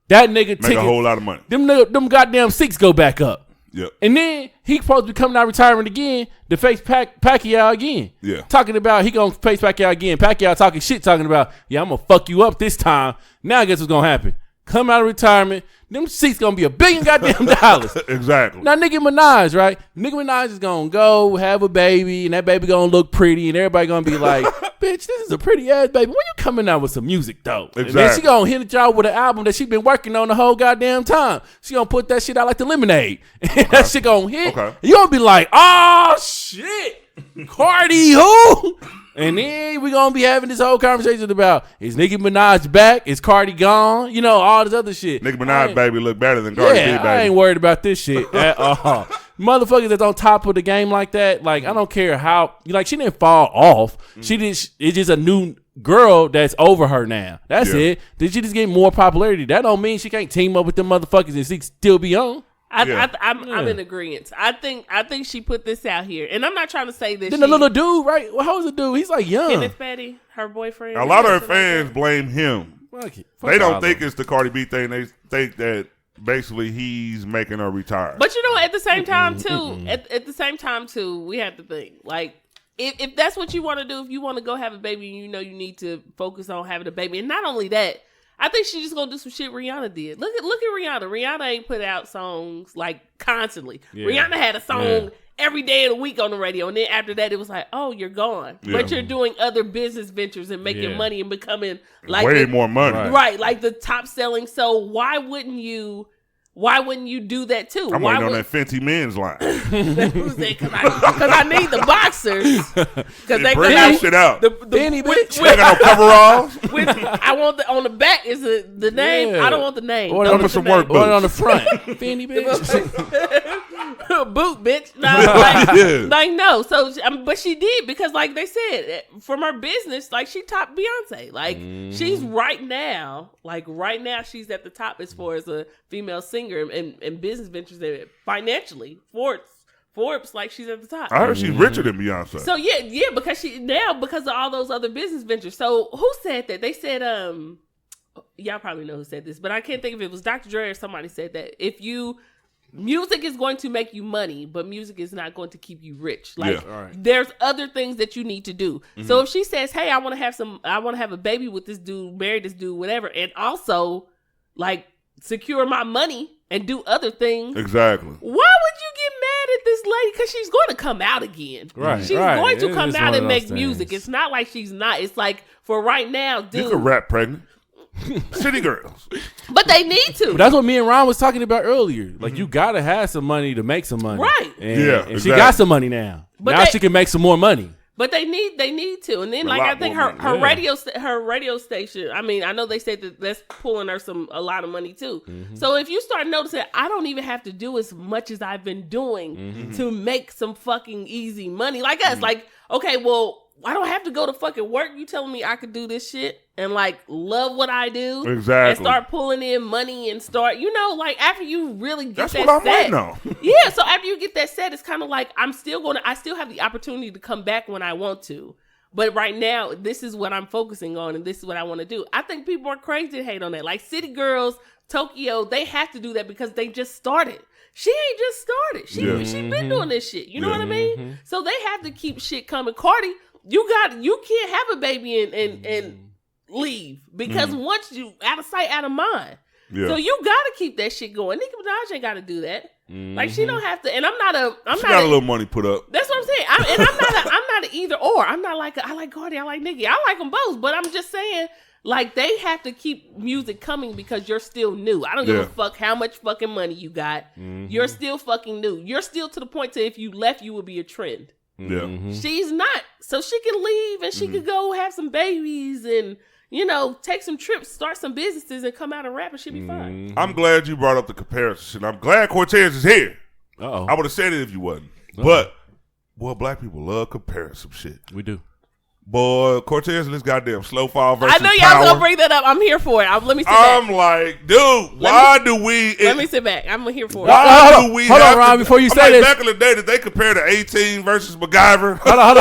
That nigga make a whole lot of money. Them goddamn seats go back up. Yep. And then he supposed to be coming out of retirement again to face Pacquiao again. Yeah. Talking about he gonna face Pacquiao again. Pacquiao talking about, yeah, I'm gonna fuck you up this time. Now guess what's gonna happen? Come out of retirement, them seats gonna be $1 billion goddamn dollars. Exactly. Now Nicki Minaj, right? Nicki Minaj is gonna go have a baby, and that baby gonna look pretty, and everybody gonna be like, bitch, this is a pretty ass baby. When you coming out with some music though? Exactly. And then she gonna hit y'all with an album that she been working on the whole goddamn time. She gonna put that shit out like the Lemonade. And that shit gonna hit. Okay. You gonna be like, oh shit, Cardi who? And then we gonna be having this whole conversation about, is Nicki Minaj back? Is Cardi gone? All this other shit. Nicki Minaj baby look better than Cardi B baby. I ain't worried about this shit at all. Motherfuckers that's on top of the game like that, like I don't care how, she didn't fall off. It's just a new girl that's over her now. That's it. Did she just get more popularity? That don't mean she can't team up with them motherfuckers and she still be on. I'm in agreement. I think she put this out here, and I'm not trying to say this. Then the little dude, right? Well, how's the dude? He's like young. Kenneth Petty, her boyfriend. A lot of her fans blame him. They don't think it's the Cardi B thing. They think that basically he's making her retire. But at the same time too, at the same time too, we have to think like if that's what you want to do, if you want to go have a baby, you need to focus on having a baby, and not only that. I think she's just gonna do some shit Rihanna did. Look at Rihanna. Rihanna ain't put out songs like constantly. Yeah. Rihanna had a song every day of the week on the radio, and then after that, it was like, oh, you're gone. Yeah. But you're doing other business ventures and making money and becoming like way more money, right? Like the top selling. So why wouldn't you do that too? I'm waiting on that Fenty Men's line. Who's that? Because I need the boxers. Because they bring that shit out. The Benny bitch. They got no coveralls. I want on the back is the name. I don't want the name. Or some work boots. Or on the front. Benny bitch. Boot bitch. No. So, but she did because, like they said, from her business, like she topped Beyonce. Like she's right now, she's at the top as far as a female singer and business ventures and financially. Forbes, like she's at the top. I heard she's richer than Beyonce. So yeah, because of all those other business ventures. So who said that? They said, y'all probably know who said this, but I can't think if it was Dr. Dre or somebody said that music is going to make you money, but music is not going to keep you rich. Like there's other things that you need to do. Mm-hmm. So if she says, "Hey, I want to have a baby with this dude, marry this dude, whatever," and also like secure my money and do other things. Exactly. Why would you get mad at this lady? Because she's going to come out again. Right. She's going to come out and make music. It's not like she's not. It's like for right now, dude. You can rap pregnant. City girls. But they need to. But that's what me and Ron was talking about earlier. Like you gotta have some money to make some money. Right. And exactly. She got some money now. But now she can make some more money. But they need to. And then like I think her radio station, I mean, I know they said that that's pulling her a lot of money too. Mm-hmm. So if you start noticing, I don't even have to do as much as I've been doing to make some fucking easy money. Like us, like, okay, well, I don't have to go to fucking work. You telling me I could do this shit and like love what I do, exactly, and start pulling in money and start, like after you really get that's that what I'm set. waiting on. Yeah, so after you get that set, it's kind of like I still have the opportunity to come back when I want to, but right now this is what I'm focusing on and this is what I want to do. I think people are crazy to hate on that. Like City Girls, Tokyo, they have to do that because they just started. She ain't just started. She been doing this shit. You know what I mean? So they have to keep shit coming. Cardi. You can't have a baby and leave because once you out of sight, out of mind. Yeah. So you gotta keep that shit going. Nicki Minaj ain't gotta do that. Like she don't have to. And she got a little money put up. That's what I'm saying. I'm not an either or. I'm not like I like Cardi, I like Nicki. I like them both, but I'm just saying, like, they have to keep music coming because you're still new. I don't give a fuck how much fucking money you got. Mm-hmm. You're still fucking new. You're still to the point to if you left, you would be a trend. Yeah. Mm-hmm. She's not. So she can leave and she could go have some babies and, you know, take some trips, start some businesses and come out and rap and she'll be fine. I'm glad you brought up the comparison. I'm glad Cortez is here. Uh-oh. I would have said it if you wasn't. But, boy, black people love comparison shit. We do. Boy, Cortez and this goddamn slow fall versus I know y'all Power. gonna bring that up. I'm here for it. Let me sit back. I'm like, dude, why do we? Let me sit back. I'm here for it. Why do we? Hold on, Ron. Before you say this, back in the day, did they compare the 18 versus MacGyver? Hold on.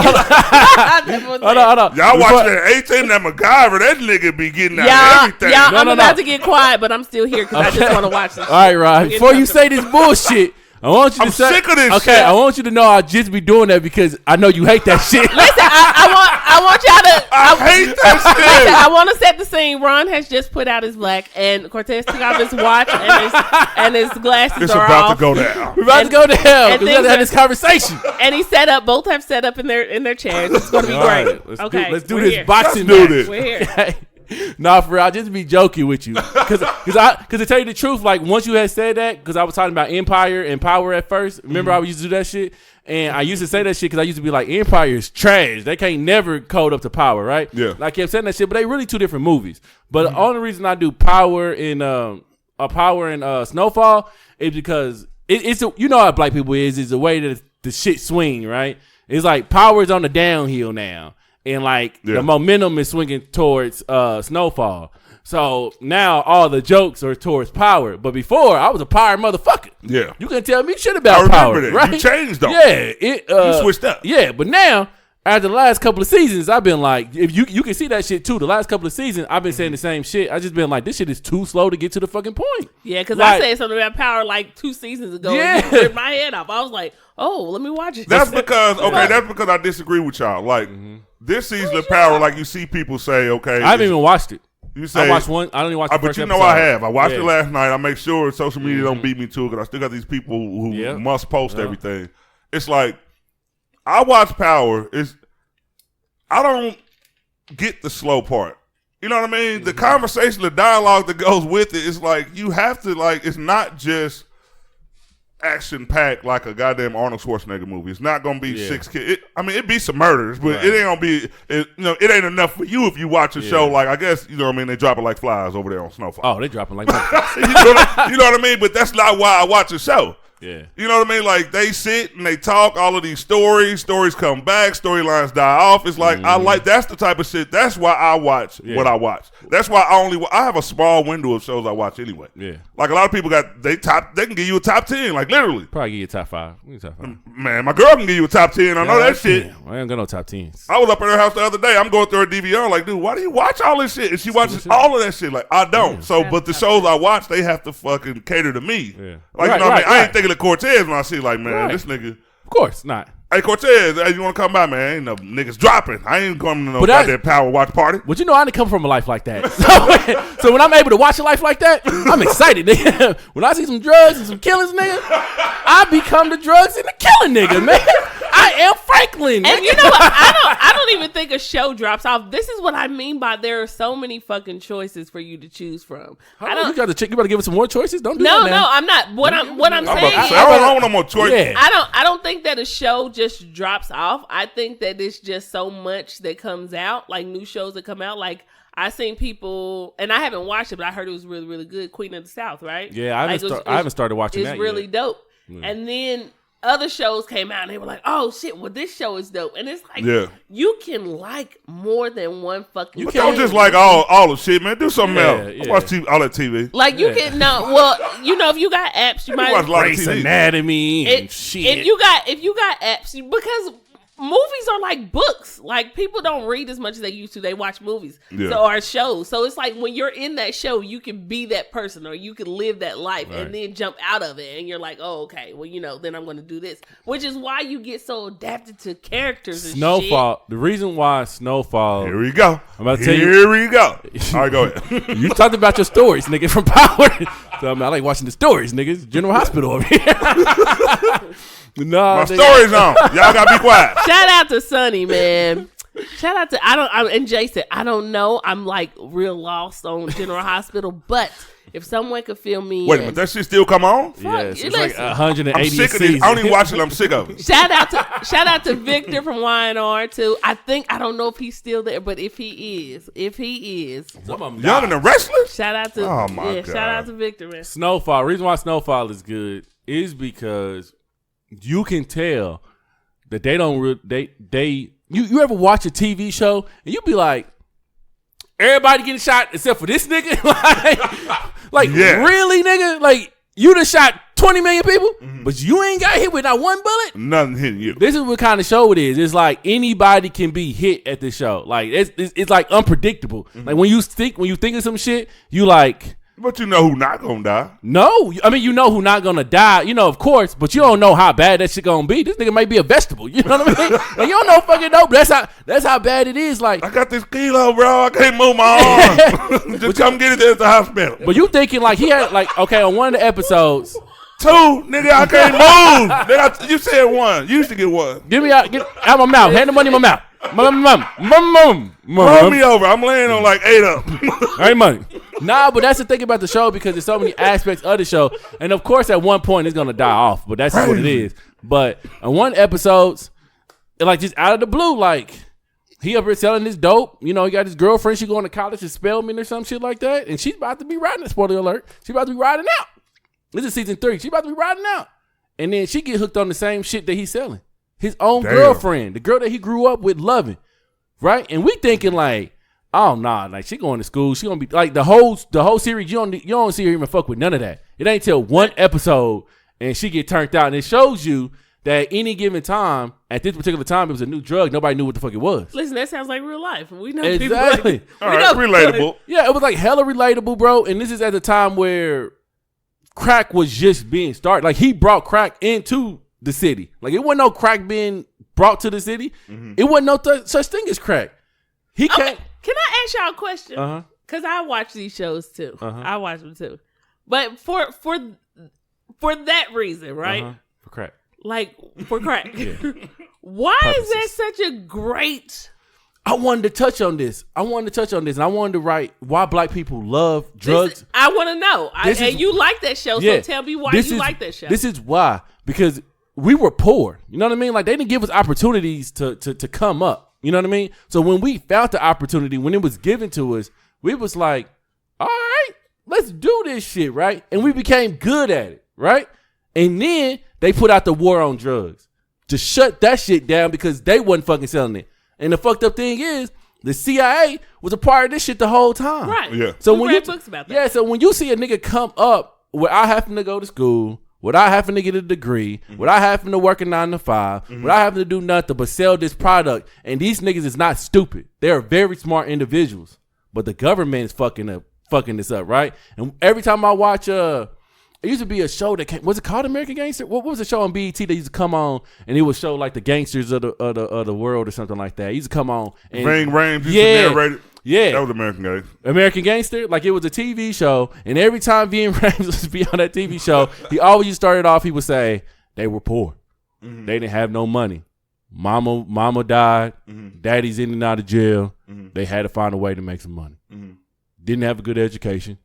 Hold on. Y'all watching that 18 that MacGyver? That nigga be getting out everything. Yeah, I'm about to get quiet, but I'm still here because I just want to watch this. All right, Ron. Before you say this bullshit. I'm sick of this shit. Okay, I want you to know I'll just be doing that because I know you hate that shit. Listen, I want y'all to. I hate that shit. Listen, I want to set the scene. Ron has just put out his black, and Cortez took off his watch and his glasses It's are about off. to go down. We're about to go to hell and because we have to have this conversation. And he set up. Both have set up in their chairs. It's going to be great. Right, let's do this here. boxing Let's do match. this. We're here. Nah, for real, I just be joking with you, cause to tell you the truth, like once you had said that, cause I was talking about Empire and Power at first. Remember, I used to do that shit, and I used to say that shit because I used to be like, Empire is trash. They can't never code up to Power, right? Yeah. And I kept saying that shit, but they really two different movies. But the only reason I do Power and Snowfall is because it's you know how black people is the way that the shit swing, right? It's like Power's on the downhill now. And like the momentum is swinging towards Snowfall. So now all the jokes are towards Power. But before I was a Power motherfucker. Yeah. You couldn't tell me shit about I Power. remember that. Right? You changed though. Yeah. You switched up. Yeah, but now after the last couple of seasons, I've been like, if you can see that shit too. The last couple of seasons, I've been saying the same shit. I just been like, this shit is too slow to get to the fucking point. Yeah, because like, I said something about Power like 2 seasons ago. Yeah. And you ripped my head off. I was like, oh, let me watch it. That's because I disagree with y'all. Like this season of Power, like you see people say, okay, I haven't even watched it. You say I watched one. I don't even watch the first but you episode. know I have. I watched it last night. I make sure social media don't beat me to it because I still got these people who must post everything. It's like I watch Power. I don't get the slow part. You know what I mean? The conversation, the dialogue that goes with it is like you have to like. It's not just action packed like a goddamn Arnold Schwarzenegger movie. It's not gonna be 6 kids. It'd be some murders, but it ain't gonna be. It ain't enough for you if you watch a show like I guess you know what I mean. They drop it like flies over there on Snowfall. Oh, they dropping like you know what I mean? But that's not why I watch a show. Yeah. You know what I mean? Like they sit and they talk all of these stories come back, storylines die off. It's like I like that's the type of shit. That's why I watch what I watch. That's why I have a small window of shows I watch anyway. Yeah. Like a lot of people they can give you a top 10, like literally. Probably give you a top 5. Man, my girl can give you a top 10. I know that shit. I ain't got no top 10s. I was up at her house the other day. I'm going through her DVR like, dude, why do you watch all this shit? And she watches all of that shit. Like, I don't. Yeah. So, but the shows I watch, they have to fucking cater to me. Yeah. Like, you know what I mean? I ain't thinking of Cortez when I see like, man, this nigga. Of course not. Hey, Cortez, hey, you want to come by, man? Ain't no niggas dropping. I ain't coming to no goddamn Power watch party. But you know, I didn't come from a life like that. So when I'm able to watch a life like that, I'm excited, nigga. When I see some drugs and some killings, nigga, I become the drugs and the killing nigga, man. I am Franklin. And you know what? I don't even think a show drops off. This is what I mean by there are so many fucking choices for you to choose from. You got to check. You better give us some more choices. Don't do that, man. No, I'm not. What I'm saying is, I don't want no more choices. Yeah. I don't think that a show just drops off. I think that it's just so much that comes out, like new shows that come out. Like I seen people, and I haven't watched it, but I heard it was really, really good. Queen of the South, right? Yeah, I haven't started watching that yet. It's really dope. And then other shows came out and they were like, oh shit, well this show is dope. And it's like, you can like more than one fucking You don't just like all the shit, man. Do something else. Yeah. Watch all that TV. Like you can if you got apps, you might watch a lot of Grey's TV. Anatomy and shit. If you got apps, because movies are like books. Like people don't read as much as they used to. They watch movies, or shows. So it's like when you're in that show, you can be that person, or you can live that life, and then jump out of it, and you're like, oh, okay, well, then I'm going to do this. Which is why you get so adapted to characters. And Snowfall. shit. The reason why Snowfall. Here we go. I'm about to tell you. Here we go. All right, go ahead. You talked about your stories, nigga, from Power. So I like watching the stories, nigga. It's General Hospital over here. No, My story's on. Y'all gotta be quiet. Shout out to Sonny, man. Shout out to and Jason. I don't know. I'm like real lost on General Hospital, but if someone could fill me Wait a minute, that shit still come on? Yes, it's listen. like 180 I'm sick of seasons. this. I don't even watch it. I'm sick of it. Shout out to Victor from Y&R too. I don't know if he's still there, but if he is, Some of them Young and the Restless? shout out to Oh, my God. shout out to Victor, man. Snowfall. Reason why Snowfall is good is because you can tell that they don't you ever watch a TV show and you be like, everybody getting shot except for this nigga? like Yeah. really, nigga? Like you done shot 20 million people, but you ain't got hit with not one bullet? Nothing hitting you. This is what kind of show it is. It's like anybody can be hit at this show. Like it's like unpredictable. Like when you think of some shit, you like, But you know who not gonna die. no, I mean, you know who not gonna die, you know, of course, but you don't know how bad that shit gonna be. This nigga might be a vegetable, you know what I mean? Like, you don't know fucking know, but that's how bad it is. Like, I got this kilo, bro. I can't move my arm. Just come get it at the hospital. but you thinking like he had like, okay, on one of the episodes, 2, nigga, I can't move. Nigga, you said 1. You used to get 1. get out my mouth, hand the money in my mouth. Roll me over. I'm laying on like 8 of them. Ain't money. Nah, but that's the thing about the show because there's so many aspects of the show. And of course, at one point, it's going to die off, but that's just what it is. But on one episodes, like just out of the blue, like he up here selling this dope. You know, he got his girlfriend. She going to college in Spelman or some shit like that. And she's about to be riding, spoiler alert, she's about to be riding out. This is season 3. She's about to be riding out. And then she get hooked on the same shit that he's selling. His own girlfriend, the girl that he grew up with loving. Right? And we thinking like, oh nah, like she going to school. She gonna be like the whole series. You don't see her even fuck with none of that. It ain't till one episode and she get turned out, and it shows you that at any given time, at this particular time, it was a new drug. Nobody knew what the fuck it was. Listen, that sounds like real life. We know Exactly. people. All right, relatable. Yeah, it was like hella relatable, bro. And this is at the time where crack was just being started. Like he brought crack into the city. Like it wasn't no crack being brought to the city. It wasn't no such thing as crack. He Okay, can't. can I ask y'all a question? Uh-huh. Because I watch these shows too. Uh-huh. I watch them too. But for that reason, right? Uh-huh. For crack. Like for crack. Why is that such a great? I wanted to touch on this. And I wanted to write why black people love drugs. I want to know. And you like that show, so tell me why you like that show. This is why. Because we were poor. You know what I mean? Like they didn't give us opportunities to come up. You know what I mean? So when we found the opportunity, when it was given to us, we was like, all right, let's do this shit, right? And we became good at it, right? And then they put out the war on drugs to shut that shit down because they wasn't fucking selling it. And the fucked up thing is, the CIA was a part of this shit the whole time. Right. Yeah. So we when read books about that. Yeah, so when you see a nigga come up without having to go to school, without having to get a degree, without having to work a 9 to 5, without having to do nothing but sell this product, and these niggas is not stupid. They're very smart individuals. But the government is fucking this up, right? And every time I watch it used to be a show that came, was it called American Gangster? What was the show on BET that used to come on and it would show like the gangsters of the world or something like that? It used to come on and Ving Rhames used to narrate it. Yeah. That was American Gangster. American Gangster, like it was a TV show, and every time Ving Rhames would be on that TV show, he always started off, he would say, they were poor. They didn't have no money. Mama died. Daddy's in and out of jail. They had to find a way to make some money. Didn't have a good education.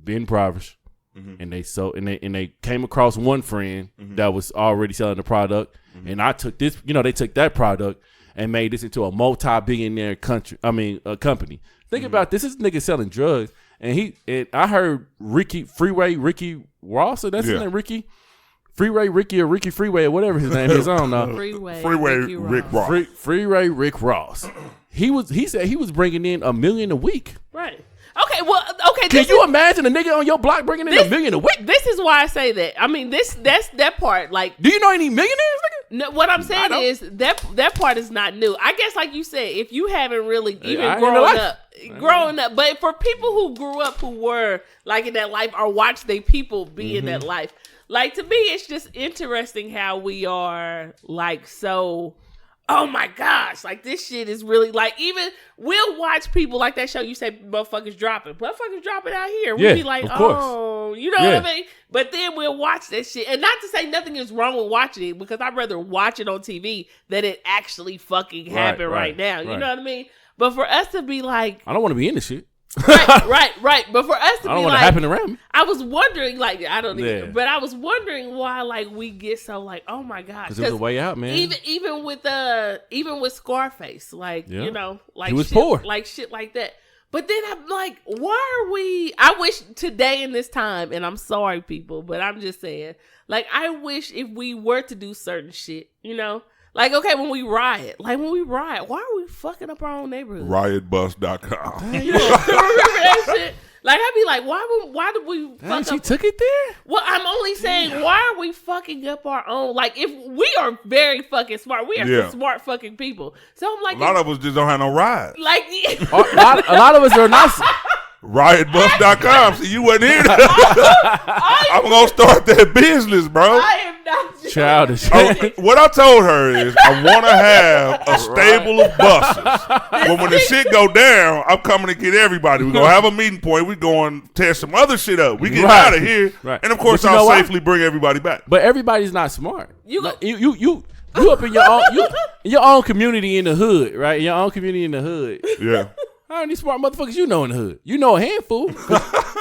Been impoverished. And they came across one friend that was already selling the product, and I took this, they took that product and made this into a multi-billionaire company. Think about this. This nigga selling drugs, and I heard Ricky Ross, so that's his name, Ricky Ricky or Ricky Freeway or whatever his name is. I don't know. Freeway Rick Ross. Freeway Rick Ross. He said he was bringing in $1 million a week. Right. Okay, well, Can you imagine a nigga on your block bringing in $1 million a week? This is why I say that. I mean, that's that part. Like, do you know any millionaires, nigga? No, what I'm saying is that part is not new. I guess, like you said, if you haven't really even growing up, but for people who grew up who were like in that life or watched their people be in that life, like to me, it's just interesting how we are like so oh my gosh, like this shit is really like, even we'll watch people like that show. You say motherfuckers dropping out here. We'll be like, oh, you know what I mean? But then we'll watch that shit. And not to say nothing is wrong with watching it, because I'd rather watch it on TV than it actually fucking happen right now. You know what I mean? But for us to be like, I don't want to be in this shit. right. But for us to be I don't want like, to happen around me. I was wondering, like, I don't even, but I was wondering why, like, we get so like, oh my gosh, because it was a way out, man. Even with Scarface, like, you know, like he was shit, poor, like shit like that. But then I'm like, why are we? I wish today in this time, and I'm sorry, people, but I'm just saying, like, I wish if we were to do certain shit, you know. Like, okay, when we riot, why are we fucking up our own neighborhood? Riotbus.com. You know, remember that shit? Like, I'd be like, why did we fuck she up? took it there? Well, I'm only saying, why are we fucking up our own? Like, if we are very fucking smart, we are some smart fucking people. So I'm like, a lot of us just don't have no ride. Like, a lot of us are not. Riotbus.com. See, you wasn't here. I'm going to start that business, bro. I am not childish. What I told her is I want to have a stable of buses. But when the shit go down, I'm coming to get everybody. We're going to have a meeting point. We're going to tear some other shit up. We get out of here. Right. And, of course, I'll safely bring everybody back. But everybody's not smart. You up in your own community in the hood, right? Your own community in the hood. Yeah. How many smart motherfuckers you know in the hood? You know a handful.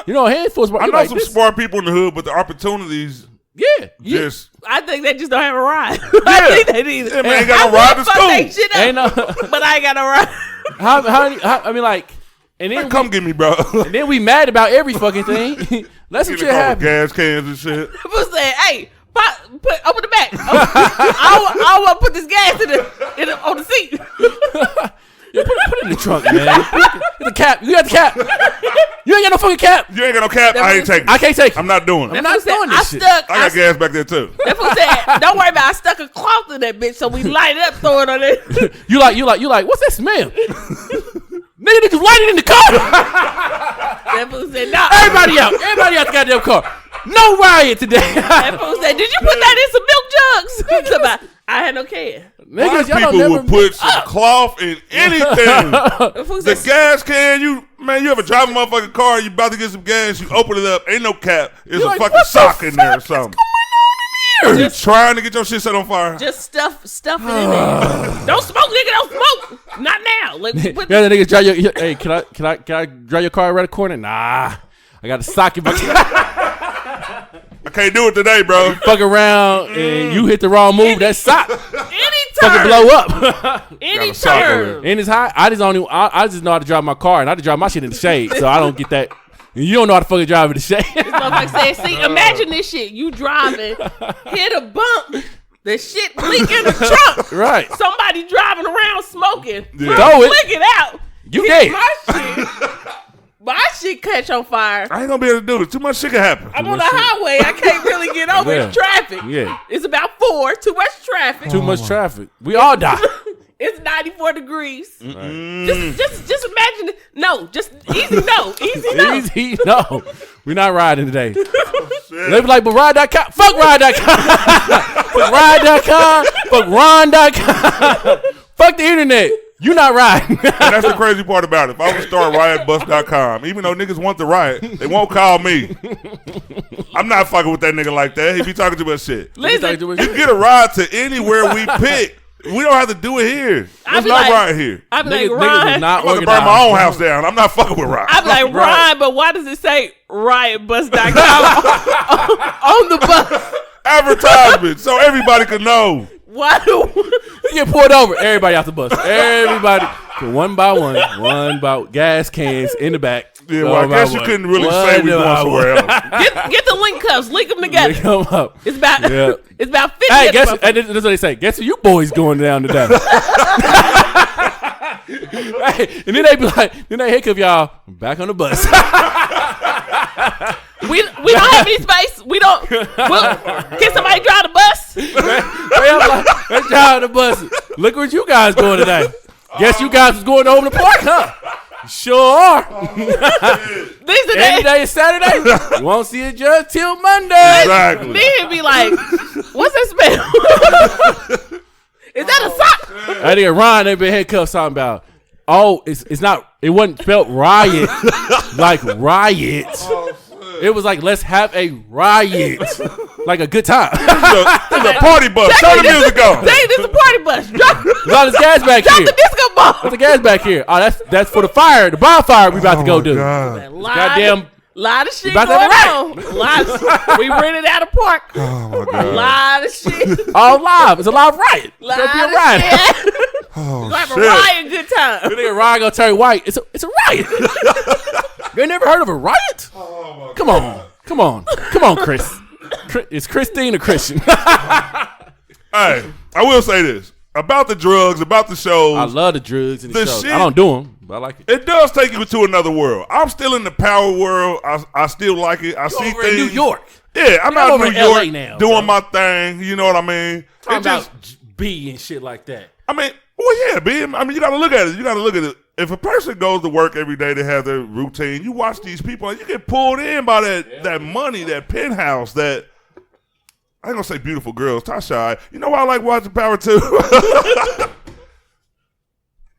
You know a handful. I know some smart people in the hood, but the opportunities. I think they just don't have a ride. I think they need. Yeah, man, ain't got no ride to school. But I ain't got no ride. How I mean, like, and then come get me, bro. And then we mad about every fucking thing. Let's some shit happen. Gas cans and shit. People say, "Hey, open the back. I want to put this gas on the seat." Yeah, put it in the trunk, man. The cap. You got the cap. You ain't got no fucking cap. You ain't got no cap. I ain't taking it. I can't take it. I'm not doing it. I'm not doing this shit. I got gas back there, too. That fool said, don't worry about it. I stuck a cloth in that bitch, so we light it up, throw it on it. You like, what's that smell? Nigga, just light it in the car. That fool said, nah. Everybody out the goddamn car. No riot today. That fool said, did you put that in some milk jugs? I had no can. Niggas, people would put some cloth in anything. The gas can, you ever drive a motherfucking car and you about to get some gas, you open it up, ain't no cap, there's a fucking sock in there or something. You trying to get your shit set on fire? Just stuff it in there. Don't smoke, nigga, don't smoke. Not now. Like, the niggas drive your, hey, can I drive your car around the corner? Nah, I got a sock in my I can't do it today, bro. Fuck around and you hit the wrong move. That sock fucking blow up. Any turn. And it's high. I just know how to drive my car, and I just drive my shit in the shade, so I don't get that. You don't know how to fucking drive in the shade. This motherfucker said, see, imagine this shit. You driving, hit a bump, the shit leak in the trunk. Right. Somebody driving around smoking. Throw it. Flick it out. You dead. My shit catch on fire. I ain't gonna be able to do it. Too much shit can happen. I'm on the highway. I can't really get over the traffic. Yeah. It's about 4. Too much traffic. Too much traffic. We all die. It's 94 degrees. Right. Just imagine it. No, just easy no. Easy no. Easy no. We're not riding today. They be like, but ride.com. Fuck ride.com. Fuck ride.com. Fuck ron.com. Fuck the internet. You not riding. And that's the crazy part about it. If I would start riotbus.com, even though niggas want to riot, they won't call me. I'm not fucking with that nigga like that. He be talking too much shit. Listen, you get a ride to anywhere we pick. We don't have to do it here. There's no ride here. I be like, Ron, I'm going to burn my own house down. I'm not fucking with Ryan. I be like, Ron, but why does it say riotbus.com on the bus? Advertisement, so everybody can know. Why do you get pulled over? Everybody out the bus. Everybody, one by one, gas cans in the back. Yeah, well, I guess you couldn't really say we going somewhere else. Get the link cuffs, link them together. Link them up. It's about 50. Hey, guess that's what they say. Guess who you boys going down today? Hey, and then they be like, then they hiccup y'all back on the bus. We don't have any space. We don't. Can somebody drive the bus? Let's drive the bus. Look what you guys doing today. Guess you guys was going over the park, huh? Sure are. Any day is Saturday. You won't see a judge till Monday. Exactly. Then be like, what's that smell? Is that a sock? I think Ron, they been handcuffs talking about. Oh, it's not. It wasn't felt riot like riot. It was like let's have a riot, like a good time. It's a party bus. Turn the music on. Dang, this is a party bus. Drop There's gas back here. the disco ball. There's the gas back here. Oh, that's for the fire, the bonfire we about to go do. God. Goddamn. Lot of shit About going to have on. We rented out a park. Oh my A God. lot of shit. All live. It's a live riot. Lot It's gonna be a of riot. shit. Oh, Like a shit. riot good time. You think a riot gonna turn white? It's a riot. You ain't never heard of a riot? Oh, Come on, Chris. It's Christine or Christian. Hey, I will say this about the drugs, about the shows. I love the drugs and the The shows. shit- I don't do them, but I like it. It does take you to another world. I'm still in the power world. I still like it. I see Over things. in New York. Yeah, I'm out over in New in LA York now, doing bro. my thing. You know what I mean? Talking It just, about B and shit like that. I mean, well, yeah, B. I mean, you got to look at it. You got to look at it. If a person goes to work every day, they have their routine. You watch these people, and you get pulled in by that money, that penthouse, that. I ain't gonna say beautiful girls. Tasha, you know why I like watching Power 2?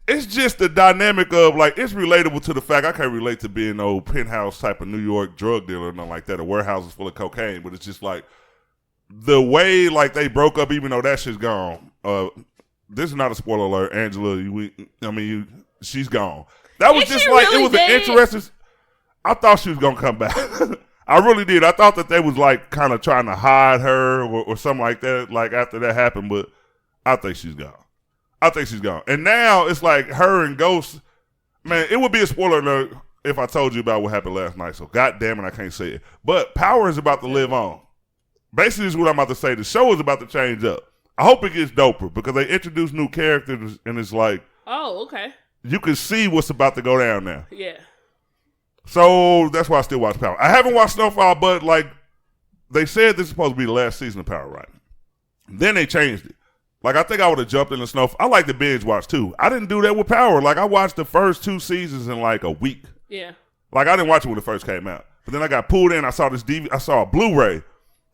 It's just the dynamic of, like, it's relatable to the fact I can't relate to being no penthouse type of New York drug dealer or nothing like that, or warehouses full of cocaine, but it's just like the way, like, they broke up, even though that shit's gone. This is not a spoiler alert, Angela. She's gone. That was Is just she like, really it was dead? an interesting. I thought she was gonna come back. I really did. I thought that they was like kind of trying to hide her or something like that, like after that happened, but I think she's gone. And now it's like her and Ghost. Man, it would be a spoiler alert if I told you about what happened last night. So God damn it, I can't say it. But Power is about to live on. Basically, is what I'm about to say. The show is about to change up. I hope it gets doper because they introduce new characters and it's like Oh, okay. you can see what's about to go down now. Yeah. So that's why I still watch Power. I haven't watched Snowfall, but like they said this is supposed to be the last season of Power, right? Then they changed it. Like I think I would have jumped in the Snowfall. I like to binge watch too. I didn't do that with Power. Like I watched the first 2 seasons in like a week. Yeah. Like I didn't watch it when it first came out. But then I got pulled in. I saw this DVD. I saw a Blu-ray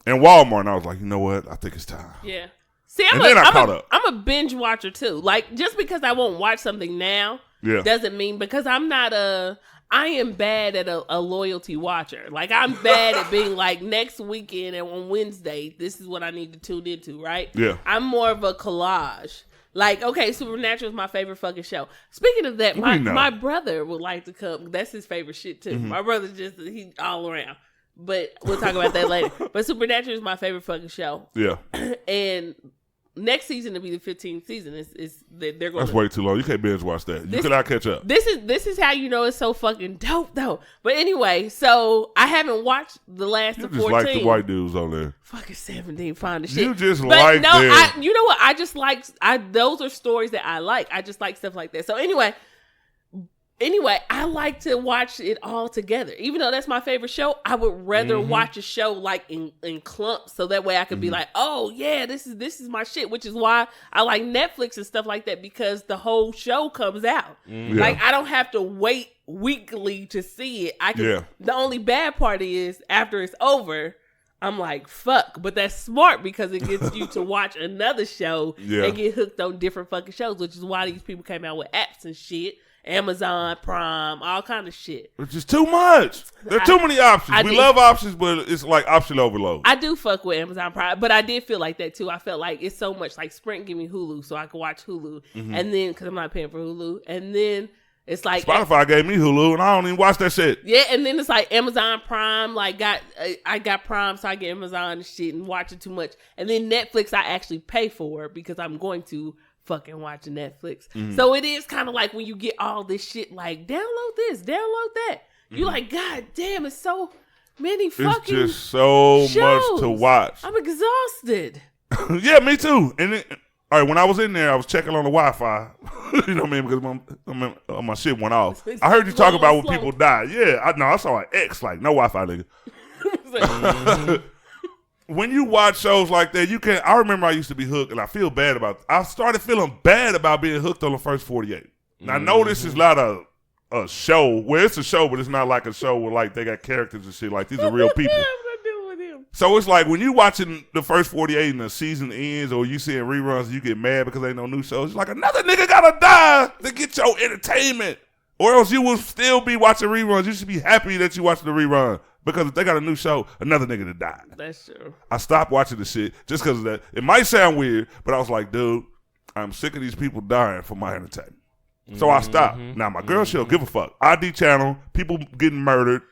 in Walmart, and I was like, you know what? I think it's time. Yeah. See, And then I caught up. I'm a binge watcher too. Like just because I won't watch something now Yeah. doesn't mean because I am bad at a loyalty watcher. Like I'm bad at being like next weekend and on Wednesday, this is what I need to tune into, right? Yeah. I'm more of a collage. Like, okay, Supernatural is my favorite fucking show. Speaking of that, We know. my brother would like to come. That's his favorite shit too. Mm-hmm. My brother's he's all around. But we'll talk about that later. But Supernatural is my favorite fucking show. Yeah. And next season to be the 15th season. They're going. That's way too long. You can't binge watch that. You cannot catch up. This is how you know it's so fucking dope though. But anyway, so I haven't watched the last You of just 14. like the white dudes on there. Fucking 17 fine as shit. You just but like no, them. you know what? I just like those are stories that I like. I just like stuff like that. So anyway, I like to watch it all together. Even though that's my favorite show, I would rather watch a show like in clumps, so that way I could be like, oh yeah, this is my shit. Which is why I like Netflix and stuff like that because the whole show comes out. Like I don't have to wait weekly to see it. I can. Yeah. The only bad part is after it's over, I'm like, fuck. But that's smart because it gets you to watch another show and get hooked on different fucking shows, which is why these people came out with apps and shit. Amazon Prime, all kind of shit. Which is too much. There are too many options. We did- love options, but it's like option overload. I do fuck with Amazon Prime, but I did feel like that too. I felt like it's so much like Sprint give me Hulu so I could watch Hulu. And then, because I'm not paying for Hulu. And then it's like Spotify gave me Hulu, and I don't even watch that shit. yeah, and then it's like Amazon Prime, like I got Prime, so I get Amazon and shit and watch it too much. And then Netflix, I actually pay for because I'm going to fucking watching Netflix. So it is kind of like when you get all this shit, like download this, download that. You like, God damn, it's so many fucking. It's just so much shows. to watch. I'm exhausted. Yeah, me too. And all right, when I was in there, I was checking on the Wi-Fi. You know what I mean? Because my shit went off. I heard you talk about when Slow. people die. Yeah, I saw an X, like, no Wi-Fi, nigga. When you watch shows like that, you can. I remember I used to be hooked, and I feel bad about. I started feeling bad about being hooked on the first 48. Now I know this is not a show. Well, it's a show, but it's not like a show where like they got characters and shit. Like these are real people. What I'm doing with him. So it's like when you watching the first 48 and the season ends, or you seeing reruns, you get mad because ain't no new shows. It's like another nigga gotta die to get your entertainment, or else you will still be watching reruns. You should be happy that you watching the rerun because if they got a new show, another nigga to die. That's true. I stopped watching the shit just because of that. It might sound weird, but I was like, dude, I'm sick of these people dying for my entertainment. So I stopped. Now my girl, she'll give a fuck. ID channel, people getting murdered.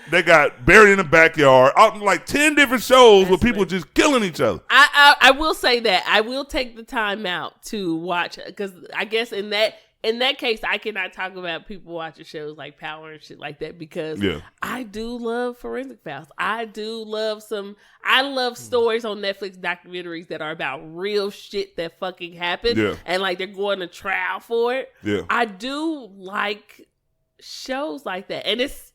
They got buried in the backyard. Out like 10 different shows with people just killing each other. I will say that I will take the time out to watch, because I guess in that case I cannot talk about people watching shows like Power and shit like that, because I do love forensic files. I love stories on Netflix, documentaries that are about real shit that fucking happened and like they're going to trial for it. I do like shows like that, and it's,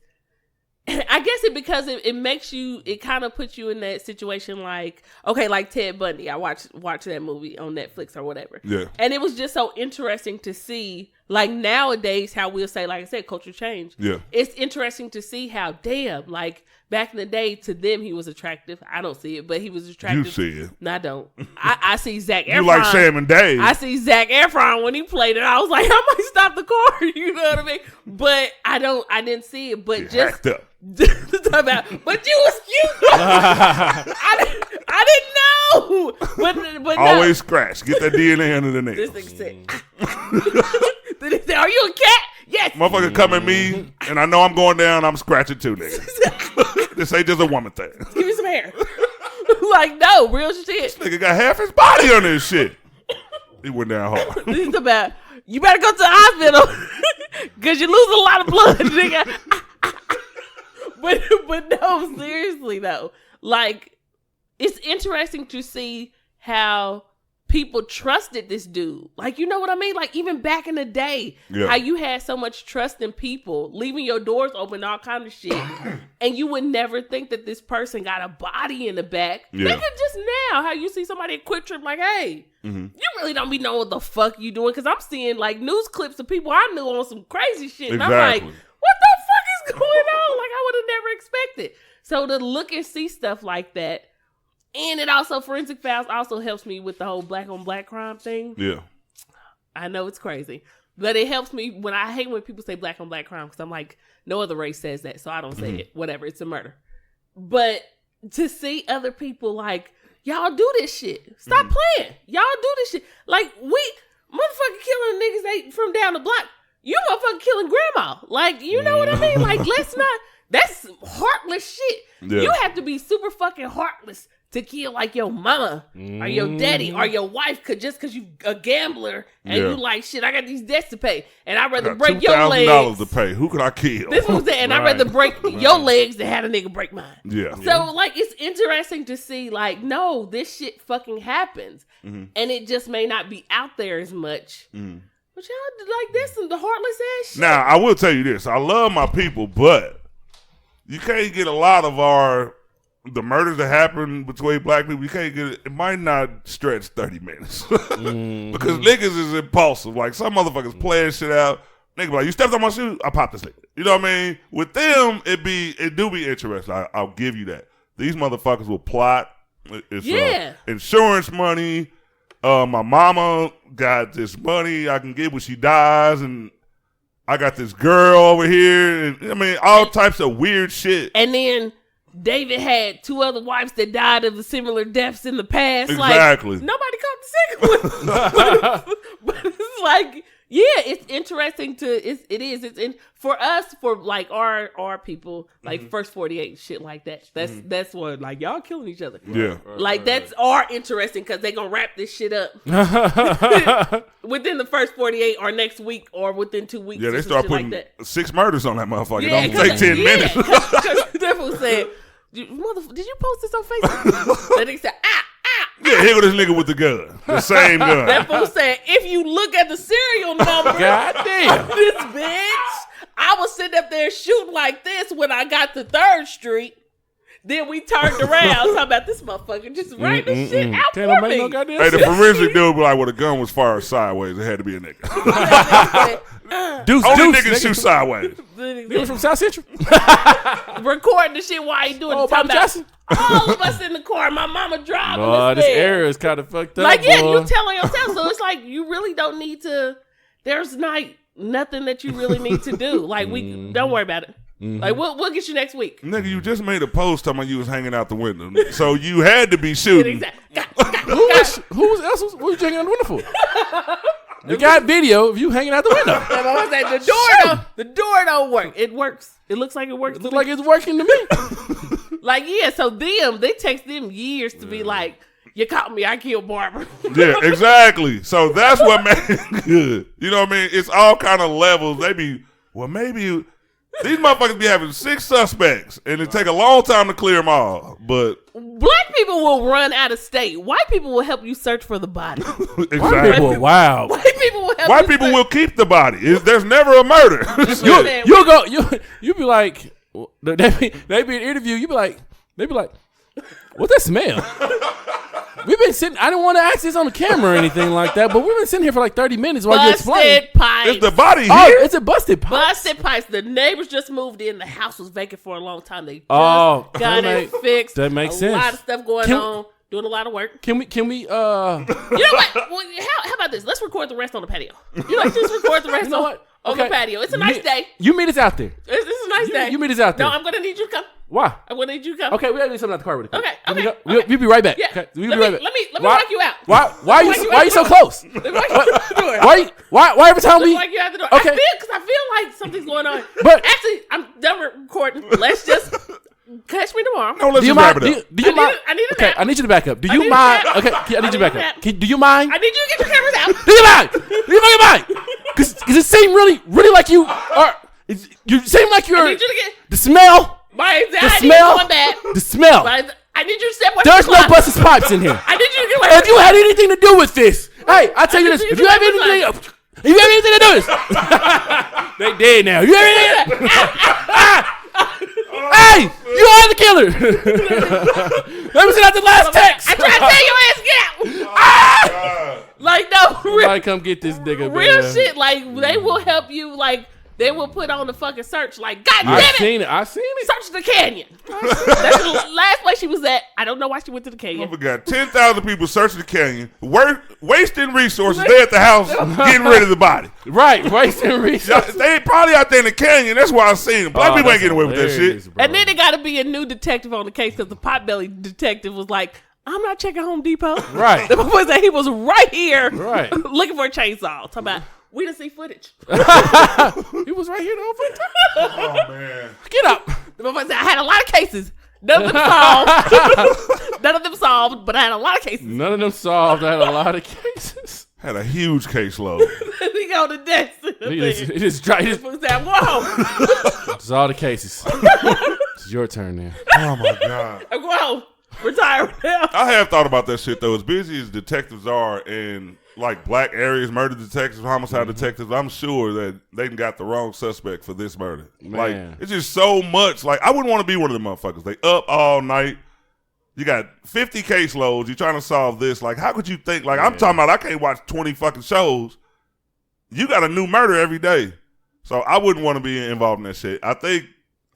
I guess because it makes you, it kind of puts you in that situation, like, okay, like Ted Bundy. I watched that movie on Netflix or whatever. And it was just so interesting to see, like nowadays, how we'll say, like I said, culture change. It's interesting to see how, damn, like back in the day, to them, he was attractive. I don't see it, but he was attractive. You see it. No, I don't. I see Zac Efron. You like Sam and Dave. I see Zac Efron when he played it. I was like, I might stop the car. You know what I mean? But I didn't see it. But just up. But you was cute. I didn't know. But always scratch. Get that DNA under the nail. This nigga said, did he say, are you a cat? Yes. Motherfucker come at me, and I know I'm going down. I'm scratching too, nigga. This ain't just a woman thing. Give me some hair. Like, no, real shit. This nigga got half his body on this shit. He went down hard. This is about, you better go to the hospital because you lose a lot of blood, nigga. But no, seriously though, like, it's interesting to see how people trusted this dude. Like, you know what I mean? Like, even back in the day, how you had so much trust in people, leaving your doors open, all kind of shit, and you would never think that this person got a body in the back. Think of just now how you see somebody at Quick Trip, like, hey, you really don't be knowing what the fuck you doing, because I'm seeing like news clips of people I knew on some crazy shit, and I'm like, what the fuck is going on? Like, I would have never expected. So to look and see stuff like that, and it also, Forensic Files also helps me with the whole black on black crime thing. I know it's crazy, but it helps me when I hate when people say black on black crime, because I'm like, no other race says that, so I don't say it. Whatever, it's a murder. But to see other people like, y'all do this shit. Stop playing. Y'all do this shit. Like, we motherfucking killing niggas ain't from down the block. You motherfucking killing grandma. Like, you know what I mean? Like, let's not, that's heartless shit. You have to be super fucking heartless to kill like your mama or your daddy or your wife, just because you a gambler and you like, shit, I got these debts to pay, and I'd rather break your legs. $2,000 to pay. Who could I kill? This was it, and I'd rather break your legs than have a nigga break mine. So like, it's interesting to see, like, no, this shit fucking happens, and it just may not be out there as much. But y'all like this and the heartless ass shit. Now, I will tell you this. I love my people, but you can't get a lot of the murders that happen between black people. You can't get it. It might not stretch 30 minutes. Because niggas is impulsive. Like, some motherfuckers playing shit out. Nigga be like, you stepped on my shoe, I popped this nigga. You know what I mean? With them, it do be interesting. I'll give you that. These motherfuckers will plot. It's insurance money. My mama got this money I can get when she dies, and I got this girl over here, and I mean, all types of weird shit. And then David had 2 other wives that died of similar deaths in the past. Exactly. Like, nobody caught the second one. but it's like, yeah, it's interesting it's for us, for like our people, like first 48 shit like that. That's what, like, y'all killing each other. Like, that's our interesting, because they gonna wrap this shit up within the first 48 or next week or within 2 weeks. They start putting like 6 murders on that motherfucker. It don't take 10 minutes. Devil said, did you post this on Facebook? That nigga said, Yeah, here go this nigga with the gun. The same gun. That fool said, if you look at the serial number, goddamn, this bitch, I was sitting up there shooting like this when I got to 3rd Street. Then we turned around, talking about this motherfucker just write the shit out Can't for make me. no goddamn Hey, the sense. forensic dude be like, well, the gun was fired sideways. It had to be a nigga. Deuce, Only deuce, niggas shoot sideways. Nigga from South Central. Recording the shit while he doing Oh, it. Talking Bobby about Johnson. all of us in the car. My mama driving. Oh, this thing. area is kind of fucked up. Like, yeah, boy. you telling yourself. So it's like you really don't need to. There's nothing that you really need to do. Like, we don't worry about it. Like, we'll get you next week. Nigga, you just made a post talking about you was hanging out the window. So you had to be shooting. Who else was what you hanging out the window for? We got video of you hanging out the window. The door don't work. It works. It looks like it works. It look like it's working to me. Like, yeah, so they text them years to be like, you caught me, I killed Barbara. Yeah, exactly. So that's what made it good. You know what I mean? It's all kind of levels. They be, well, maybe these motherfuckers be having 6 suspects, and it take a long time to clear them all. But Black people will run out of state. White people will help you search for the body. exactly. White people, wow. White people will help White you people search. will keep the body. There's never a murder. You be like, they be in interview. They be like, what's that smell? We've been sitting. I didn't want to ask this on the camera or anything like that, but we've been sitting here for like 30 minutes while you explain. Busted pipes. It's the body here. Oh, it's a busted pipe. Busted pipes. The neighbors just moved in. The house was vacant for a long time. They just Oh, got it fixed. that makes a sense. A lot of stuff going Can- on. Doing a lot of work. Can we? You know what? Well, how about this? Let's record the rest on the patio. Let's just record the rest You know what? on the patio. It's a nice day. You meet us out there. It's a nice day. You meet us out there. No, I'm going to need you to come. Why? I'm going to need you to come. Okay, we gotta do something out the car really quick. Okay, Let me okay, go. okay. We'll be right back. Yeah. Okay, we'll Let be me- right back. let me walk you out. Why are you so close? Let me walk you out the door. Why every time Let me we? walk you out the door. Okay. I feel like something's going on. But- actually, I'm done recording. Let's just catch me tomorrow. No, let's Do you just wrap mind? it up. Do you mind? I need a Okay, nap. I need you to back up. Do I you need a mind? nap. Okay, I need you to need back a up. nap. Do you mind? I need you to get your cameras out. Do you mind? Do you fucking mind? Because it seemed really like you are. You seem like I you're. need you to get The smell. my The anxiety smell. is going bad. The smell. But I need you to step away There's from no the closet. busted pipes in here. I need you to get away If you had anything to do with this, hey, I tell you I this. need If you you to have do anything, if you have anything to do with this, they dead now. You have anything? Hey, you are the killer. Let me send out the last text. I tried to tell your ass get out. Like, no, real Somebody come get this nigga, real man. shit. Like, they will help you. Like, they will put on the fucking search. Like, God damn I it. seen it. I seen it. Search the canyon. That's the last place she was at. I don't know why she went to the I canyon. forgot 10,000 people searching the canyon, wasting resources. They at the house getting rid of the body. Right, wasting resources. They probably out there in the canyon. That's why I seen them. Black people ain't getting away with that shit. And then it got to be a new detective on the case because the potbelly detective was like, I'm not checking Home Depot. Right. The boy said he was right here Right. looking for a chainsaw. Talking about, we didn't see footage. He was right here the whole fucking time. Oh, man. Get up. The boy said, I had a lot of cases. None of them solved. None of them solved, but I had a lot of cases. None of them solved. I had a lot of cases. Had a huge caseload. He go to death. He just tried. The boy said, whoa. It's all the cases. It's your turn now. Oh, my God. I'm going home. Retire now. I have thought about that shit, though. As busy as detectives are in, like, black areas, murder detectives, homicide detectives, I'm sure that they got the wrong suspect for this murder. Man. Like, it's just so much. Like, I wouldn't want to be one of them motherfuckers. They up all night. You got 50 caseloads. You're trying to solve this. Like, how could you think? Like, I'm talking about I can't watch 20 fucking shows. You got a new murder every day. So I wouldn't want to be involved in that shit. I think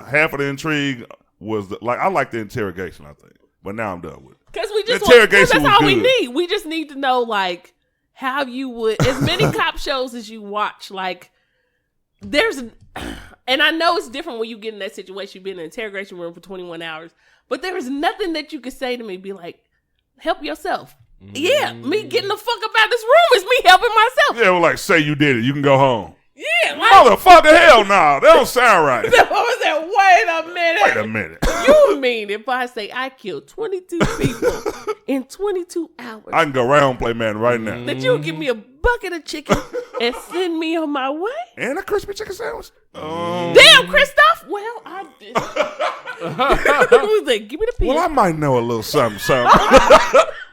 half of the intrigue was, I like the interrogation, I think. But now I'm done with it. Because we just Interrogation that's all was we good. need. We just need to know, like, how you would, as many cop shows as you watch, like, there's, and I know it's different when you get in that situation, you've been in an interrogation room for 21 hours, but there is nothing that you could say to me, be like, help yourself. Yeah, me getting the fuck up out of this room is me helping myself. Yeah, well, like, say you did it. You can go home. Yeah, like, Motherfucker, hell no. That don't sound right. I was like, wait a minute. Wait a minute. You mean if I say I killed 22 people in 22 hours, I can go right home and play Madden right now. that you'll give me a bucket of chicken and send me on my way? And a crispy chicken sandwich. Damn, Christoph. Well, I did. Who's that? Give me the piece. Well, I might know a little something.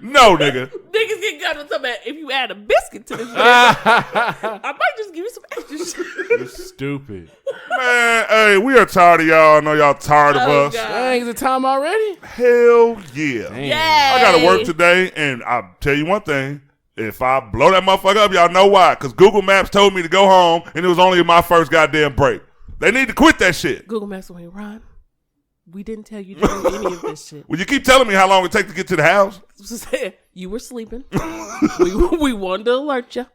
No, nigga. Niggas get got on something. If you add a biscuit to this, I might just give you some extra shit. You're stupid. Man, hey, we are tired of y'all. I know y'all tired of us. God. Dang, is it time already? Hell yeah. Damn. Yay. I got to work today, and I'll tell you one thing. If I blow that motherfucker up, y'all know why. Because Google Maps told me to go home, and it was only my first goddamn break. They need to quit that shit. Google Maps went, Ron, we didn't tell you to do any of this shit. Well, you keep telling me how long it take to get to the house. You were sleeping. we wanted to alert you.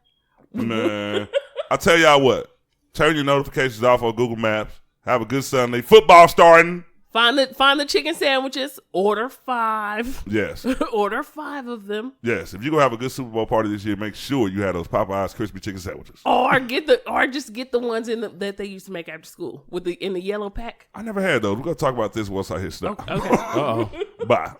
Man, I tell y'all what. Turn your notifications off on Google Maps. Have a good Sunday. Football starting. Find the chicken sandwiches. Order 5. Yes. Order 5 of them. Yes. If you're going to have a good Super Bowl party this year, make sure you have those Popeyes crispy chicken sandwiches. Or just get the ones that they used to make after school in the yellow pack. I never had those. We're going to talk about this once I hit stop. Okay. Uh-oh. Bye.